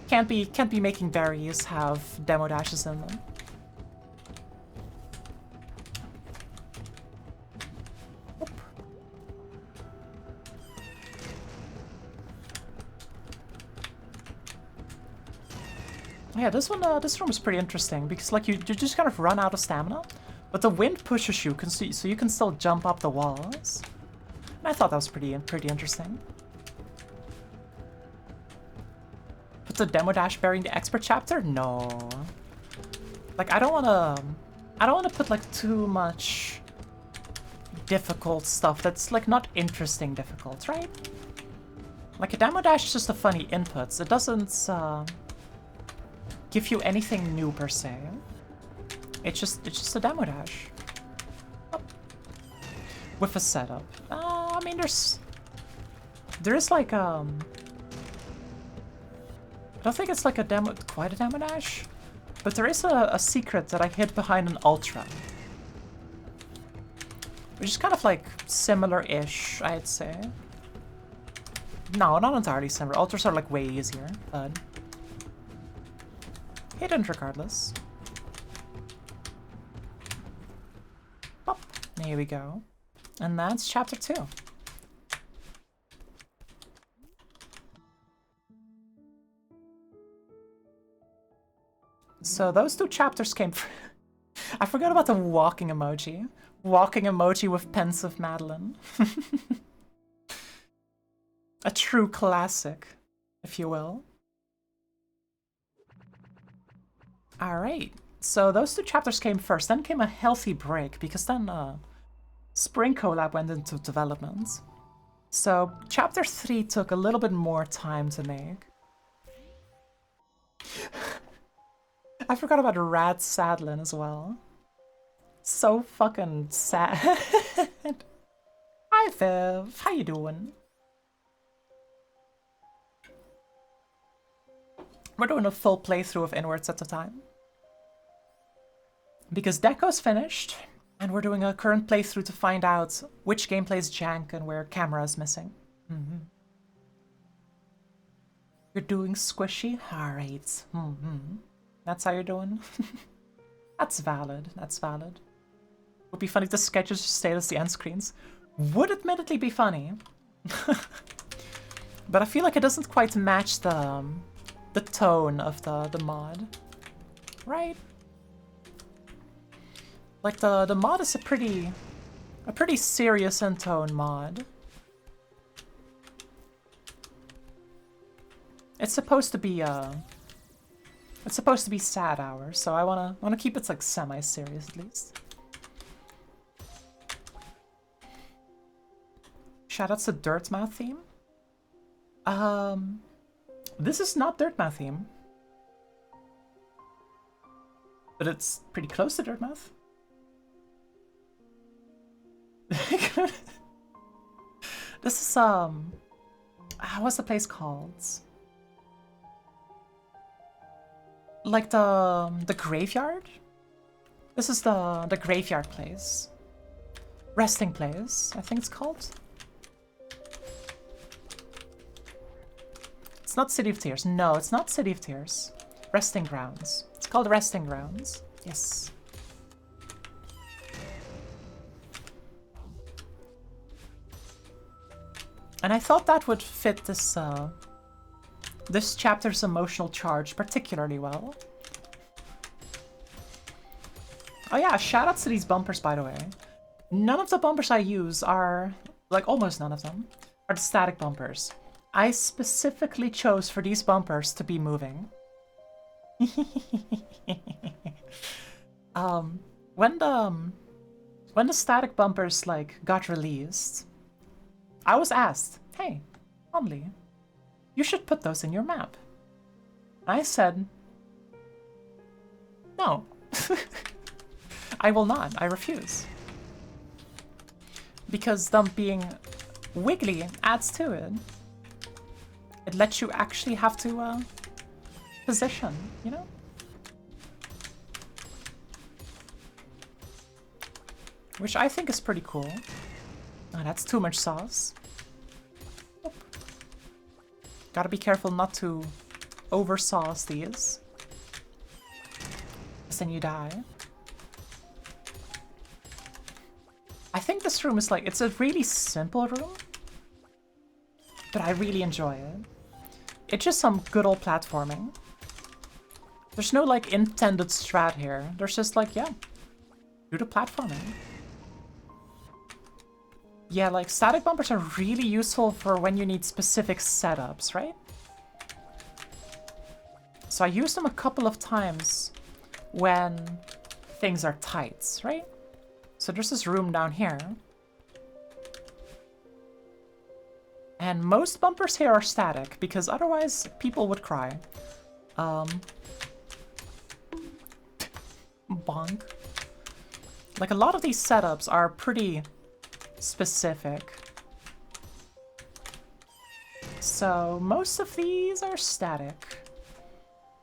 Can't be making berries have demo dashes in them. Yeah, this room is pretty interesting because like you just kind of run out of stamina, but the wind pushes you, so you can still jump up the walls. And I thought that was pretty interesting. Put the demo dash berry in the expert chapter? No. Like I don't wanna put like too much difficult stuff that's like not interesting difficult, right? Like a demo dash is just a funny input. It doesn't give you anything new per se. It's just a demo dash. Oh. With a setup. I mean there is like I don't think it's like quite a demo dash, but there is a secret that I hid behind an ultra. Which is kind of like similar-ish, I'd say. No, not entirely similar. Ultras are like way easier, but hidden regardless. Pop. There we go. And that's chapter 2. So those 2 chapters came I forgot about the walking emoji. Walking emoji with pensive Madeline. A true classic, if you will. Alright, so those 2 chapters came first, then came a healthy break, because then Spring Collab went into development. So chapter 3 took a little bit more time to make. I forgot about Rad Sadlin as well. So fucking sad. Hi Viv, how you doing? We're doing a full playthrough of Inwards at the time. Because deco's finished, and we're doing a current playthrough to find out which gameplay is jank and where camera is missing. You're doing squishy? Alright. That's how you're doing? That's valid. That's valid. Would be funny if the sketches just stayed as the end screens. Would admittedly be funny. But I feel like it doesn't quite match the tone of the mod. Right? Like the mod is a pretty serious in tone mod. It's supposed to be sad hours, so I wanna keep it like semi-serious at least. Shoutouts to Dirtmouth theme. This is not Dirtmouth theme, but it's pretty close to Dirtmouth. This is what's the place called? Like the graveyard? This is the graveyard place. Resting place, I think it's called. It's not City of Tears. No, it's not City of Tears. Resting Grounds. It's called Resting Grounds. Yes. And I thought that would fit this chapter's emotional charge particularly well. Oh yeah, shoutouts to these bumpers, by the way. None of the bumpers I use are, like almost none of them, are the static bumpers. I specifically chose for these bumpers to be moving. When the static bumpers like got released, I was asked, "Hey, Omli, you should put those in your map." I said, "No, I will not. I refuse." Because them being wiggly adds to it. It lets you actually have to position, you know? Which I think is pretty cool. Oh, that's too much sauce. Oop. Gotta be careful not to over sauce these. Because then you die. I think this room is like, it's a really simple room, but I really enjoy it. It's just some good old platforming. There's no like intended strat here. There's just like, yeah, do the platforming. Yeah, like static bumpers are really useful for when you need specific setups, right? So I used them a couple of times when things are tight, right? So there's this room down here. And most bumpers here are static, because otherwise people would cry. Bonk. Like a lot of these setups are pretty specific. So most of these are static.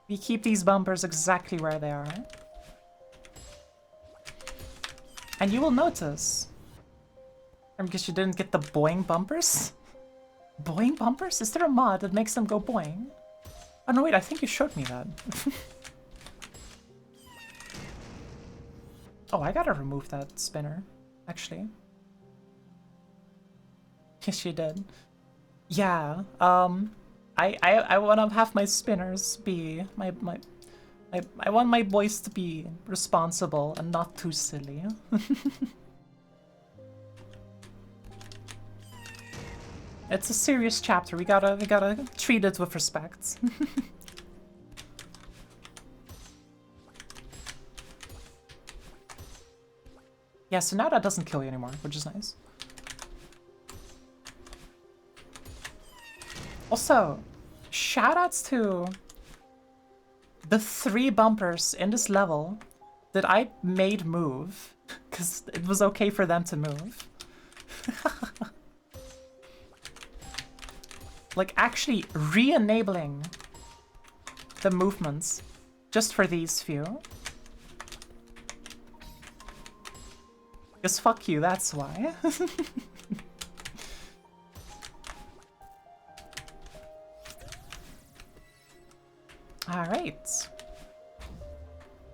We keep these bumpers exactly where they are. And you will notice, because you didn't get the boing bumpers? Boing bumpers? Is there a mod that makes them go boing? Oh no, wait, I think you showed me that. Oh, I gotta remove that spinner, actually. Yes, you did. Yeah, I wanna have my spinners be, I want my boys to be responsible and not too silly. It's a serious chapter. We gotta treat it with respect. Yeah, so now that doesn't kill you anymore, which is nice. Also, shoutouts to the 3 bumpers in this level that I made move, because it was okay for them to move. Like, actually re-enabling the movements just for these few. Because fuck you, that's why. Alright.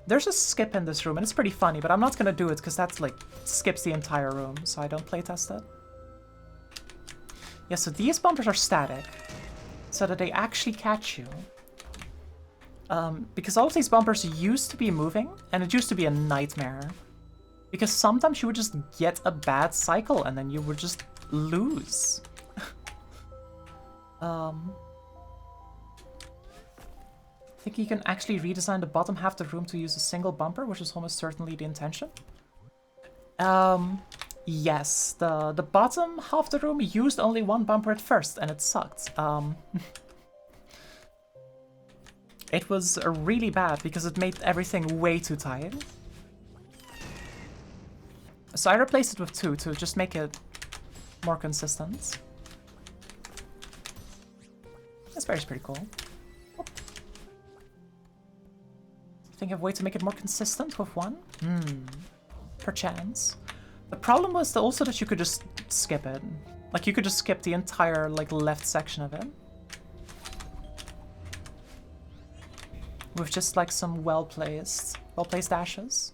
There's a skip in this room, and it's pretty funny, but I'm not gonna do it because that's like skips the entire room, so I don't playtest it. Yeah, so these bumpers are static, so that they actually catch you. Because all of these bumpers used to be moving, and it used to be a nightmare. Because sometimes you would just get a bad cycle, and then you would just lose. I think you can actually redesign the bottom half of the room to use a single bumper, which is almost certainly the intention. Yes, the bottom half of the room used only one bumper at first, and it sucked. It was really bad because it made everything way too tight. So I replaced it with two to just make it more consistent. This bear's pretty cool. Think of a way to make it more consistent with one? Perchance. The problem was also that you could just skip it. Like, you could just skip the entire, like, left section of it. With just, like, some well-placed dashes.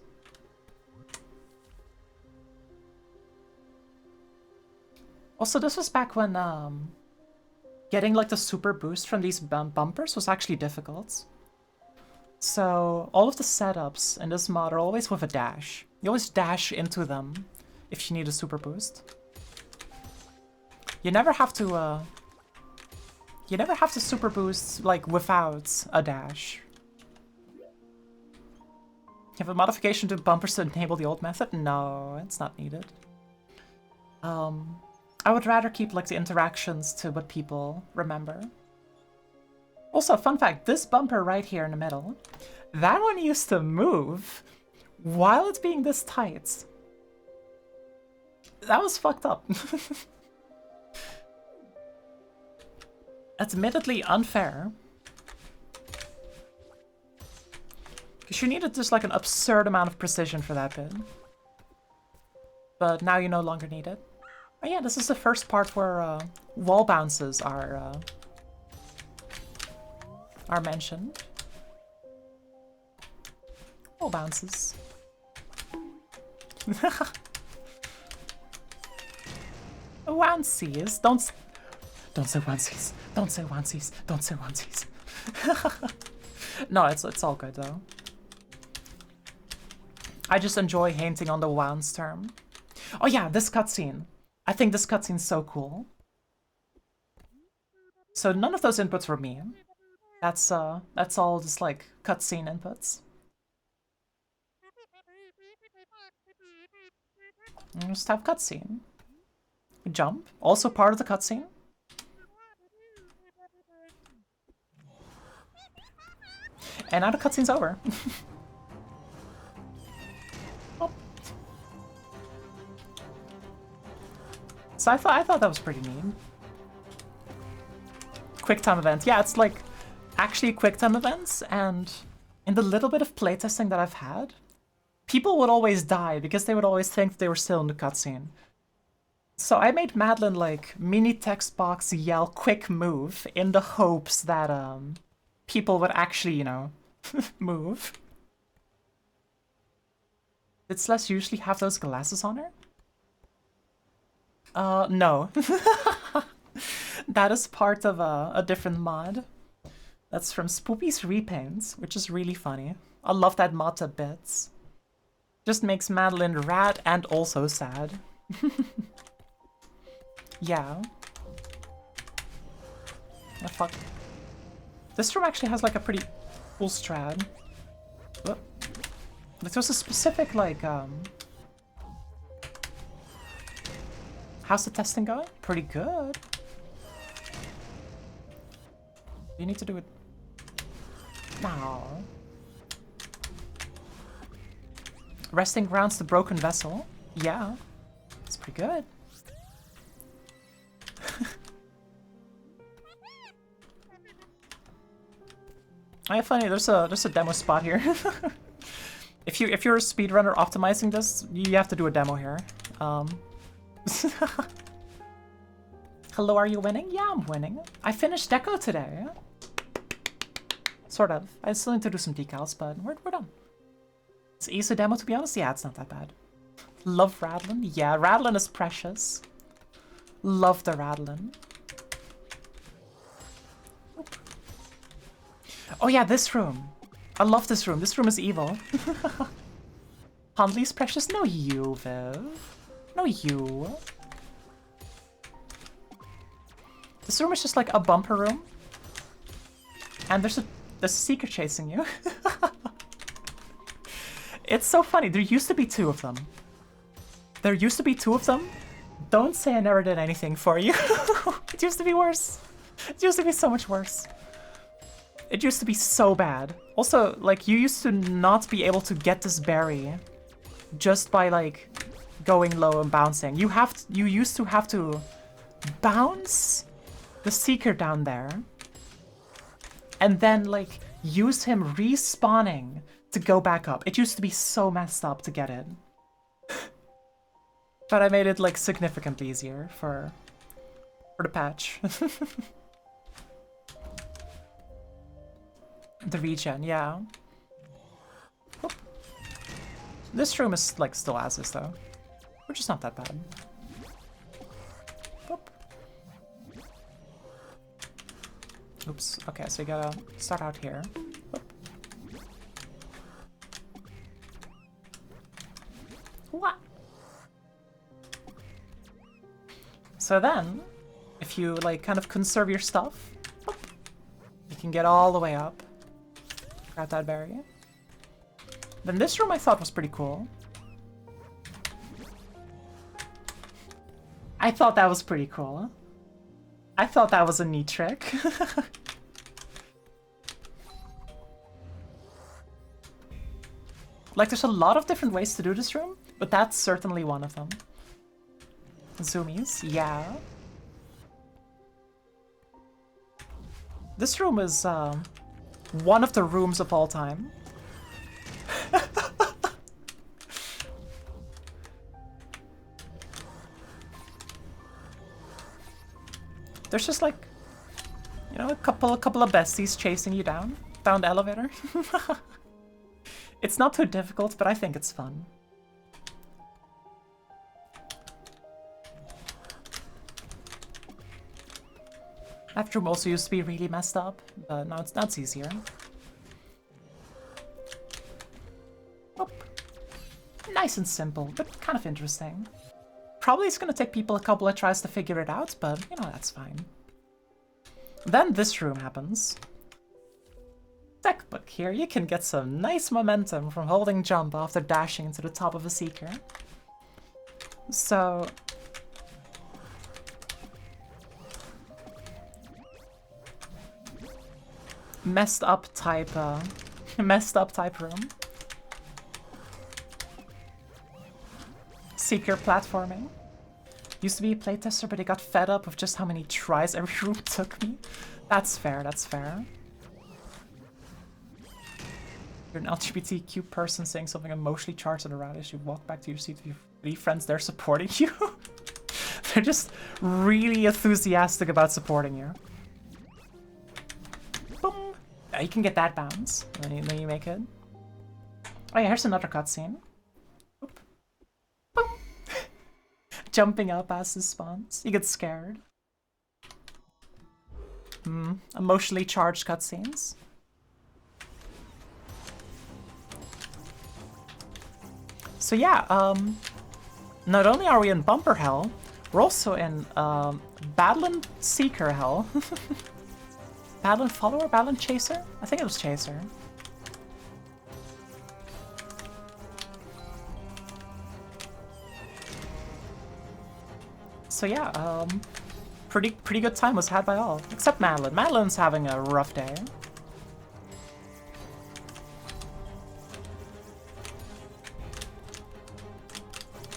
Also, this was back when, getting, like, the super boost from these bumpers was actually difficult. So, all of the setups in this mod are always with a dash. You always dash into them if you need a super boost. You never have to super boost, like, without a dash. You have a modification to bumpers to enable the old method? No, it's not needed. I would rather keep, like, the interactions to what people remember. Also, fun fact, this bumper right here in the middle, that one used to move while it's being this tight. That was fucked up. Admittedly unfair. Because you needed just like an absurd amount of precision for that bit. But now you no longer need it. Oh yeah, this is the first part where wall bounces are mentioned. Wall bounces. Onesies. Don't say onesies. Don't say onesies. Don't say onesies. No, it's all good though. I just enjoy hinting on the once term. Oh yeah, this cutscene. I think this cutscene's so cool. So none of those inputs were me. That's all just like cutscene inputs. And just have cutscene. Jump, also part of the cutscene. And now the cutscene's over. Oh. So I thought that was pretty neat. QuickTime event. Yeah, it's like actually QuickTime events, and in the little bit of playtesting that I've had, people would always die because they would always think they were still in the cutscene. So I made Madeline like mini text box yell quick move in the hopes that people would actually, you know, move. Did Celeste usually have those glasses on her? No. That is part of a different mod. That's from Spoopy's Repaints, which is really funny. I love that mod to bits. Just makes Madeline rad and also sad. Yeah. Oh, fuck. This room actually has like a pretty cool strat. Whoop. Like, there's a specific like how's the testing going? Pretty good. You need to do it now. Resting grounds the broken vessel. Yeah. It's pretty good. I funny, there's a demo spot here. If you're a speedrunner optimizing this, you have to do a demo here. Hello, are you winning? Yeah, I'm winning. I finished deco today. Sort of. I still need to do some decals, but we're done. It's easy demo, to be honest. Yeah, it's not that bad. Love Radlin. Yeah, Radlin is precious. Love the Radlin. Oh yeah, this room. I love this room. This room is evil. Hundley's precious. No, you, Viv. No, you. This room is just like a bumper room. And there's a seeker chasing you. It's so funny. There used to be 2 of them. There used to be 2 of them. Don't say I never did anything for you. It used to be worse. It used to be so much worse. It used to be so bad. Also, like, you used to not be able to get this berry just by, like, going low and bouncing. You used to have to bounce the seeker down there and then, like, use him respawning to go back up. It used to be so messed up to get it. But I made it, like, significantly easier for the patch. The regen, yeah. Oop. This room is, like, still as is, though. Which is not that bad. Oop. Oops. Okay, so you gotta start out here. Oop. What? So then, if you, like, kind of conserve your stuff, oop, you can get all the way up. Grab that berry. Then this room I thought was pretty cool. I thought that was pretty cool. I thought that was a neat trick. Like, there's a lot of different ways to do this room, but that's certainly one of them. Zoomies, yeah. This room is, one of the rooms of all time. There's just like, you know, a couple of besties chasing you down the elevator. It's not too difficult, but I think it's fun. That room also used to be really messed up, but now it's easier. Oop. Nice and simple, but kind of interesting. Probably it's gonna take people a couple of tries to figure it out, but you know, that's fine. Then this room happens. Tech book here, you can get some nice momentum from holding jump after dashing into the top of a seeker. So messed up type room. Seeker platforming. Used to be a playtester, but I got fed up with just how many tries every room took me. That's fair, that's fair. You're an LGBTQ person saying something emotionally charged and around as you walk back to your seat with your 3 friends there supporting you. They're just really enthusiastic about supporting you. Boom! Yeah, you can get that bounce, and then you make it. Oh yeah, here's another cutscene. Oop. Boom! Jumping up as this spawns. You get scared. Emotionally charged cutscenes. So yeah, not only are we in Bumper Hell, we're also in Badland Seeker Hell. Badland Follower? Badland Chaser? I think it was Chaser. So yeah, pretty good time was had by all, except Madeline. Madeline's having a rough day.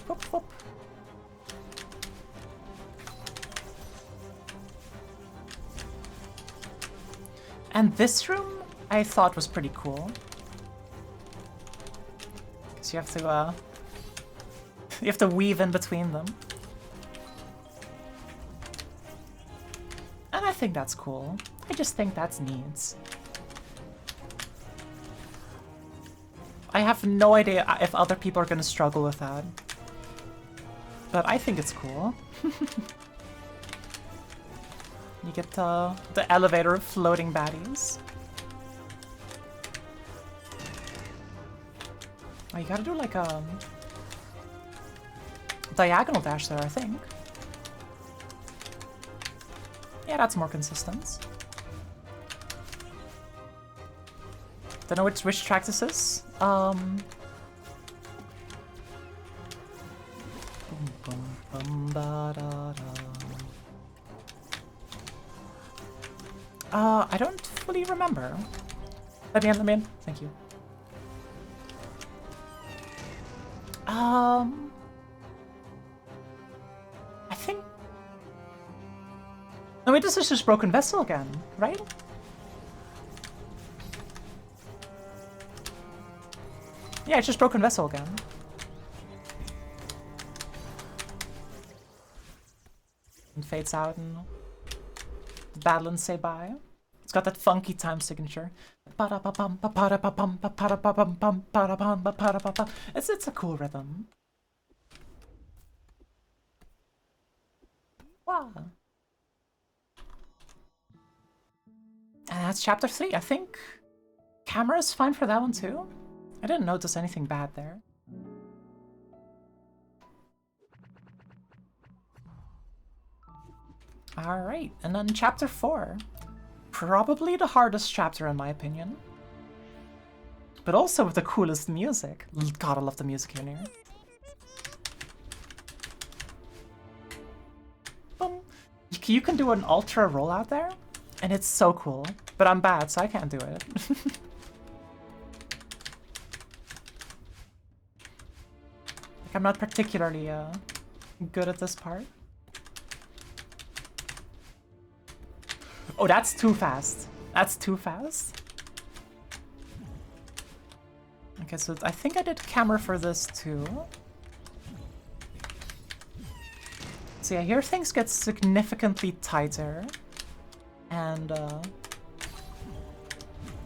Whoop, whoop. And this room I thought was pretty cool. Because you have to weave in between them. And I think that's cool. I just think that's neat. I have no idea if other people are gonna struggle with that. But I think it's cool. You get the elevator of floating baddies. Oh, you gotta do like a diagonal dash there, I think. Yeah, that's more consistent. Don't know which track this is. I don't fully remember. Let me in. Thank you. I think... No, wait, this is just Broken Vessel again, right? Yeah, it's just Broken Vessel again. And fades out and the battle and say bye. It's got that funky time signature. It's a cool rhythm. Wow. And that's chapter 3. I think camera's fine for that one too. I didn't notice anything bad there. Alright, and then chapter 4. Probably the hardest chapter in my opinion. But also with the coolest music. God, I love the music here. Boom. You can do an ultra rollout there, and it's so cool. But I'm bad, so I can't do it. Like, I'm not particularly good at this part. Oh, that's too fast. That's too fast. Okay, so I think I did camera for this too. So yeah, here things get significantly tighter and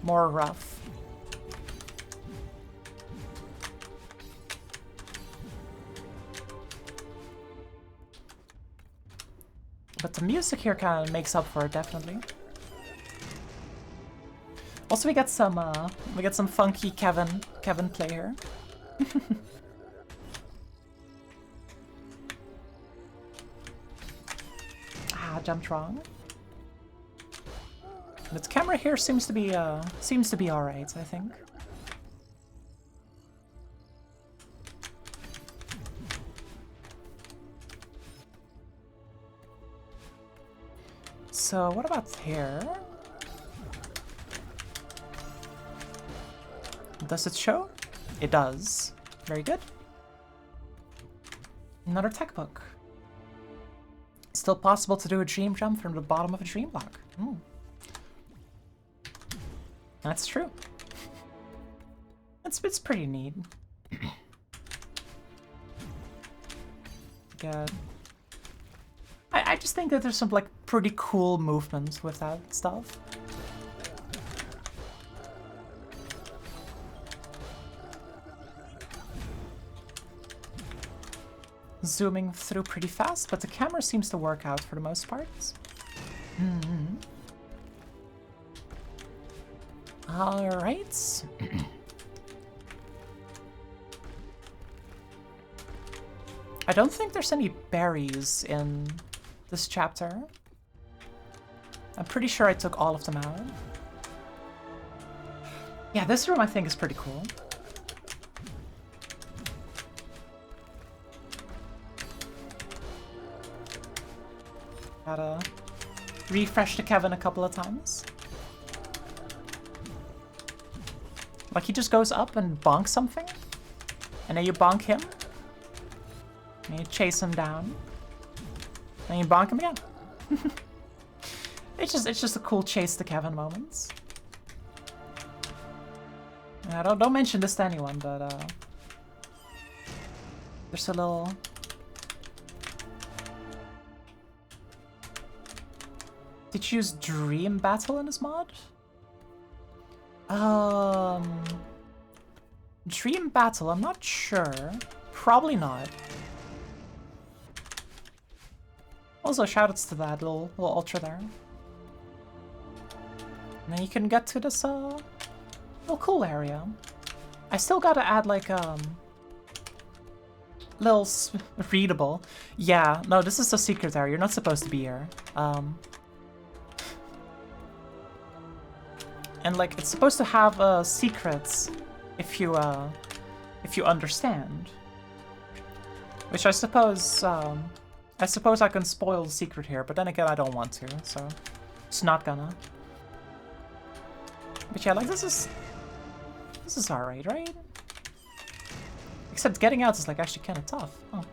more rough. But the music here kind of makes up for it, definitely. Also, we get some funky Kevin play here. Jumped wrong. But the camera here seems to be alright, I think. So what about here? Does it show? It does. Very good. Another tech book. Still possible to do a dream jump from the bottom of a dream block. That's true. It's pretty neat. Good. I just think that there's some like pretty cool movement with that stuff. Zooming through pretty fast, but the camera seems to work out for the most part. Alright. I don't think there's any berries in this chapter. I'm pretty sure I took all of them out. Yeah, this room I think is pretty cool. Gotta refresh the Kevin a couple of times. Like he just goes up and bonks something, and then you bonk him, and you chase him down, and you bonk him again. It's just a cool chase the Kevin moments. Yeah, don't mention this to anyone, but there's a little. Did you use Dream Battle in this mod? Dream Battle, I'm not sure. Probably not. Also, shoutouts to that little ultra there. And then you can get to this little cool area. I still gotta add like little readable. Yeah, no, this is a secret area. You're not supposed to be here. And like it's supposed to have secrets if you understand. Which I suppose I can spoil the secret here, but then again I don't want to, so it's not gonna. But yeah, like this is alright, right? Except getting out is like actually kind of tough. Oh.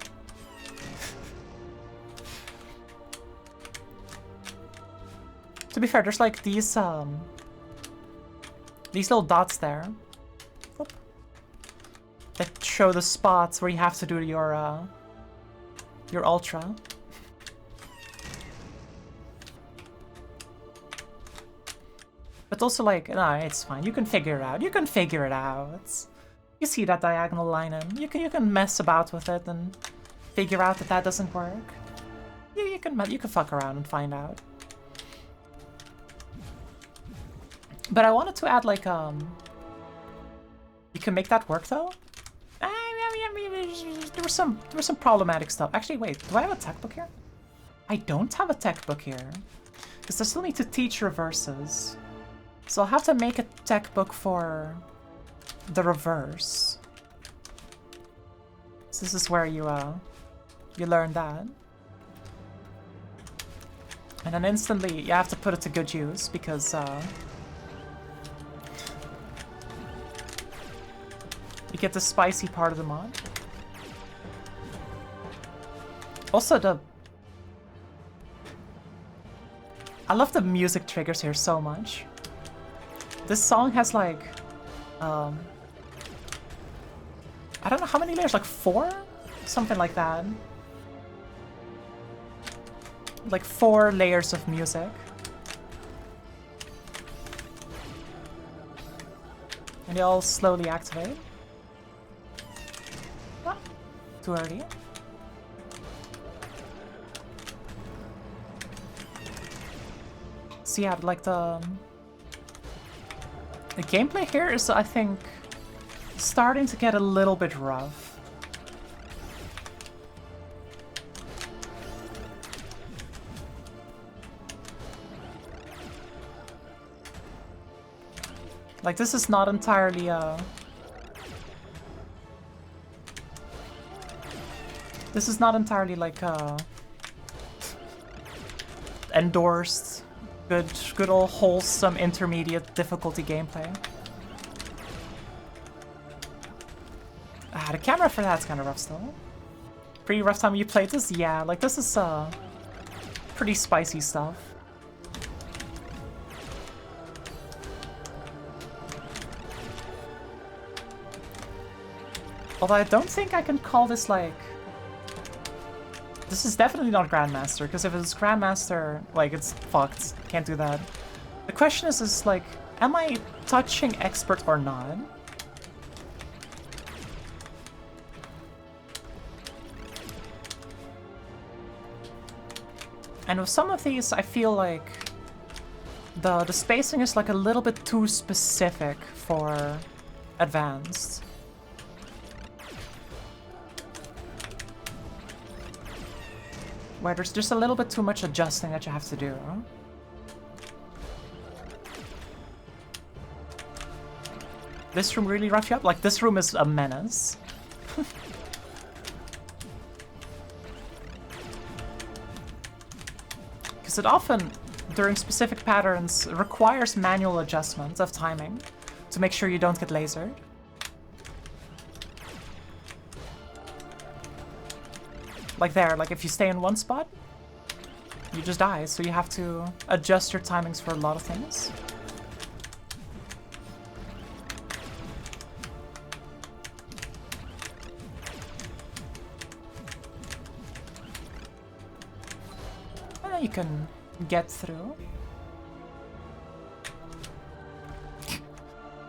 To be fair, there's like these little dots there that show the spots where you have to do your ultra. But also like, no, it's fine. You can figure it out. You can figure it out. You see that diagonal line in. You can mess about with it and figure out that that doesn't work. You can fuck around and find out. But I wanted to add like you can make that work though. There was some problematic stuff. Actually, wait, do I have a tech book here? I don't have a tech book here because I still need to teach reverses. So I'll have to make a tech book for the reverse. So this is where you learn that. And then instantly you have to put it to good use because you get the spicy part of the mod. Also I love the music triggers here so much. This song has like, I don't know how many layers, like 4? Something like that. Like 4 layers of music. And they all slowly activate. Ah, too early. So yeah, like the gameplay here is, I think, starting to get a little bit rough. Like, this is not entirely, this is not entirely, like, endorsed, good old wholesome intermediate difficulty gameplay. Ah, the camera for that's kind of rough still. Pretty rough time you played this? Yeah, like, this is, pretty spicy stuff. Although I don't think I can call this, like... This is definitely not Grandmaster, because if it's Grandmaster, like, it's fucked. Can't do that. The question is like, am I touching Expert or not? And with some of these, I feel like the spacing is like a little bit too specific for Advanced. Where there's just a little bit too much adjusting that you have to do. This room really rough you up? Like, this room is a menace. Because it often, during specific patterns, requires manual adjustments of timing to make sure you don't get lasered. Like there, like if you stay in one spot, you just die, so you have to adjust your timings for a lot of things. And then you can get through.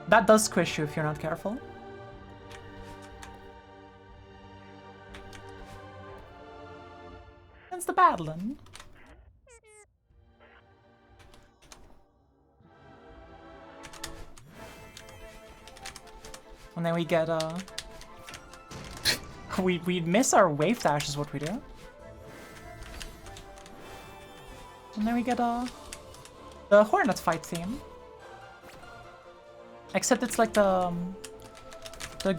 That does squish you if you're not careful. against the Badland. And then we get, we miss our wave dash is what we do. And then we get, the Hornet fight theme. Except it's like the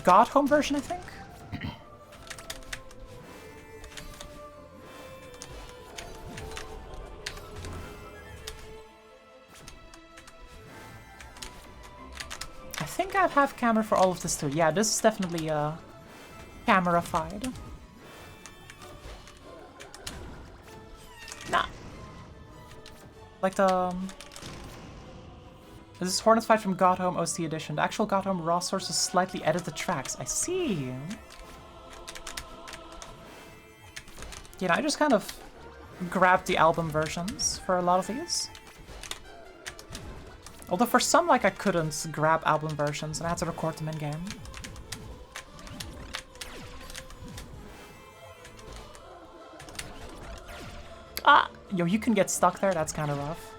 God Home version, I think. I think I have camera for all of this too. Yeah, this is definitely camera-fied. Nah. Like the... This is Hornet Fight from God Home OC Edition. The actual God Home raw sources slightly edit the tracks. I see. You know, I just kind of grabbed the album versions for a lot of these. Although for some, like, I couldn't grab album versions and I had to record them in-game. Ah! Yo, you can get stuck there, that's kind of rough.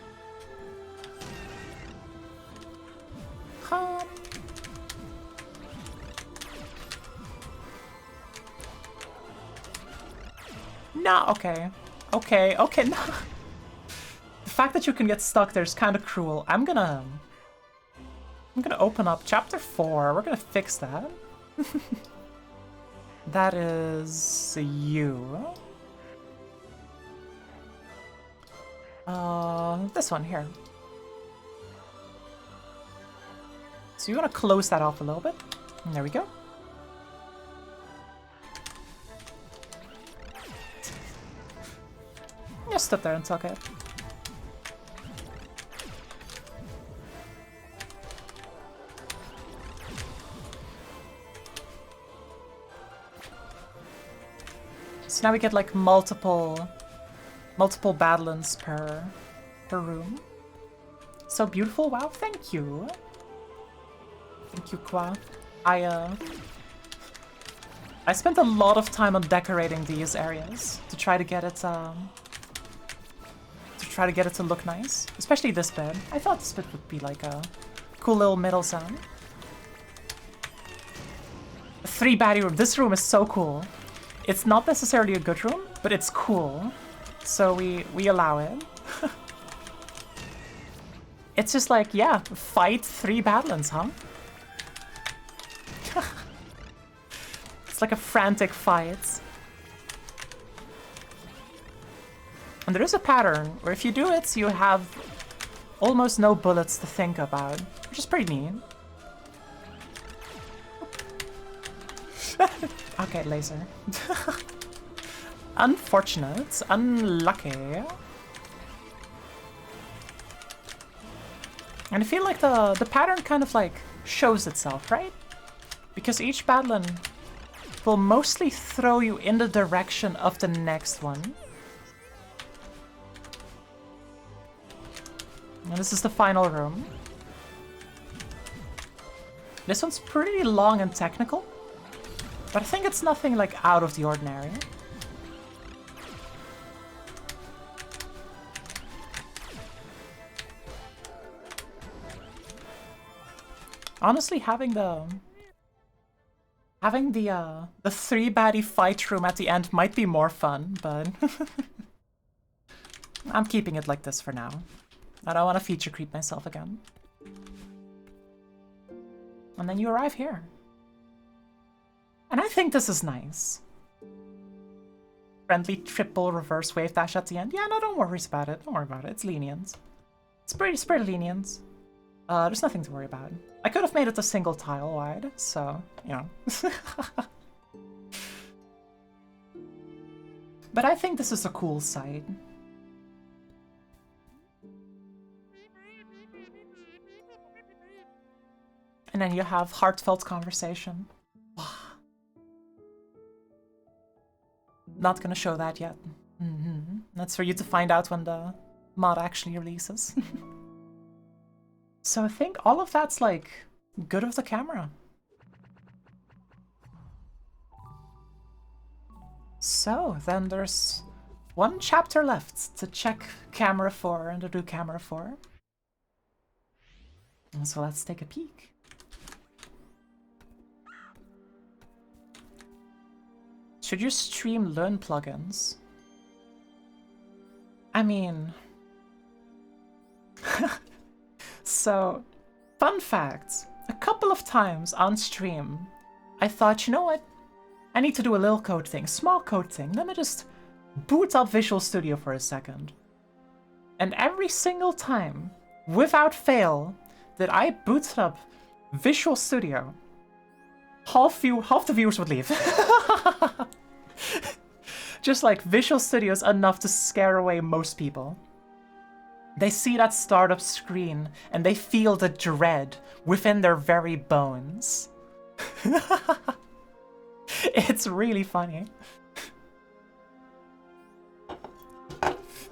No, okay. Okay, okay, no. The fact that you can get stuck there is kind of cruel. I'm gonna open up chapter 4. We're gonna fix that. That is you. This one here. So you want to close that off a little bit. And there we go. Just stood there and took it. So now we get like multiple Badlands per room. So beautiful. Wow, thank you. Thank you, Kwa. I spent a lot of time on decorating these areas to try to get it to look nice. Especially this bit. I thought this bit would be like a cool little middle zone. A 3-baddie room. This room is so cool. It's not necessarily a good room, but it's cool. So we allow it. It's just like, yeah, fight 3 Badlands, huh? It's like a frantic fight. And there is a pattern where if you do it, you have almost no bullets to think about, which is pretty neat. Okay, laser. Unfortunate. Unlucky. And I feel like the pattern kind of like shows itself, right? Because each Badland will mostly throw you in the direction of the next one. And this is the final room. This one's pretty long and technical, but I think it's nothing like out of the ordinary. Honestly, having the 3-baddie fight room at the end might be more fun, but I'm keeping it like this for now. I don't want to feature creep myself again. And then you arrive here. And I think this is nice. Friendly triple reverse wave dash at the end. Yeah, no, don't worry about it. Don't worry about it. It's lenient. It's pretty lenient. There's nothing to worry about. I could have made it a single tile wide, so, you know. But I think this is a cool site. And then you have heartfelt conversation. Not gonna show that yet. That's for you to find out when the mod actually releases. So I think all of that's like good of the camera. So then there's One chapter left to check camera 4 and to do camera 4. And so let's take a peek. Should your stream learn plugins? I mean... So, fun fact. A couple of times on stream, I thought, you know what? I need to do a little code thing, small code thing. Let me just boot up Visual Studio for a second. And every single time, without fail, that I booted up Visual Studio, half the viewers would leave. Just like Visual Studio is enough to scare away most people. They see that startup screen and they feel the dread within their very bones. It's really funny.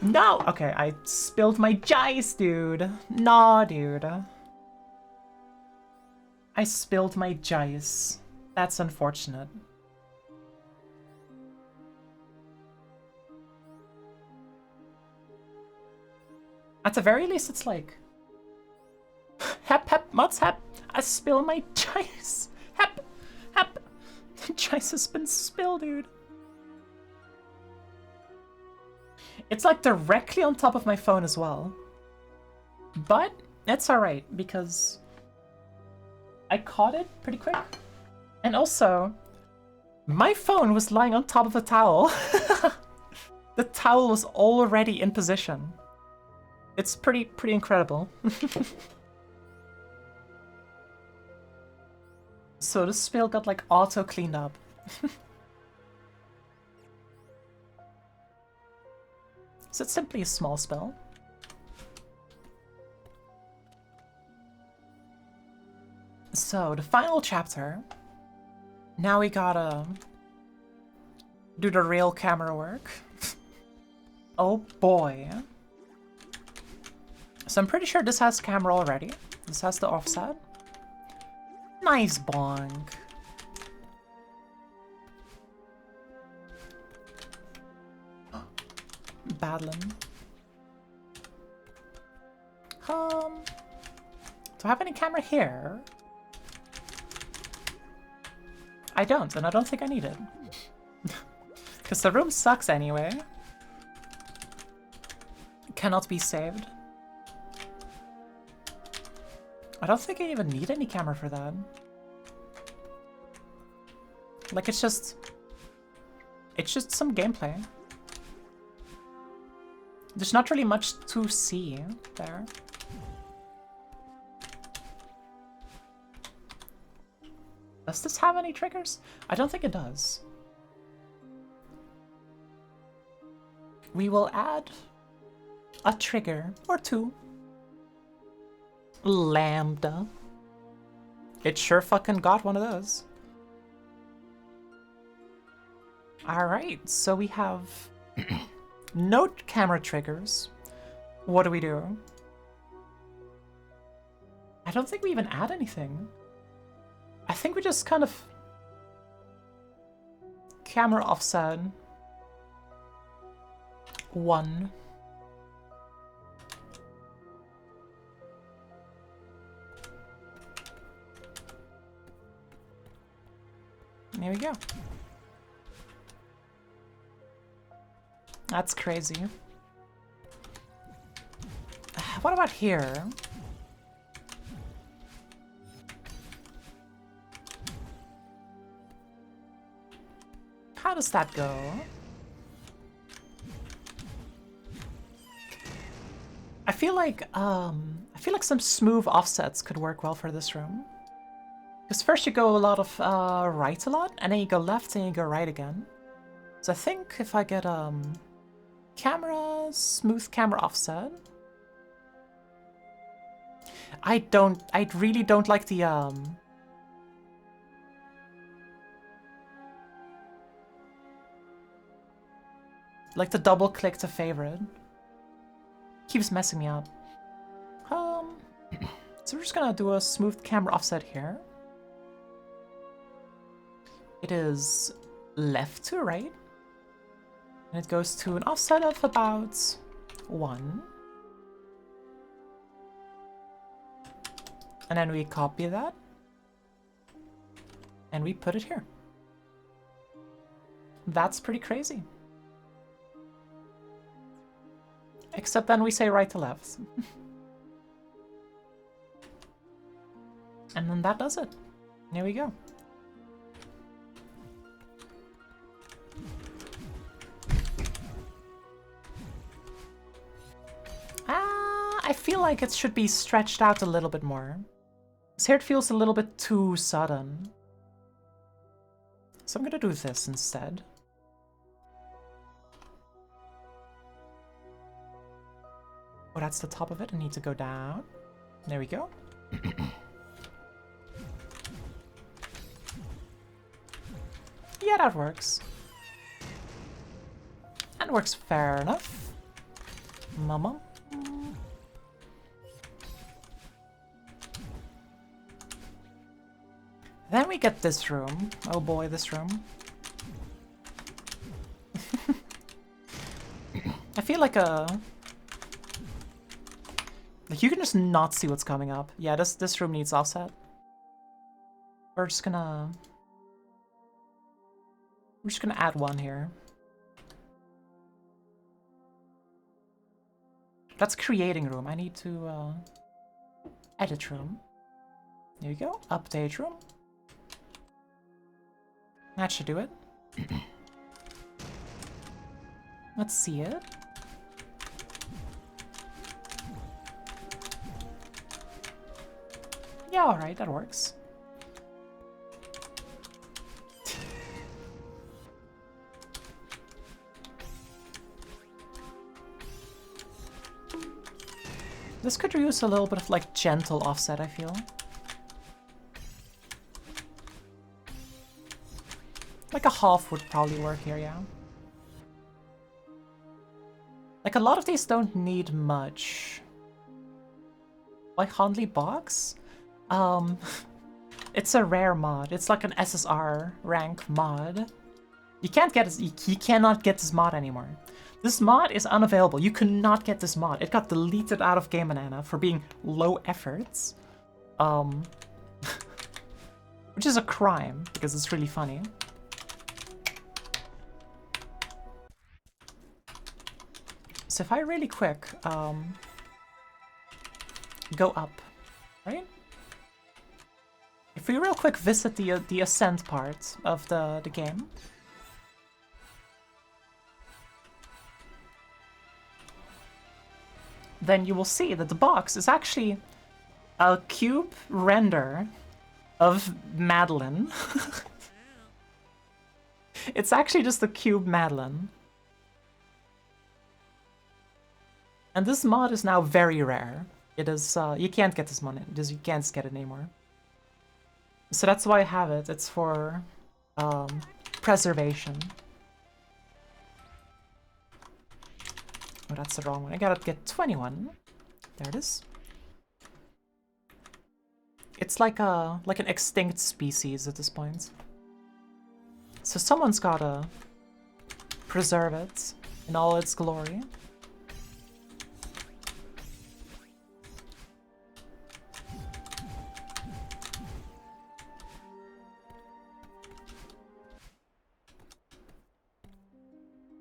No! Okay, I spilled my jice, dude. Nah, dude. I spilled my jice. That's unfortunate. At the very least, it's like... Hep, hep, mutz, hep. I spilled my jice. Hep, hep. The jice has been spilled, dude. It's like directly on top of my phone as well. But it's alright, because I caught it pretty quick. And also, my phone was lying on top of the towel. The towel was already in position. It's pretty incredible. So the spill got like auto cleaned up. So it's simply a small spill. So the final chapter. Now we gotta do the real camera work. Oh boy. So I'm pretty sure this has camera already. This has the offset. Nice bonk. Badlin. Do I have any camera here? I don't, and I don't think I need it. Because the room sucks anyway. Cannot be saved. I don't think I even need any camera for that. Like, it's just some gameplay. There's not really much to see there. Does this have any triggers? I don't think it does. We will add a trigger or two. Lambda. It sure fucking got one of those. Alright, so we have no camera triggers. What do we do? I don't think we even add anything. I think we just kind of camera offset 1. There we go. That's crazy. What about here? How does that go? I feel like some smooth offsets could work well for this room. Because first you go a lot of right a lot, and then you go left and you go right again. So I think if I get smooth camera offset. I really don't like the like the double click to favorite. Keeps messing me up. So we're just gonna do a smooth camera offset here. It is left to right. And it goes to an offset of about 1. And then we copy that. And we put it here. That's pretty crazy. Except then we say right to left. And then that does it. There we go. I feel like it should be stretched out a little bit more. Because here it feels a little bit too sudden. So I'm gonna do this instead. Oh, that's the top of it. I need to go down. There we go. Yeah, that works. That works fair enough. Mama. Then we get this room. Oh boy, this room. I feel like you can just not see what's coming up. Yeah, this room needs offset. We're just gonna add 1 here. That's creating room. I need to edit room. There you go. Update room. That should do it. Let's see it. Yeah, alright, that works. This could use a little bit of like gentle offset, I feel. Like a half would probably work here, yeah. Like a lot of these don't need much. Like Handley Box? It's a rare mod. It's like an SSR rank mod. You can't get it, you cannot get this mod anymore. This mod is unavailable. You cannot get this mod. It got deleted out of Game Banana for being low efforts. Which is a crime, because it's really funny. So if I really quick go up, right? If we real quick visit the ascent part of the game. Then you will see that the box is actually a cube render of Madeline. It's actually just a cube Madeline. And this mod is now very rare. It is, you can't get this mod, you can't get it anymore. So that's why I have it. It's for preservation. Oh, that's the wrong one. I gotta get 21. There it is. It's like an extinct species at this point. So someone's gotta preserve it in all its glory.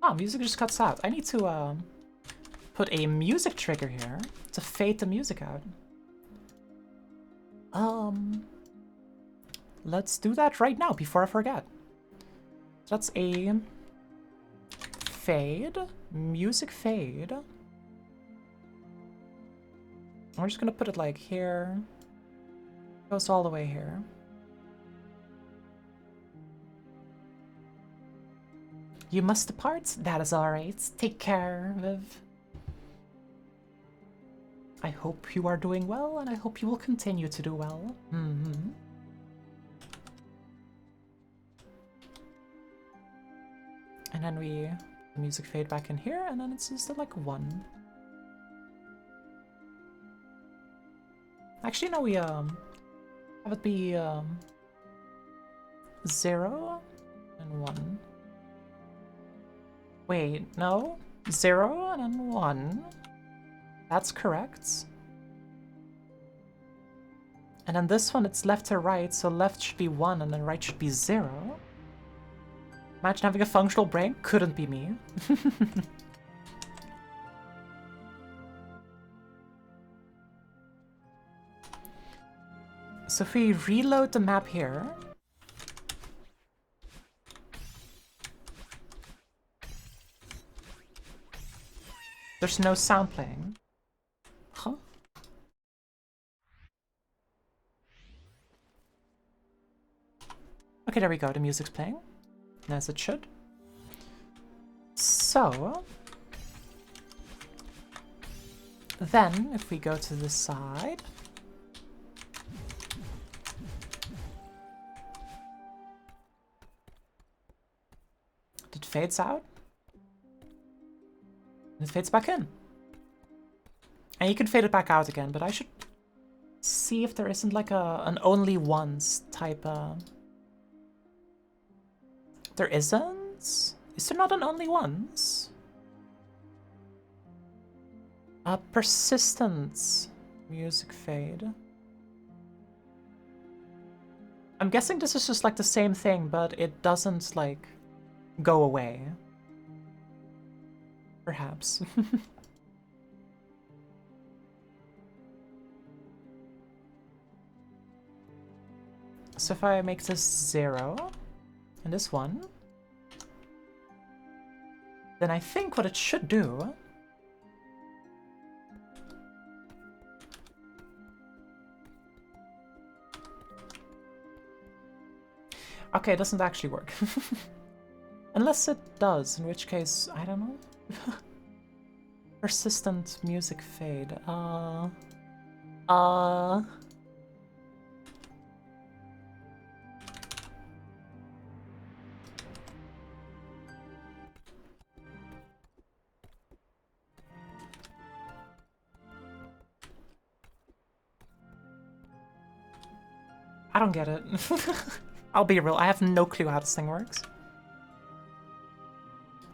Ah, music just cuts out. I need to put a music trigger here to fade the music out. Let's do that right now before I forget. So that's a fade, music fade. We're just gonna put it like here. Goes all the way here. You must depart? That is alright. Take care, Viv. I hope you are doing well, and I hope you will continue to do well. Mm-hmm. And then the music fade back in here, and then it's just at like 1. Actually, no, we have it be 0 and 1. Wait, no? 0 and then 1. That's correct. And then this one, it's left to right, so left should be 1 and then right should be 0. Imagine having a functional brain. Couldn't be me. So if we reload the map here... There's no sound playing. Huh? Okay, there we go. The music's playing. As it should. So... Then, if we go to the side... It fades out. And it fades back in. And you can fade it back out again, but I should see if there isn't like an only once type There isn't? Is there not an only once? Persistent music fade. I'm guessing this is just like the same thing, but it doesn't like go away. Perhaps. So if I make this 0 and this 1, then I think what it should do okay, it doesn't actually work. Unless it does, in which case, I don't know. Persistent music fade. I don't get it. I'll be real, I have no clue how this thing works.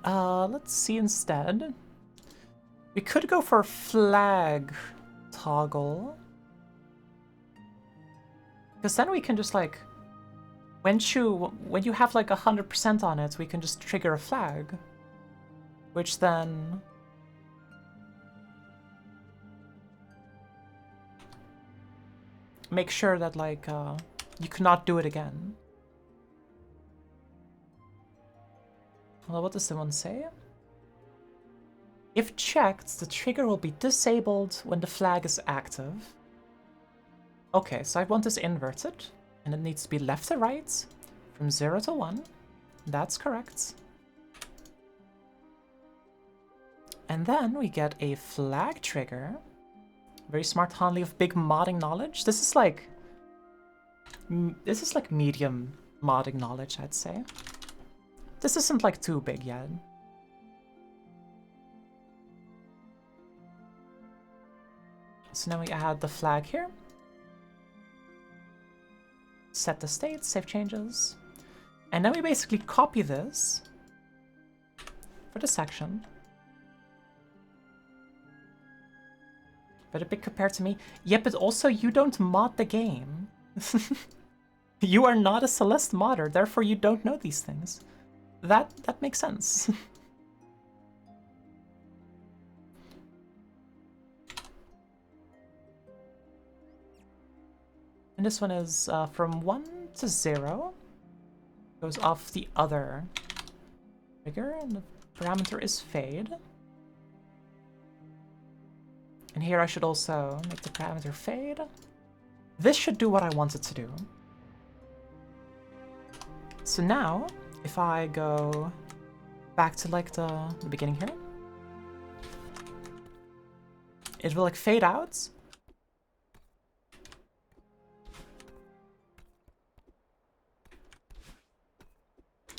Let's see instead. We could go for flag toggle. Because then we can just like, when you have like 100% on it, we can just trigger a flag. Which then... make sure that like, you cannot do it again. Well, what does the one say? If checked, the trigger will be disabled when the flag is active. Okay, so I want this inverted, and it needs to be left to right, from 0 to 1. That's correct. And then we get a flag trigger. Very smart Hanley of big modding knowledge. This is like medium modding knowledge, I'd say. This isn't like too big yet. So now we add the flag here. Set the state, save changes. And then we basically copy this for the section. But a bit compared to me. Yeah, but also you don't mod the game. You are not a Celeste modder, therefore you don't know these things. That makes sense. And this one is from 1 to 0. Goes off the other trigger, and the parameter is fade. And here I should also make the parameter fade. This should do what I want it to do. So now, if I go back to like the beginning here, it will like fade out.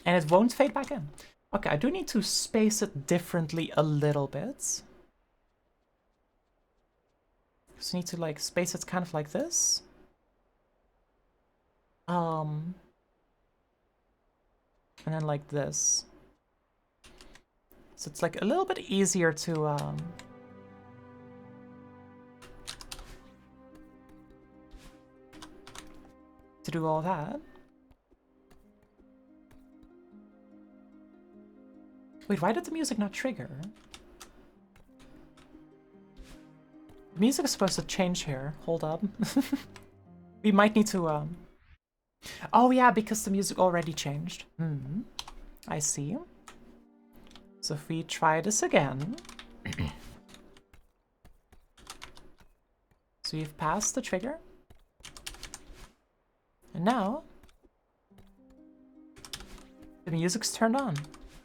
And it won't fade back in. Okay, I do need to space it differently a little bit. So I need to like space it kind of like this. And then like this. So it's like a little bit easier to do all that. Wait, why did the music not trigger? The music is supposed to change here. Hold up. We might need to, Oh yeah, because the music already changed. Hmm. I see. So if we try this again... So we've passed the trigger. And now... the music's turned on.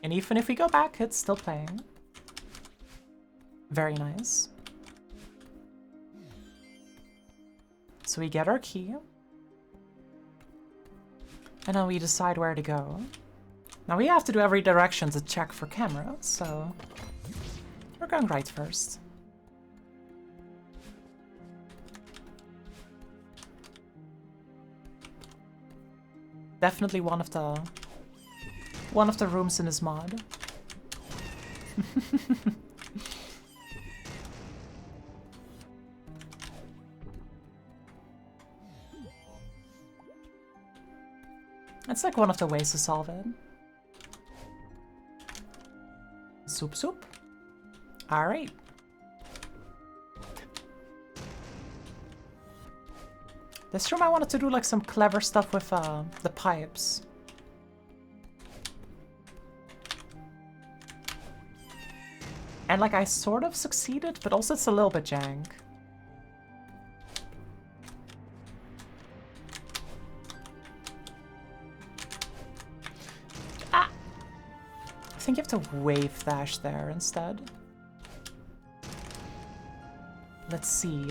And even if we go back, it's still playing. Very nice. So we get our key. And then we decide where to go. Now we have to do every direction to check for camera, so... we're going right first. Definitely one of the rooms in this mod. It's like one of the ways to solve it. Soup soup. Alright. This room I wanted to do like some clever stuff with the pipes. And like I sort of succeeded, but also it's a little bit jank. Ah! I think you have to wave dash there instead. Let's see.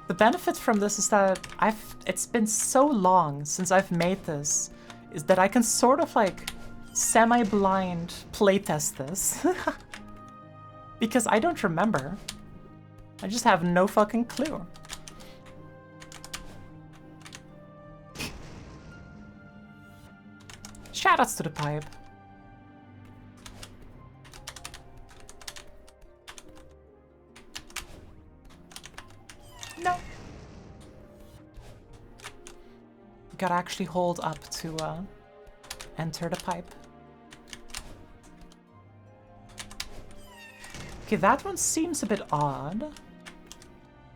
The benefit from this is that it's been so long since I've made this, is that I can sort of like semi-blind playtest this. Because I don't remember. I just have no fucking clue. Shoutouts to the pipe. No. You gotta actually hold up to enter the pipe. Okay, that one seems a bit odd.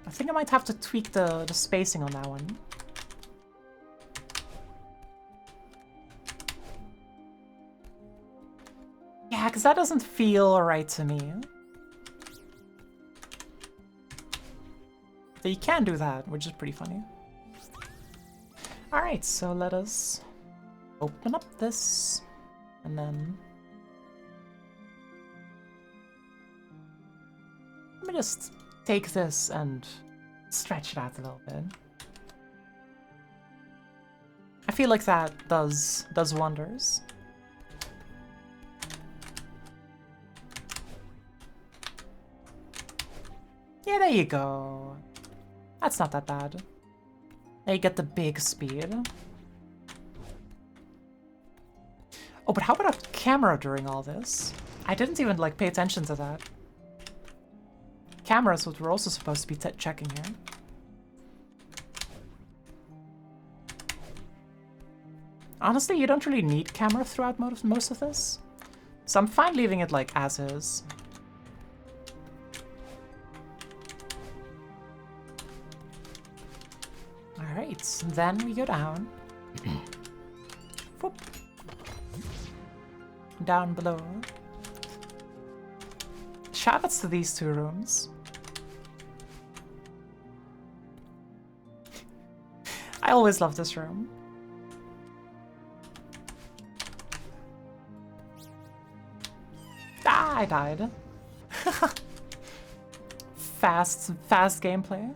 I think I might have to tweak the spacing on that one. Yeah, because that doesn't feel right to me. But you can do that, which is pretty funny. Alright, so let us open up this, and then... let me just take this and stretch it out a little bit. I feel like that does wonders. Yeah, there you go. That's not that bad. Now you get the big speed. Oh, but how about a camera during all this? I didn't even like pay attention to that. Cameras, what we're also supposed to be checking here. Honestly, you don't really need camera throughout most of this. So I'm fine leaving it like as is. Alright, then we go down. Whoop. Down below. Shoutouts to these two rooms. I always love this room. Ah, I died. Fast gameplay.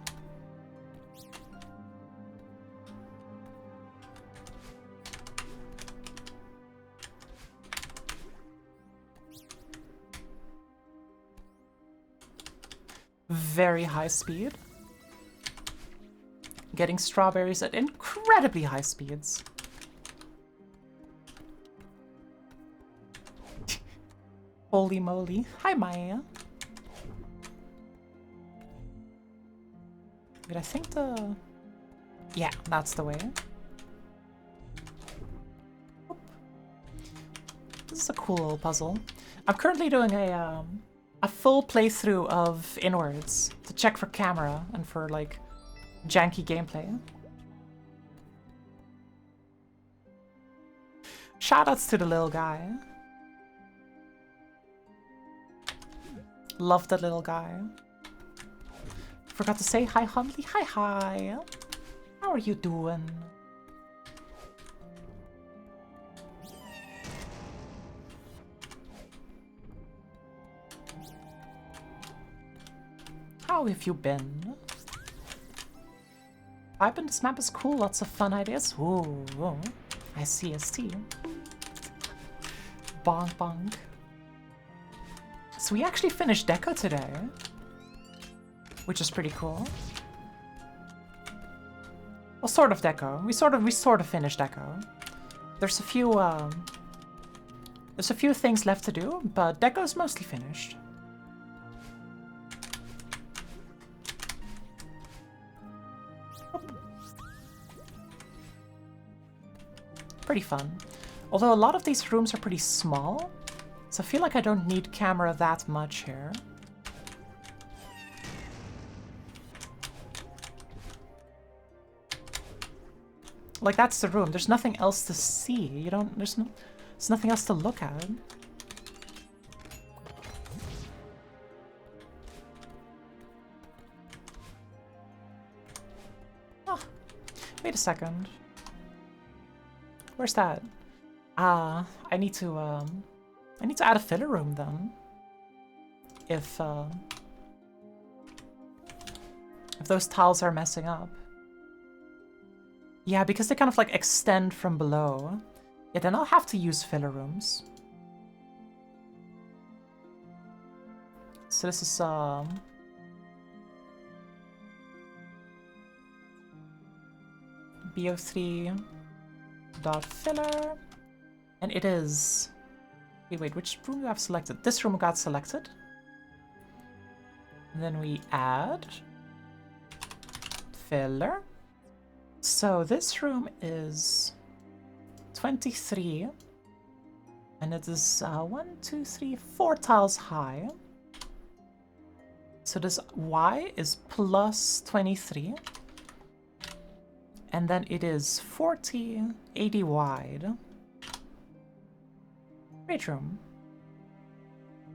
Very high speed. Getting strawberries at incredibly high speeds. Holy moly. Hi, Maya. But I think the... Yeah, that's the way. Oop. This is a cool little puzzle. I'm currently doing a full playthrough of Inwards to check for camera and for, like, janky gameplay. Shoutouts to the little guy. Love that little guy. Forgot to say hi, Huntley. Hi, hi. How are you doing? How have you been? Vibing, this map is cool. Lots of fun ideas. Ooh, I see a T. Bonk, bonk. So we actually finished deco today, which is pretty cool. Well, sort of deco. We sort of finished deco. There's a few things left to do, but deco's mostly finished. Pretty fun. Although a lot of these rooms are pretty small, so I feel like I don't need camera that much here. Like, that's the room. There's nothing else to see. You don't... There's nothing else to look at. Oh, wait a second. Where's that? I need to add a filler room then. If those tiles are messing up. Yeah, because they kind of like extend from below. Yeah, then I'll have to use filler rooms. So this is BO3 dot filler, and it is... Wait, which room do we have selected? This room got selected. And then we add filler. So this room is 23, and it is 4 tiles high. So this Y is plus 23, and then it is 80 wide. Great room.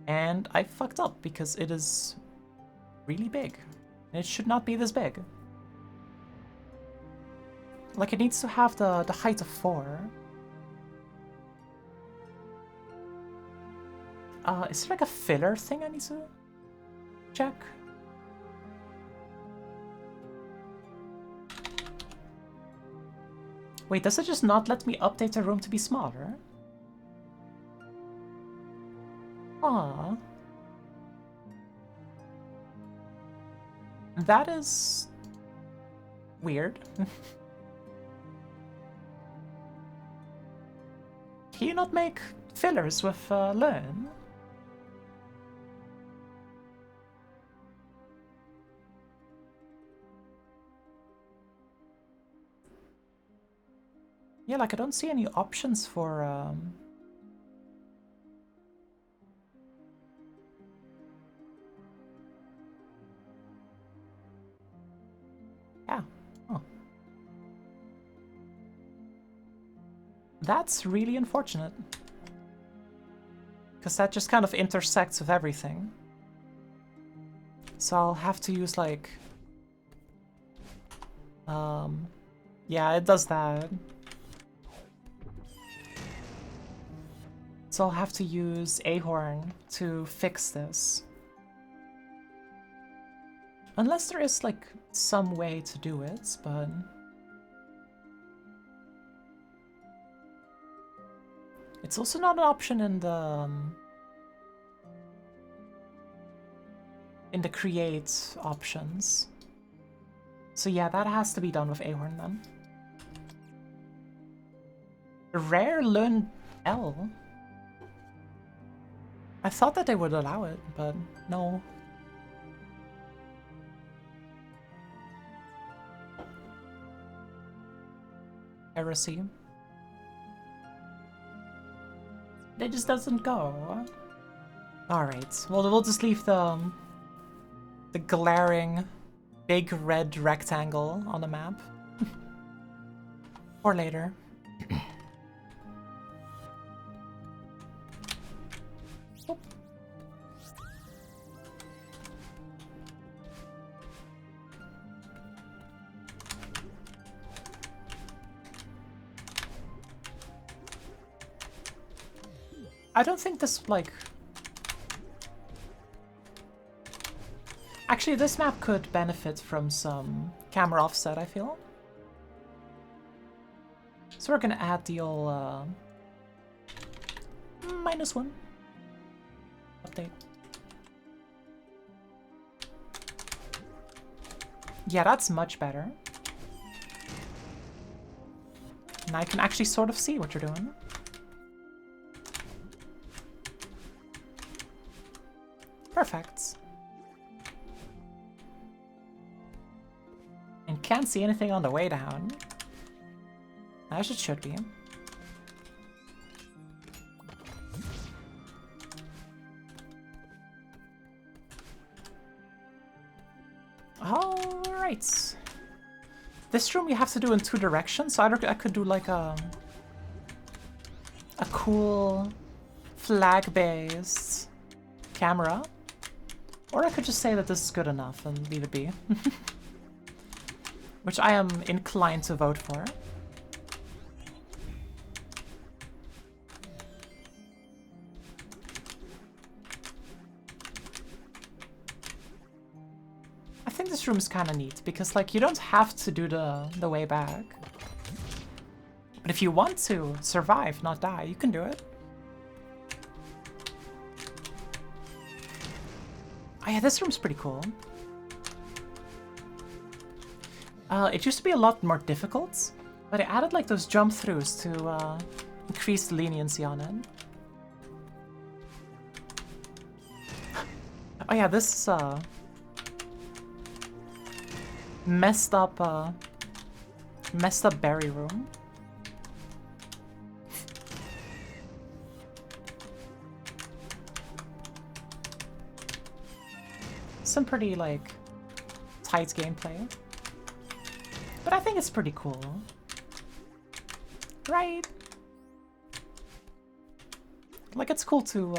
And I fucked up because it is really big. And it should not be this big. Like, it needs to have the height of 4. Is there like a filler thing I need to check? Wait, does it just not let me update the room to be smaller? Aww. That is... weird. Can you not make fillers with learn? Yeah, like I don't see any options for yeah. Oh. That's really unfortunate. Because that just kind of intersects with everything. So I'll have to use like... yeah, it does that. So I'll have to use Ahorn to fix this. Unless there is like some way to do it, but... It's also not an option in the create options. So yeah, that has to be done with Ahorn then. Rare learn L. I thought that they would allow it, but no. Heresy. It just doesn't go. Alright, well we'll just leave the glaring big red rectangle on the map. Or later. I don't think this, like... Actually, this map could benefit from some camera offset, I feel. So we're gonna add the old, -1 update. Yeah, that's much better. And I can actually sort of see what you're doing. Perfect. And can't see anything on the way down. As it should be. Alright. This room you have to do in 2 directions, so I could do like a cool flag-based camera. Or I could just say that this is good enough and leave it be. Which I am inclined to vote for. I think this room is kind of neat, because like you don't have to do the way back. But if you want to survive, not die, you can do it. Oh yeah, this room's pretty cool. It used to be a lot more difficult, but I added like those jump throughs to increase the leniency on it. Oh yeah, this is messed up berry room. Some pretty like tight gameplay. But I think it's pretty cool. Right? Like, it's cool to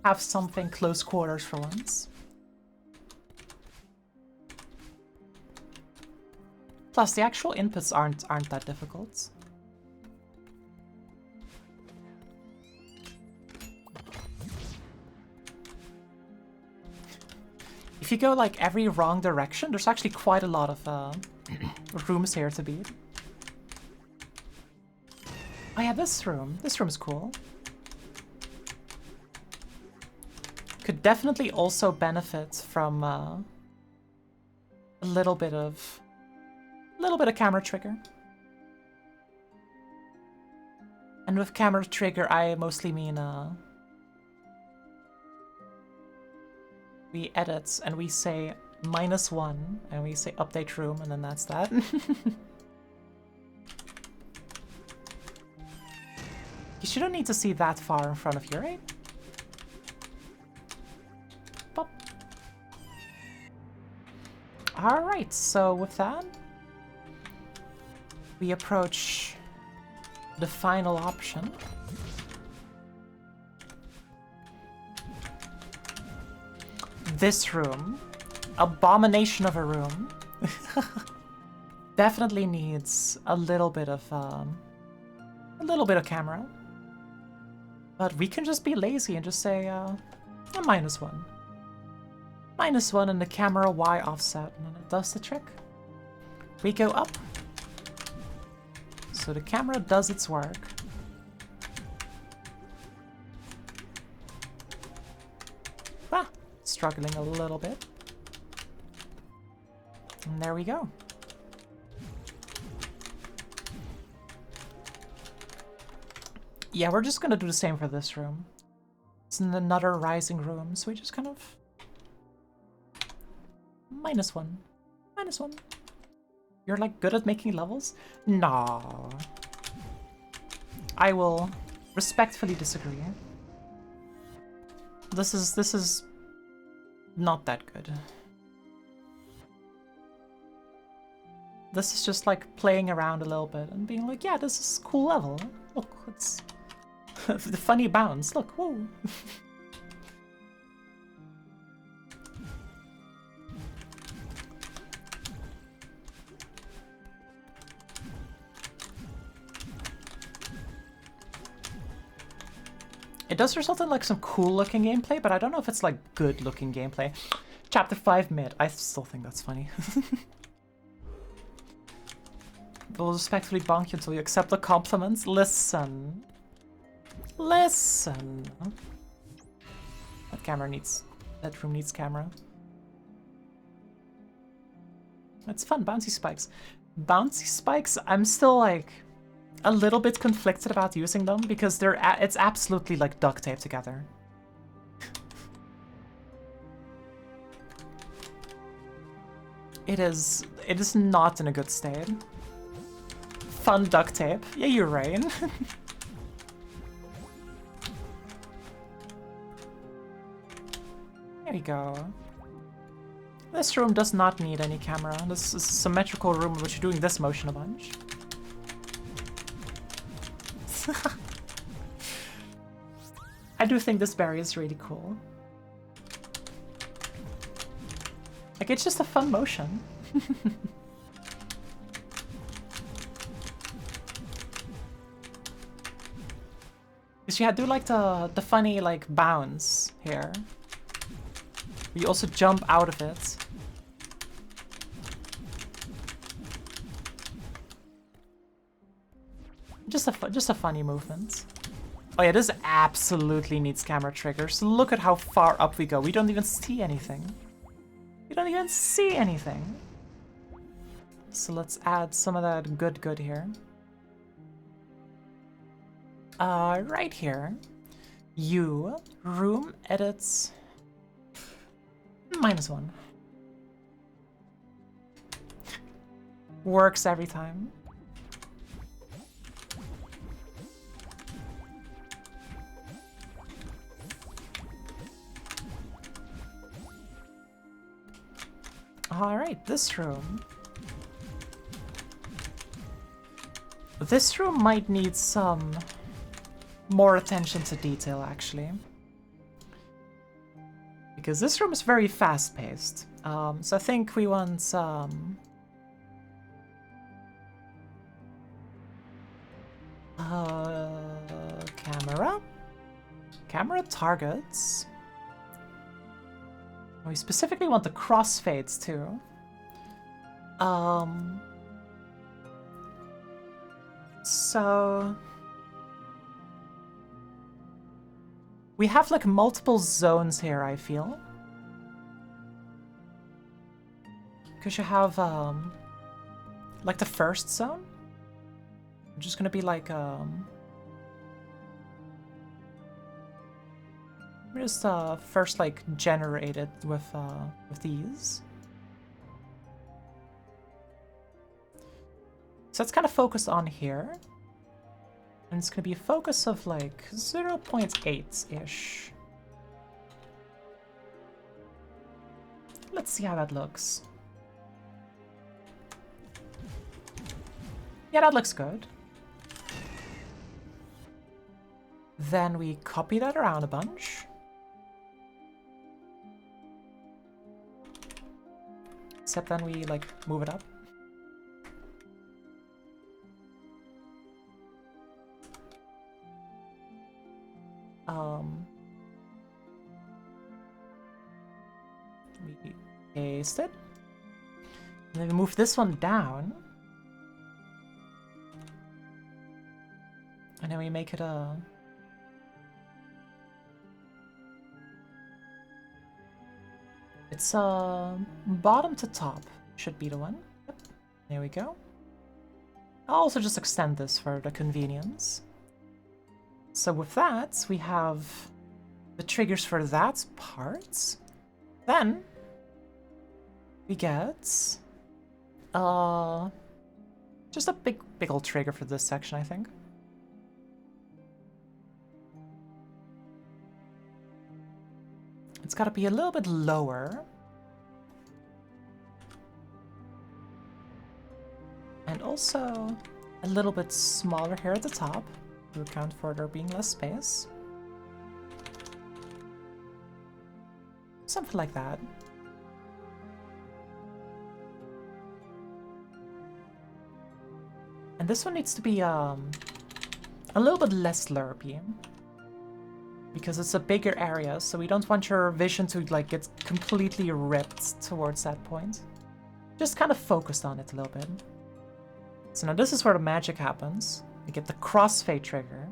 have something close quarters for once. Plus, the actual inputs aren't that difficult. If you go like every wrong direction, there's actually quite a lot of rooms here to beat. Oh yeah, this room. This room's cool. Could definitely also benefit from a little bit of camera trigger. And with camera trigger, I mostly mean we edit and we say -1 and we say update room, and then that's that. You shouldn't need to see that far in front of you, right? Pop. Alright, so with that, we approach the final option. This room, abomination of a room, definitely needs a little bit of camera. But we can just be lazy and just say a -1. -1 and the camera Y offset, and it does the trick. We go up. So the camera does its work. Ah, struggling a little bit. And there we go. Yeah, we're just gonna do the same for this room. It's another rising room, so we just kind of... -1. -1. You're like good at making levels? Nah. I will respectfully disagree. This is not that good. This is just like playing around a little bit and being like, yeah, this is a cool level. Look, it's the funny bounce. Look, whoa. It does result in like some cool looking gameplay, but I don't know if it's like good looking gameplay. Chapter 5 mid. I still think that's funny. Will respectfully bonk you until you accept the compliments. Listen. Listen. That room needs camera. It's fun, bouncy spikes. Bouncy spikes, I'm still like a little bit conflicted about using them because it's absolutely like duct tape together. It is not in a good state. Fun duct tape. Yeah, you're right. There we go. This room does not need any camera. This is a symmetrical room in which you're doing this motion a bunch. I do think this berry is really cool. Like, it's just a fun motion. Because you do like the funny like bounce here. You also jump out of it. Just a funny movement. Oh yeah, this absolutely needs camera triggers. Look at how far up we go. We don't even see anything. We don't even see anything. So let's add some of that good here. Right here. Room edits -1. Works every time. Alright, this room. This room might need some more attention to detail, actually. Because this room is very fast-paced. So I think we want some... camera? Camera targets. We specifically want the crossfades too. So we have like multiple zones here, I feel. Because you have like the first zone. Which is gonna be like just first like generated with these. So it's kind of focused on here. And it's gonna be a focus of like 0.8-ish. Let's see how that looks. Yeah, that looks good. Then we copy that around a bunch. Except then we like move it up. We paste it. And then we move this one down. And then we make it a... It's bottom to top should be the one. Yep. There we go. I'll also just extend this for the convenience. So with that, we have the triggers for that part. Then we get just a big old trigger for this section, I think. It's got to be a little bit lower. And also a little bit smaller here at the top to account for there being less space. Something like that. And this one needs to be a little bit less lurpy. Because it's a bigger area, so we don't want your vision to like get completely ripped towards that point. Just kind of focused on it a little bit. So now this is where the magic happens. We get the crossfade trigger.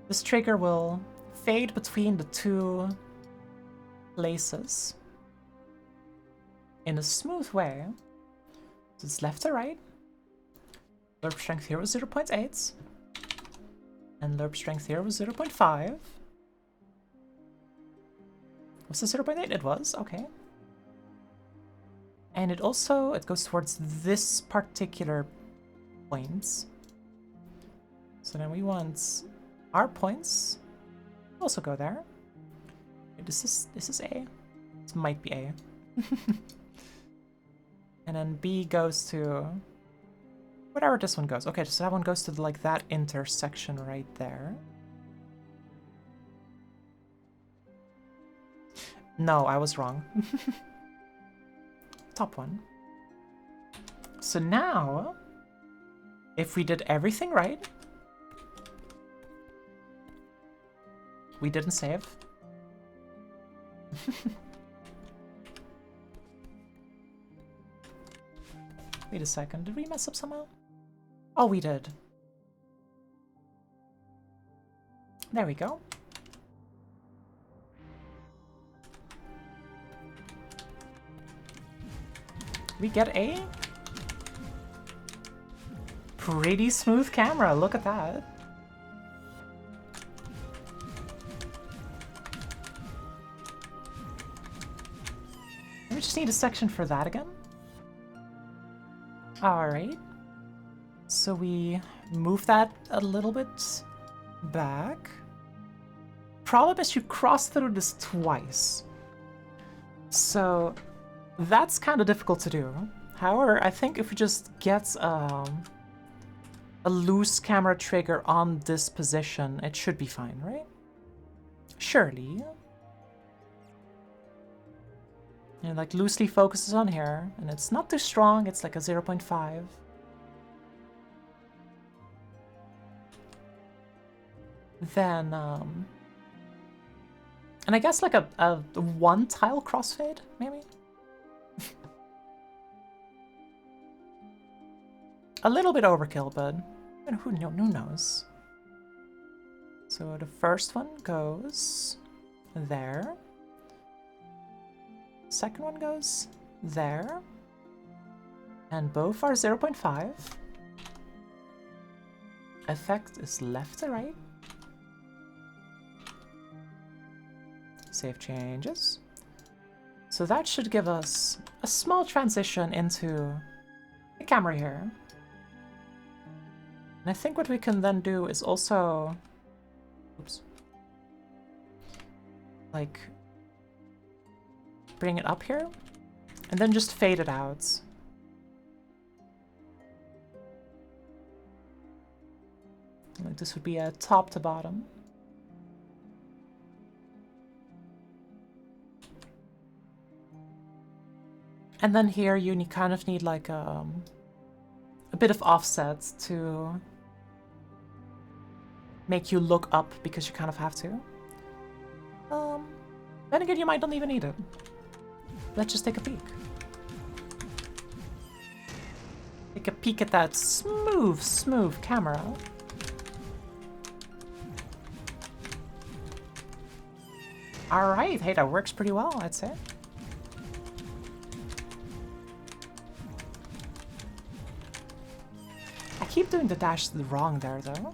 This trigger will fade between the two places in a smooth way. So it's left to right. Lerp strength here was 0.8. And lerp strength here was 0.5. Was it 0.8? It was, okay. And it goes towards this particular point. So then we want our points also go there. Wait, this is A. This might be A. And then B goes to whatever this one goes. Okay, so that one goes to like that intersection right there. No, I was wrong. Top one. So now, if we did everything right, we didn't save. Wait a second, did we mess up somehow? Oh, we did. There we go. We get a pretty smooth camera. Look at that. We just need a section for that again. Alright. So we move that a little bit back. Problem is you cross through this twice. So that's kind of difficult to do. However, I think if we just get a loose camera trigger on this position, it should be fine, right? Surely. And like loosely focuses on here, and it's not too strong, it's like a 0.5. Then, and I guess like a one tile crossfade, maybe? A little bit overkill, but who knows? So the first one goes there. Second one goes there. And both are 0.5. Effect is left to right. Save changes. So that should give us a small transition into the camera here. And I think what we can then do is also, oops, like bring it up here and then just fade it out. Like this would be a top to bottom. And then here you kind of need like a bit of offset to make you look up because you kind of have to. Then again, you might not even need it. Let's just take a peek. Take a peek at that smooth camera. Alright, hey, that works pretty well, I'd say. I keep doing the dash wrong there, though.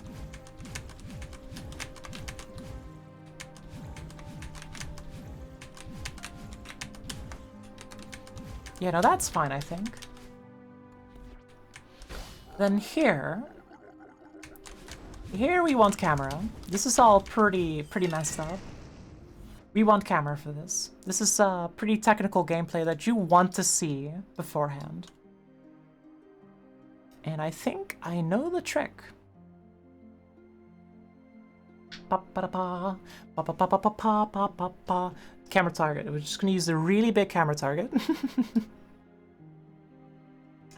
Yeah, no, that's fine, I think. Then here we want camera. This is all pretty messed up. We want camera for this. This is pretty technical gameplay that you want to see beforehand. And I think I know the trick. Camera target. We're just gonna use a really big camera target.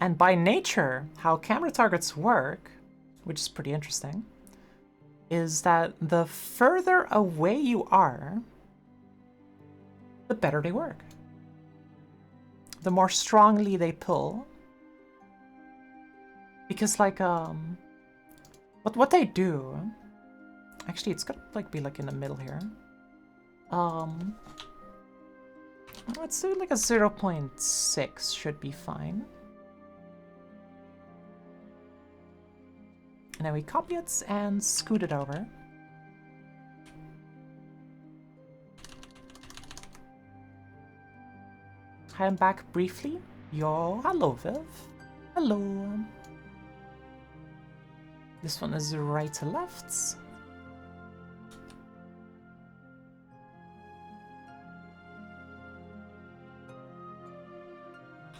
And by nature, how camera targets work, which is pretty interesting, is that the further away you are, the better they work. The more strongly they pull. Because like what they do, actually it's gonna like be like in the middle here. Let's do like a 0.6 should be fine. And then we copy it and scoot it over. Hi, I'm back briefly. Yo, hello Viv. Hello. This one is right to left.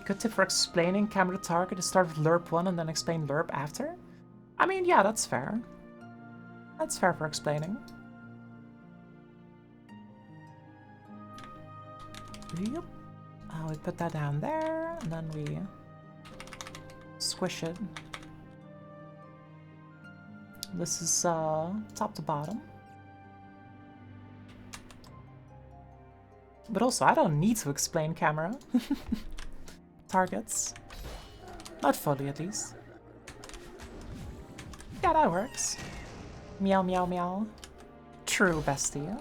Good tip for explaining camera target is start with lerp 1 and then explain lerp after? I mean, yeah, that's fair. That's fair for explaining. Yep. We put that down there, and then we squish it. This is top to bottom. But also, I don't need to explain camera. Targets. Not fully, at least. Yeah, that works. Meow, meow, meow. True, bestie.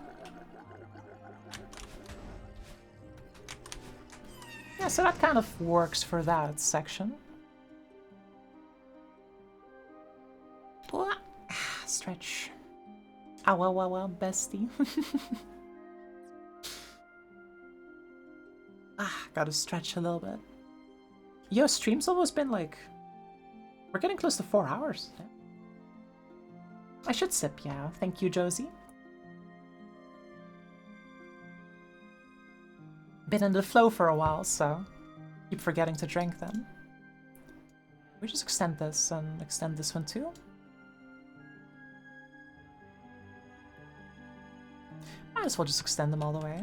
Yeah, so that kind of works for that section. Stretch. Ow, ow, ow, ow, bestie. Gotta stretch a little bit. Yo, stream's almost been like... We're getting close to 4 hours. I should sip, yeah. Thank you, Josie. Been in the flow for a while, so keep forgetting to drink then. We just extend this and extend this one too. Might as well just extend them all the way.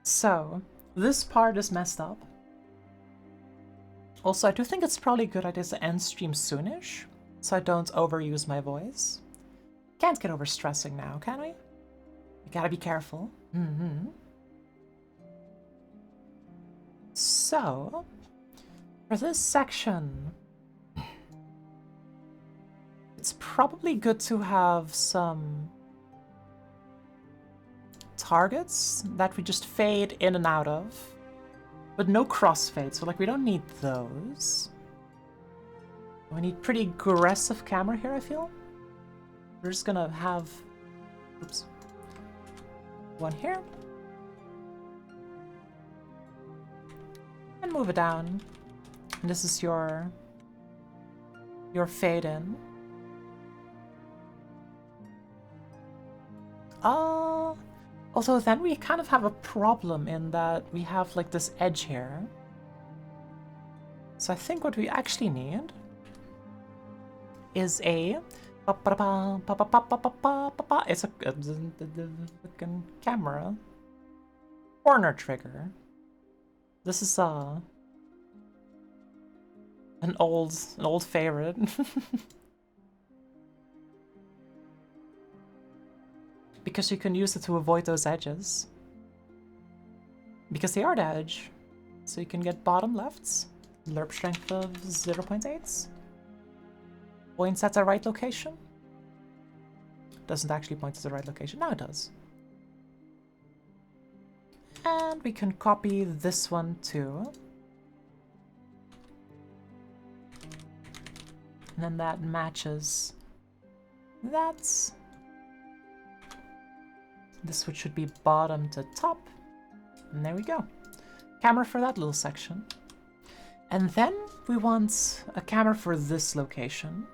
So, this part is messed up. Also, I do think it's probably a good idea to end stream soonish, so I don't overuse my voice. Can't get over stressing now, can we? We gotta be careful. So, for this section, it's probably good to have some targets that we just fade in and out of, but no crossfade, so like we don't need those. We need pretty aggressive camera here, I feel. We're just gonna have, oops, one here. And move it down. And this is your fade in. Although then we kind of have a problem in that we have like this edge here. So I think what we actually need is a it's a camera corner trigger. This is an old favorite. Because you can use it to avoid those edges. Because they are the edge. So you can get bottom lefts, lerp strength of 0.8. Points at the right location. Doesn't actually point to the right location. Now it does. And we can copy this one too. And then that matches that. This switch should be bottom to top. And there we go. camera for that little section. And then we want a camera for this location.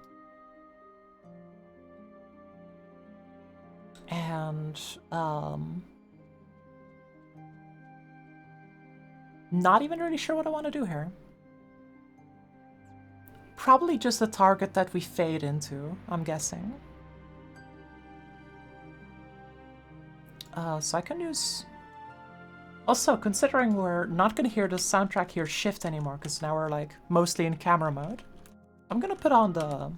And, not even really sure what I want to do here. Probably just a target that we fade into, I'm guessing. So I can use... Also, considering we're not going to hear the soundtrack here shift anymore, because now we're like mostly in camera mode, I'm going to put on the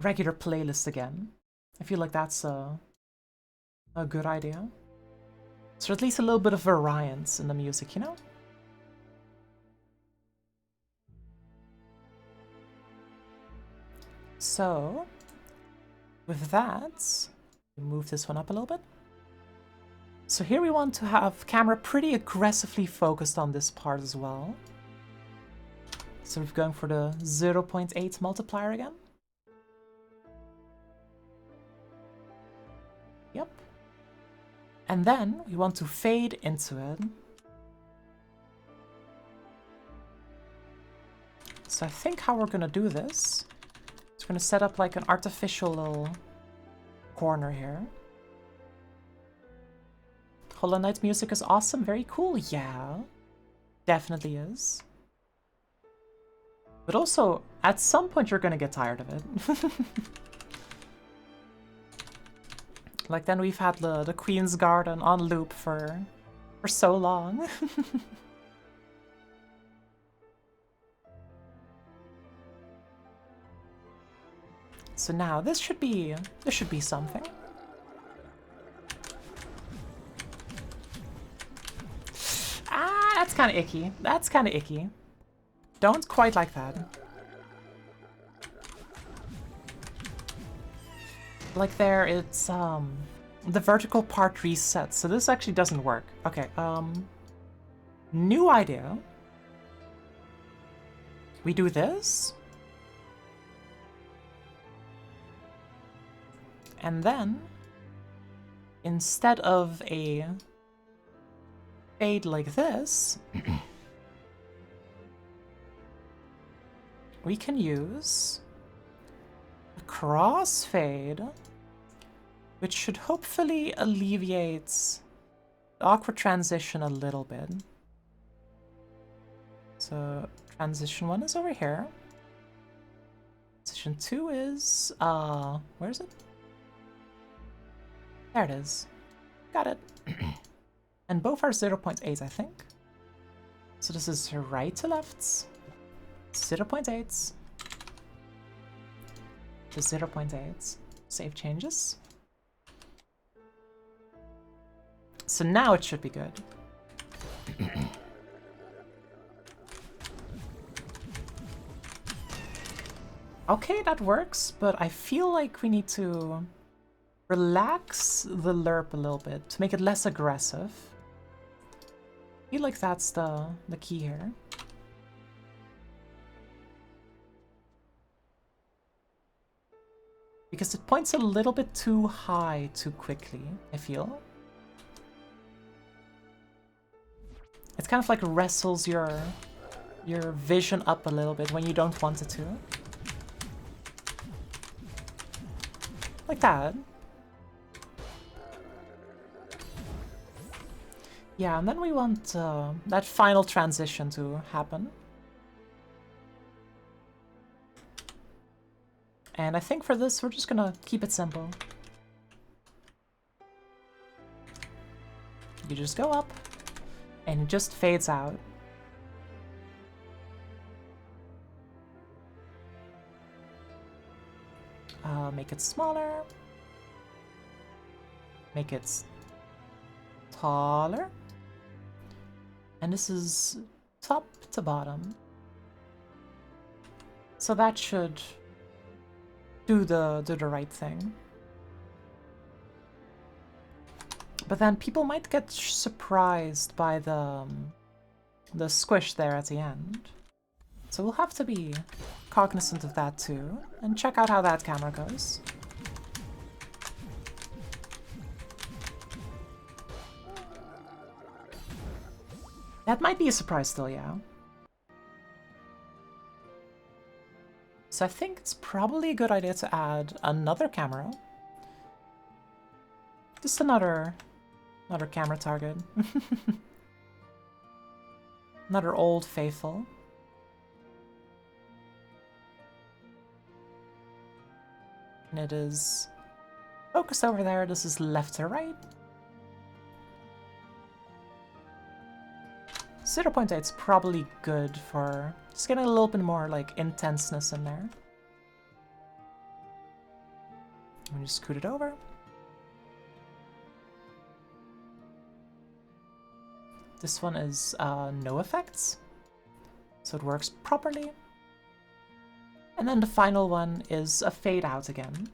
regular playlist again. I feel like that's a good idea. So at least a little bit of variance in the music, you know? So, with that, move this one up a little bit. So here we want to have camera pretty aggressively focused on this part as well. So we're going for the 0.8 multiplier again. Yep. And then we want to fade into it. So I think how we're gonna do this is we're gonna set up like an artificial little corner here. Hollow Knight music is awesome, very cool, yeah. Definitely is. But also, at some point you're gonna get tired of it. Like then we've had the Queen's Garden on loop for so long. So now this should be something. Ah, that's kind of icky. That's kind of icky. Don't quite like that. Like there, it's the vertical part resets, so this actually doesn't work. Okay, new idea. We do this. And then, instead of a fade like this, we can use a crossfade, which should hopefully alleviate the awkward transition a little bit. So transition 1 is over here. Transition 2 is, where is it? There it is. Got it. And both are 0.8, I think. So this is right to left. 0.8 to 0.8. Save changes. So now it should be good. Okay, that works, but I feel like we need to relax the lerp a little bit to make it less aggressive. I feel like that's the key here. Because it points a little bit too high too quickly, I feel. It kind of like wrestles your vision up a little bit when you don't want it to. Like that. Yeah, and then we want that final transition to happen. And I think for this, we're just gonna keep it simple. You just go up, and it just fades out. Make it smaller. Make it taller. And this is top to bottom. So that should do the right thing. But then people might get surprised by the squish there at the end. So we'll have to be cognizant of that too, and check out how that camera goes. That might be a surprise still, yeah. So I think it's probably a good idea to add another camera. Just another camera target. Another old faithful. And it is focused over there. This is left to right. 0.8 is probably good for just getting a little bit more like intenseness in there. Let me just scoot it over. This one is no effects, so it works properly. And then the final one is a fade out again.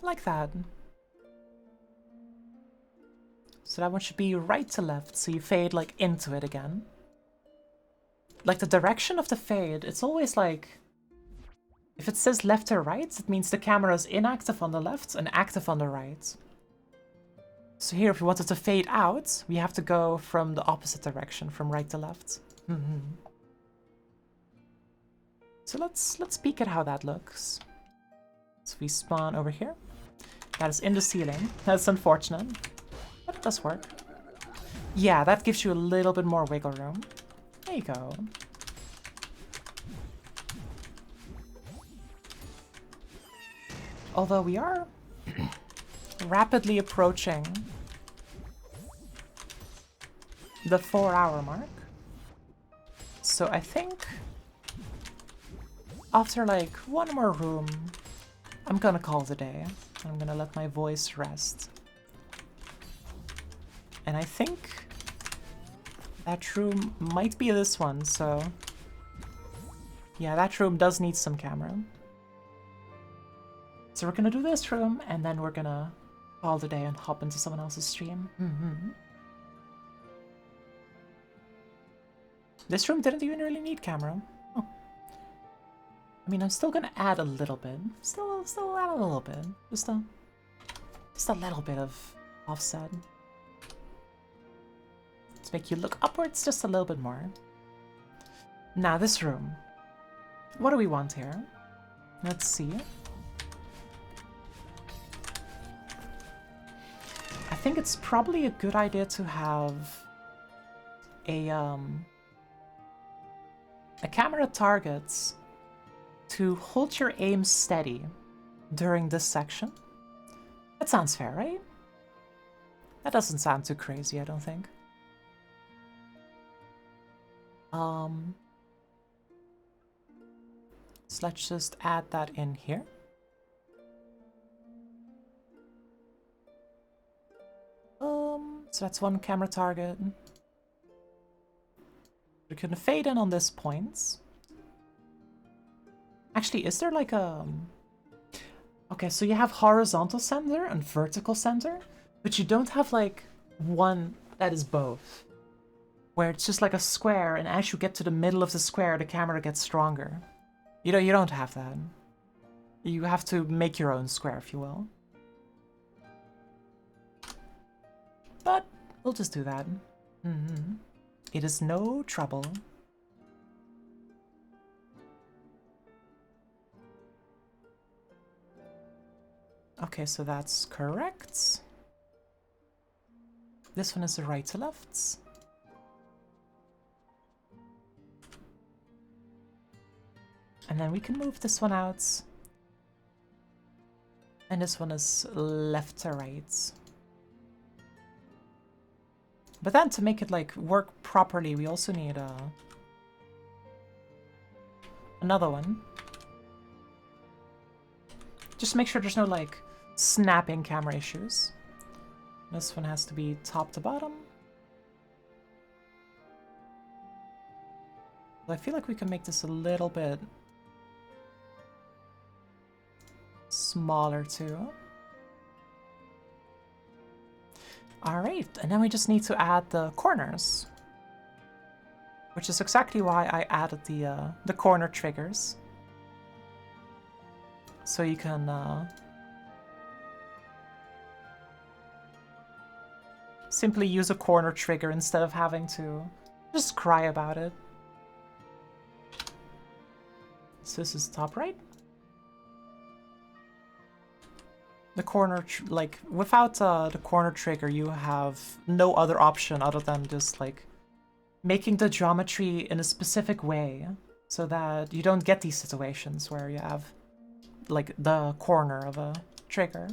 Like that. So that one should be right to left, so you fade like into it again. Like the direction of the fade, it's always like, if it says left or right, it means the camera is inactive on the left and active on the right. So here, if we wanted to fade out, we have to go from the opposite direction, from right to left. So let's peek at how that looks. So we spawn over here. That is in the ceiling. That's unfortunate, but it does work. Yeah, that gives you a little bit more wiggle room. There you go. Although we are rapidly approaching the 4-hour mark. So I think after like one more room, I'm gonna call it a day. I'm gonna let my voice rest. And I think that room might be this one, so yeah, that room does need some camera. So we're gonna do this room, and then we're gonna call it a day and hop into someone else's stream. This room didn't even really need camera. Oh. I mean, I'm still gonna add a little bit. Still add a little bit. Just a little bit of offset. Let's make you look upwards just a little bit more. Now this room. What do we want here? Let's see. I think it's probably a good idea to have a camera targets to hold your aim steady during this section. That sounds fair, right? That doesn't sound too crazy, I don't think. So let's just add that in here. So that's one camera target. We're gonna fade in on this point. Actually, is there like a... Okay, so you have horizontal center and vertical center, but you don't have like one that is both. Where it's just like a square, and as you get to the middle of the square, the camera gets stronger. You know, you don't have that. You have to make your own square, if you will. But we'll just do that. It is no trouble. Okay, so that's correct. This one is the right to left. And then we can move this one out. And this one is left to right. But then to make it like work properly, we also need another one. Just make sure there's no like snapping camera issues. This one has to be top to bottom. I feel like we can make this a little bit smaller too. Alright, and then we just need to add the corners. Which is exactly why I added the corner triggers. So you can Simply use a corner trigger instead of having to just cry about it. So this is top right. The corner, like, without the corner trigger, you have no other option other than just, like, making the geometry in a specific way so that you don't get these situations where you have, like, the corner of a trigger.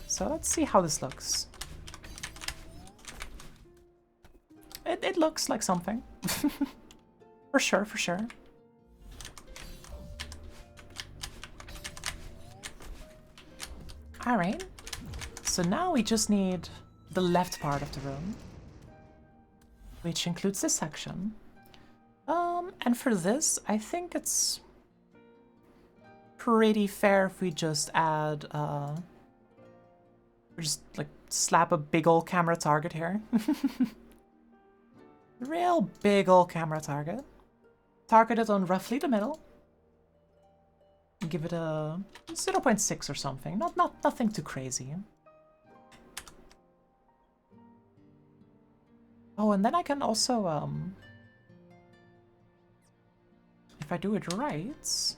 So let's see how this looks. It looks like something. For sure, for sure. Alright. So now we just need the left part of the room, which includes this section. And for this, I think it's pretty fair if we just add, just like slap a big old camera target here. Real big old camera target. Target it on roughly the middle. Give it a 0.6 or something. Nothing too crazy. Oh, and then I can also, if I do it right...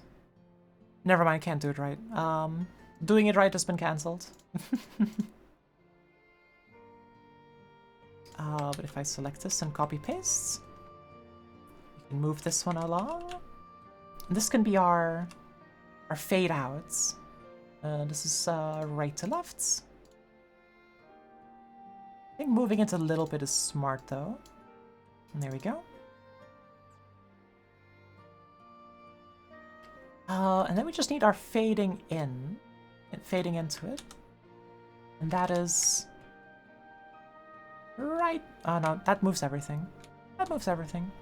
Never mind, can't do it right. Doing it right has been cancelled. But if I select this and copy paste, we can move this one along. And this can be our fade outs. This is right to left. I think moving it a little bit is smart though. And there we go. And then we just need our fading in, and fading into it. And that is right. Oh no, that moves everything. That moves everything.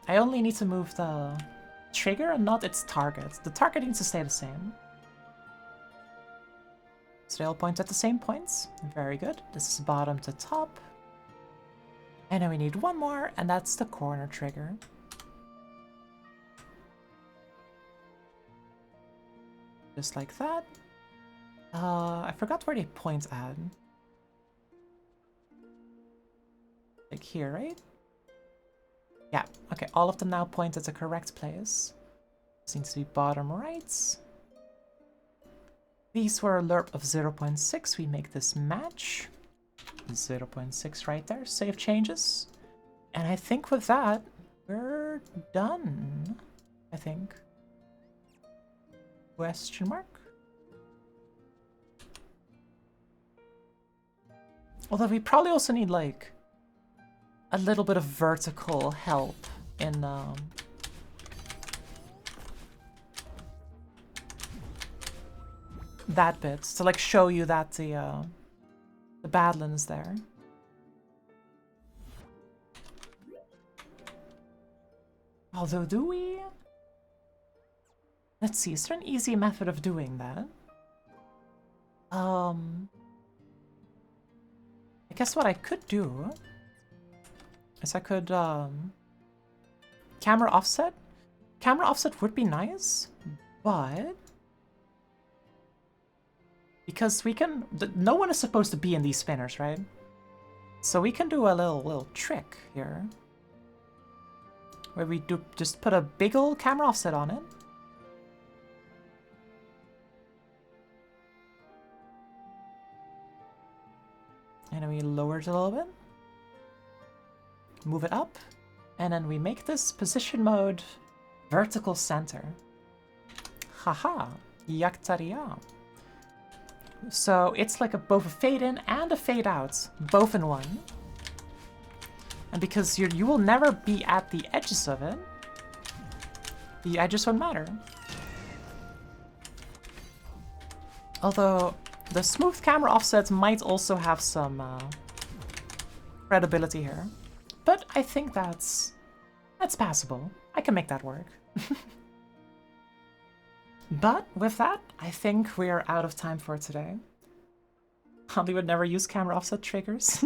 I only need to move the trigger and not its target. The target needs to stay the same. So they all point at the same points. Very good. This is bottom to top. And then we need one more, and that's the corner trigger. Just like that. I forgot where they point at. Like here, right? Yeah, okay, all of them now point at the correct place. Seems to be bottom right. These were a lerp of 0.6. We make this match. 0.6 right there. Save changes. And I think with that, we're done. I think. Question mark? Although we probably also need, like, a little bit of vertical help in, that bit to, like, show you that the Badlands there. Although, do we? Let's see, is there an easy method of doing that? I guess what I could do is I could, camera offset? Camera offset would be nice, but... Because we can... No one is supposed to be in these spinners, right? So we can do a little trick here. Where we do just put a big old camera offset on it. And then we lower it a little bit. Move it up. And then we make this position mode vertical center. Haha. Yaktaria. So it's like both a fade in and a fade out, both in one. And because you will never be at the edges of it, the edges won't matter. Although the smooth camera offsets might also have some credibility here. But I think that's passable. I can make that work. But with that, I think we are out of time for today. Holly would never use camera offset triggers.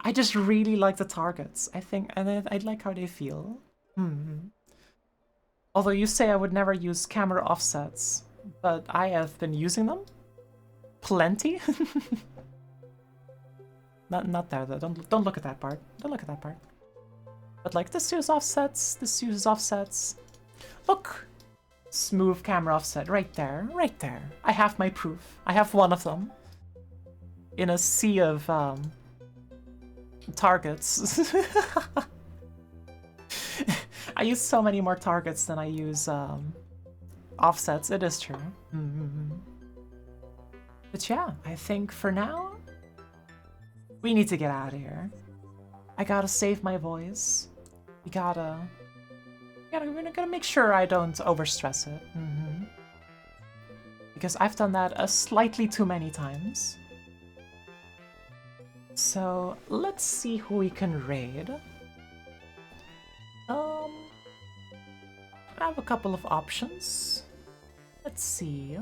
I just really like the targets. I think, and I like how they feel. Although you say I would never use camera offsets, but I have been using them plenty. Not there though. Don't look at that part. Don't look at that part. But like this uses offsets. This uses offsets. Look, smooth camera offset right there, right there. I have my proof. I have one of them. In a sea of targets. I use so many more targets than I use offsets. It is true. But yeah, I think for now, we need to get out of here. I gotta save my voice. We gotta make sure I don't overstress it. Because I've done that slightly too many times. So let's see who we can raid. I have a couple of options. Let's see.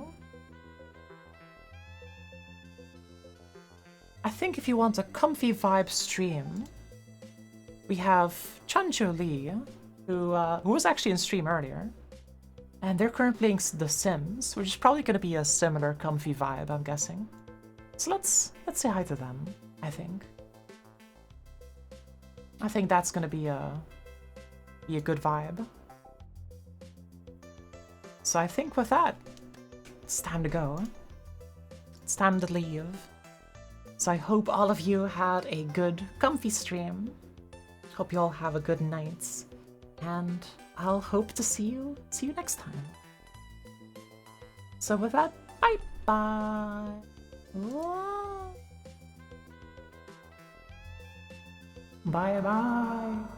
I think if you want a comfy vibe stream, we have Chanjo Lee, who was actually in stream earlier. And they're currently playing The Sims, which is probably going to be a similar comfy vibe, I'm guessing. So let's say hi to them, I think. I think that's going to be a good vibe. So I think with that, it's time to go. It's time to leave. So I hope all of you had a good, comfy stream. Hope you all have a good night. And I'll hope to see you next time. So with that, bye-bye. Bye-bye.